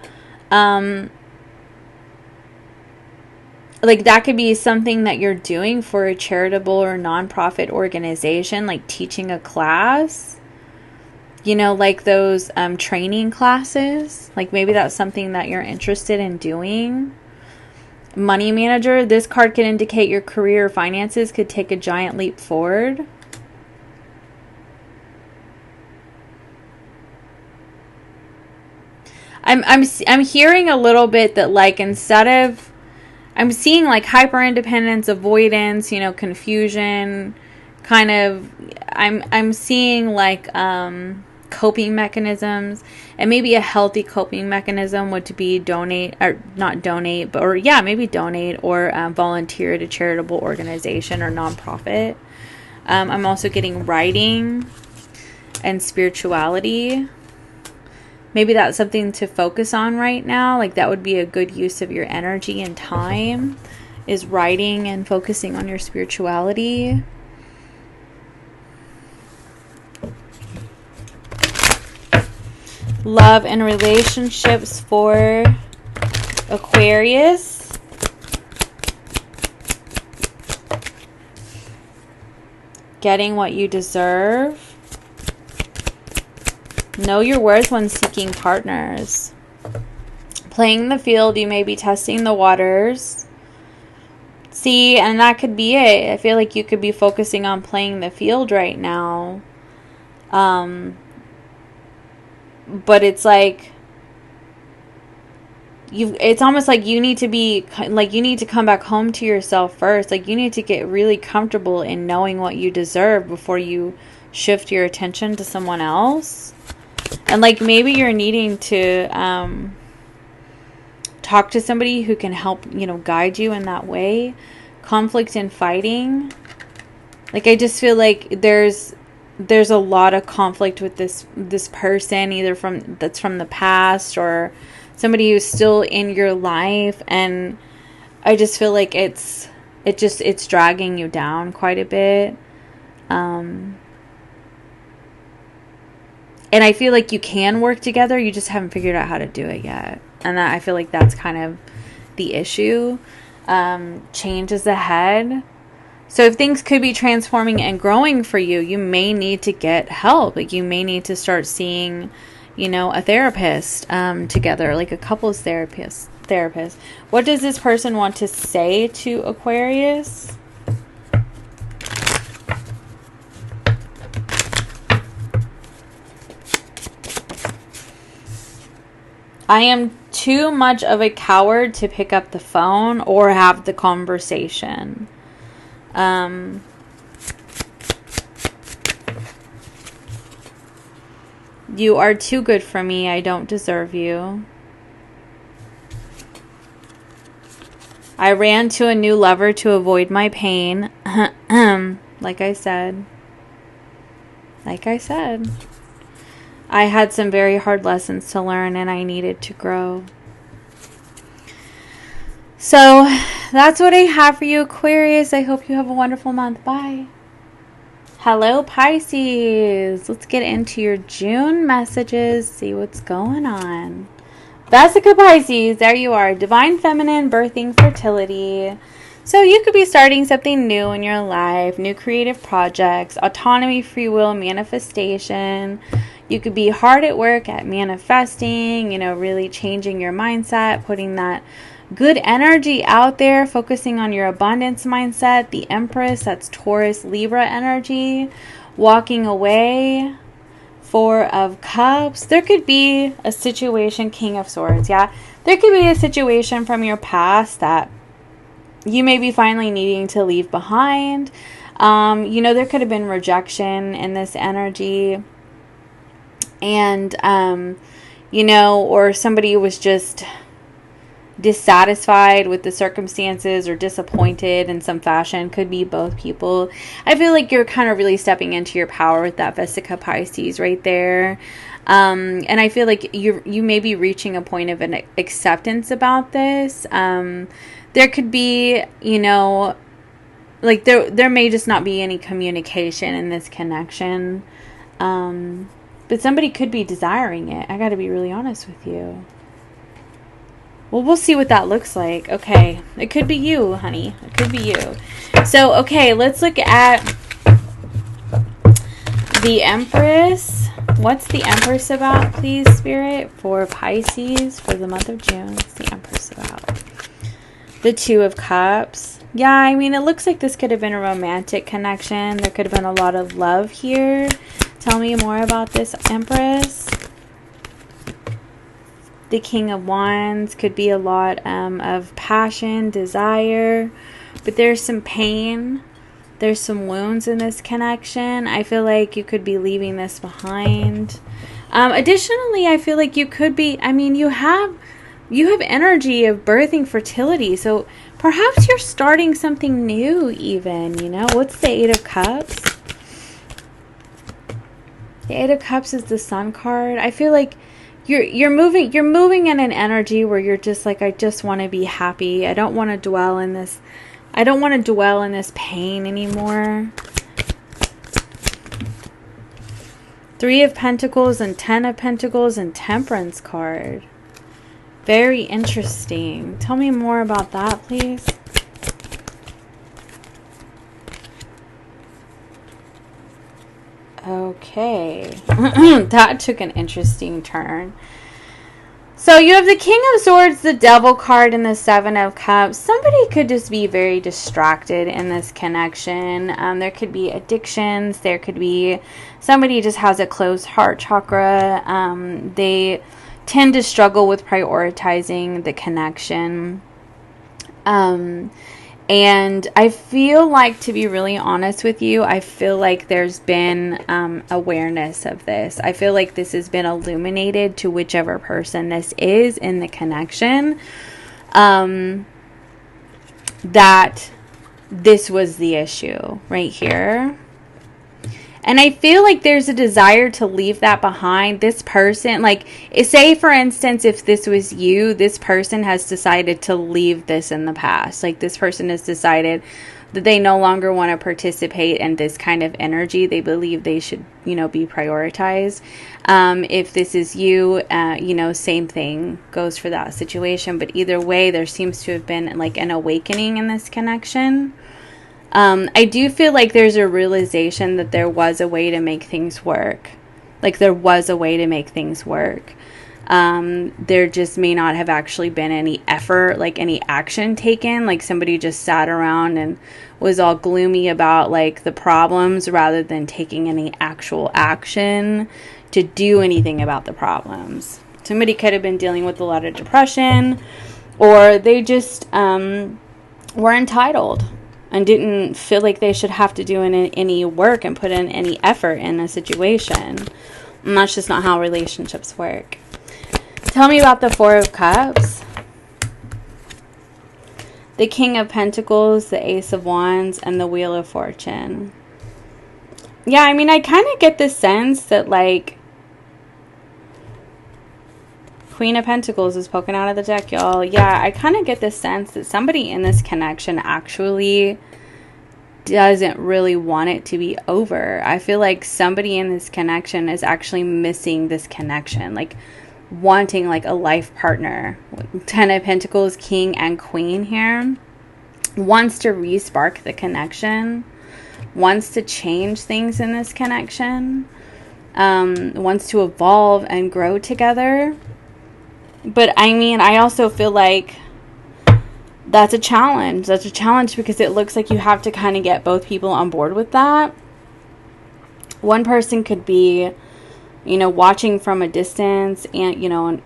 Like that could be something that you're doing for a charitable or nonprofit organization, like teaching a class, you know, like those training classes. Like maybe that's something that you're interested in doing. Money manager, this card can indicate your career or finances could take a giant leap forward. I'm hearing a little bit that, like, instead of, I'm seeing like hyper independence, avoidance, you know, confusion, kind of, I'm seeing like coping mechanisms, and maybe a healthy coping mechanism would be donate, or not donate, but, or yeah, maybe donate or volunteer at a charitable organization or nonprofit. I'm also getting writing and spirituality. Maybe that's something to focus on right now. Like that would be a good use of your energy and time, is writing and focusing on your spirituality. Love and relationships for Aquarius. Getting what you deserve. Know your worth when seeking partners. Playing the field, you may be testing the waters. See, and that could be it. I feel like you could be focusing on playing the field right now. But it's like, it's almost like you need to be, like, you need to come back home to yourself first. Like, you need to get really comfortable in knowing what you deserve before you shift your attention to someone else. And like maybe you're needing to talk to somebody who can help, you know, guide you in that way. Conflict and fighting. Like I just feel like there's a lot of conflict with this person, either from the past or somebody who's still in your life, and I just feel like it's dragging you down quite a bit. And I feel like you can work together. You just haven't figured out how to do it yet. And I feel like that's kind of the issue. Change is ahead. So if things could be transforming and growing for you, you may need to get help. Like you may need to start seeing, you know, a therapist together, like a couples therapist. What does this person want to say to Aquarius? I am too much of a coward to pick up the phone or have the conversation. You are too good for me. I don't deserve you. I ran to a new lover to avoid my pain. Like I said. I had some very hard lessons to learn and I needed to grow. So that's what I have for you, Aquarius. I hope you have a wonderful month. Bye. Hello, Pisces. Let's get into your June messages. See what's going on. Vesica Pisces, there you are. Divine Feminine, birthing, fertility. So you could be starting something new in your life, new creative projects, autonomy, free will, manifestation. You could be hard at work at manifesting, you know, really changing your mindset, putting that good energy out there, focusing on your abundance mindset. The Empress, that's Taurus, Libra energy. Walking away. Four of Cups. There could be a situation, King of Swords, yeah. There could be a situation from your past that you may be finally needing to leave behind. You know, there could have been rejection in this energy. And, you know, or somebody was just dissatisfied with the circumstances or disappointed in some fashion. Could be both people. I feel like you're kind of really stepping into your power with that Vesica Pisces right there. And I feel like you may be reaching a point of an acceptance about this. There could be, you know, like there may just not be any communication in this connection. But somebody could be desiring it. I got to be really honest with you. Well, we'll see what that looks like. Okay. It could be you, honey. It could be you. So, okay, let's look at the Empress. What's the Empress about, please, Spirit? For Pisces, for the month of June. What's the Empress about? The Two of Cups. Yeah, I mean, it looks like this could have been a romantic connection. There could have been a lot of love here. Tell me more about this Empress. The King of Wands could be a lot of passion, desire, but there's some pain. There's some wounds in this connection. I feel like you could be leaving this behind. Additionally, I feel like you could be, I mean, you have energy of birthing fertility. So perhaps you're starting something new even, you know. What's the Eight of Cups? The Eight of Cups is the Sun card. I feel like you're moving in an energy where you're just like, I just want to be happy. I don't want to dwell in this. I don't want to dwell in this pain anymore. Three of Pentacles and Ten of Pentacles and Temperance card. Very interesting. Tell me more about that, please. Okay. That took an interesting turn. So you have the King of Swords, the Devil card, and the Seven of Cups. Somebody could just be very distracted in this connection. There could be addictions. There could be somebody just has a closed heart chakra. They tend to struggle with prioritizing the connection. And I feel like, to be really honest with you, I feel like there's been awareness of this. I feel like this has been illuminated to whichever person this is in the connection, that this was the issue right here. And I feel like there's a desire to leave that behind. This person, like, say for instance, if this was you, this person has decided to leave this in the past. Like, this person has decided that they no longer want to participate in this kind of energy. They believe they should, you know, be prioritized. If this is you, you know, same thing goes for that situation. But either way, there seems to have been like an awakening in this connection. I do feel like there's a realization that there was a way to make things work. Like, there was a way to make things work. There just may not have actually been any effort, like any action taken. Like, somebody just sat around and was all gloomy about like the problems rather than taking any actual action to do anything about the problems. Somebody could have been dealing with a lot of depression, or they just were entitled and didn't feel like they should have to do any work and put in any effort in a situation. And that's just not how relationships work. Tell me about the Four of Cups. The King of Pentacles, the Ace of Wands, and the Wheel of Fortune. Yeah, I mean, I kind of get the sense that, like, Queen of Pentacles is poking out of the deck, y'all. Yeah, I kind of get the sense that somebody in this connection actually doesn't really want it to be over. I feel like somebody in this connection is actually missing this connection, like wanting like a life partner. Ten of Pentacles, King and Queen here. Wants to re-spark the connection. Wants to change things in this connection. Wants to evolve and grow together. But I mean, I also feel like that's a challenge. That's a challenge because it looks like you have to kind of get both people on board with that. One person could be, you know, watching from a distance and, you know,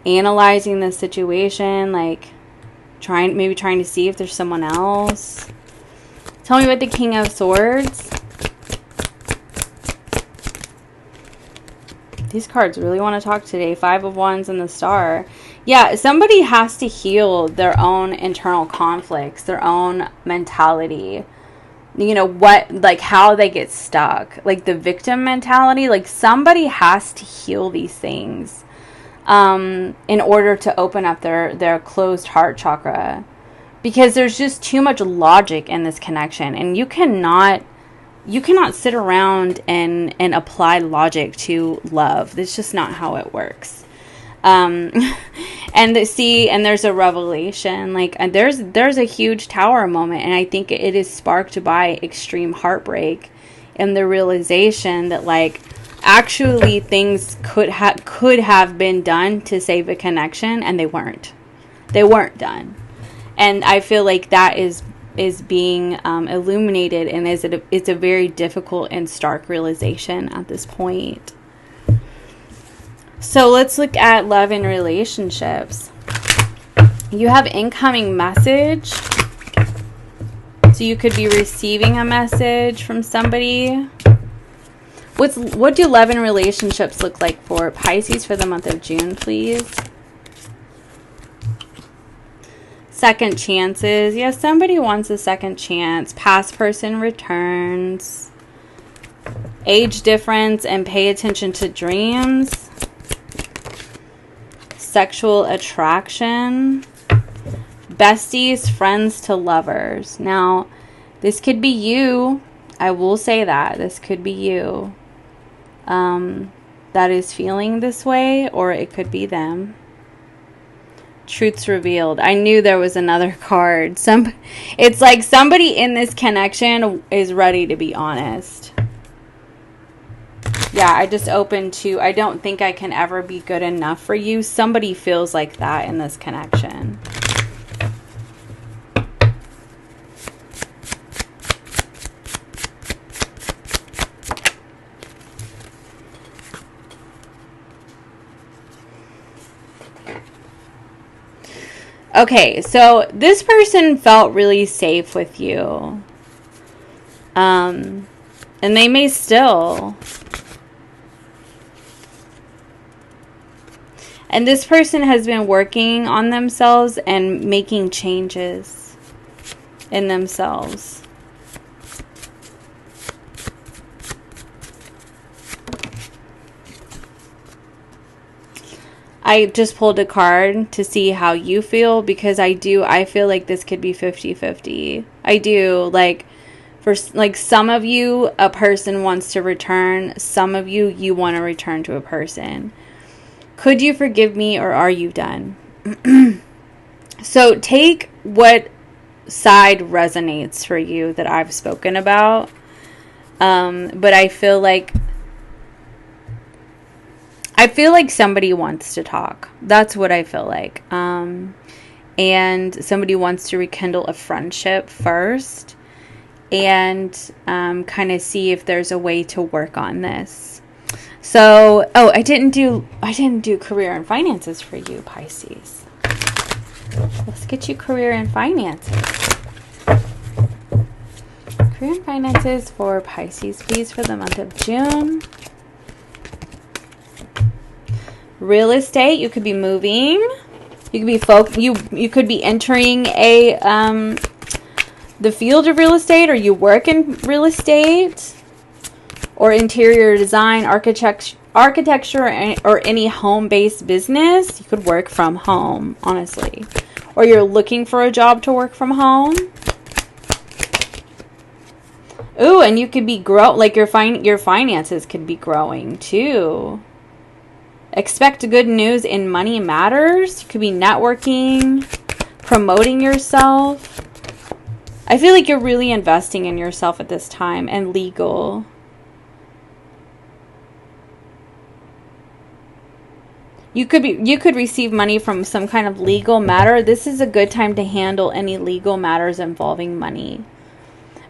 analyzing the situation, like trying to see if there's someone else. Tell me about the King of Swords. These cards really want to talk today. Five of Wands and the Star. Yeah, somebody has to heal their own internal conflicts, their own mentality. You know, what, like how they get stuck. Like the victim mentality. Like somebody has to heal these things in order to open up their closed heart chakra. Because there's just too much logic in this connection. And you cannot sit around and apply logic to love. That's just not how it works. And there's a revelation, like, and there's a huge Tower moment, and I think it is sparked by extreme heartbreak and the realization that, like, actually things could have been done to save a connection, and they weren't done. And I feel like that is being illuminated, and it's a very difficult and stark realization at this point. So let's look at love and relationships. You have incoming message. So you could be receiving a message from somebody. What do love and relationships look like for Pisces for the month of June, please? Second chances. Yes, somebody wants a second chance. Past person returns. Age difference and pay attention to dreams. Sexual attraction. Besties, friends to lovers. Now, this could be you. I will say that. This could be you. That is feeling this way, or it could be them. Truths revealed. I knew there was another card. It's like somebody in this connection is ready to be honest. Yeah, I just opened to, I don't think I can ever be good enough for you. Somebody feels like that in this connection. Okay, so this person felt really safe with you. And they may still. And this person has been working on themselves and making changes in themselves. I just pulled a card to see how you feel, because I feel like this could be 50-50. I do. Like, for like some of you, a person wants to return. Some of you, you want to return to a person. Could you forgive me, or are you done? So take what side resonates for you that I've spoken about. But I feel like somebody wants to talk. That's what I feel like. And somebody wants to rekindle a friendship first, and kind of see if there's a way to work on this. So, I didn't do career and finances for you, Pisces. Let's get you career and finances. Career and finances for Pisces, please, for the month of June. Real estate, you could be moving. You could be you could be entering the field of real estate, or you work in real estate, or interior design, architecture, or any home-based business. You could work from home, honestly. Or you're looking for a job to work from home. Ooh, and you could be your finances could be growing too. Expect good news in money matters. You could be networking, promoting yourself. I feel like you're really investing in yourself at this time, and legal. You could receive money from some kind of legal matter. This is a good time to handle any legal matters involving money.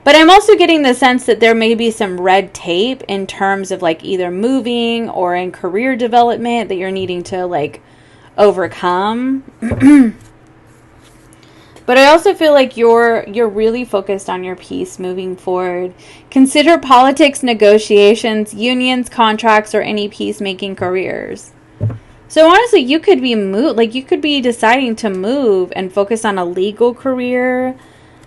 But I'm also getting the sense that there may be some red tape in terms of, like, either moving or in career development that you're needing to, like, overcome. But I also feel like you're really focused on your peace moving forward. Consider politics, negotiations, unions, contracts, or any peacemaking careers. So honestly, you could be you could be deciding to move and focus on a legal career.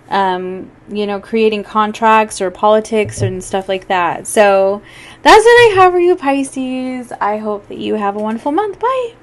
Creating contracts or politics and stuff like that. So that's what I have for you, Pisces. I hope that you have a wonderful month. Bye.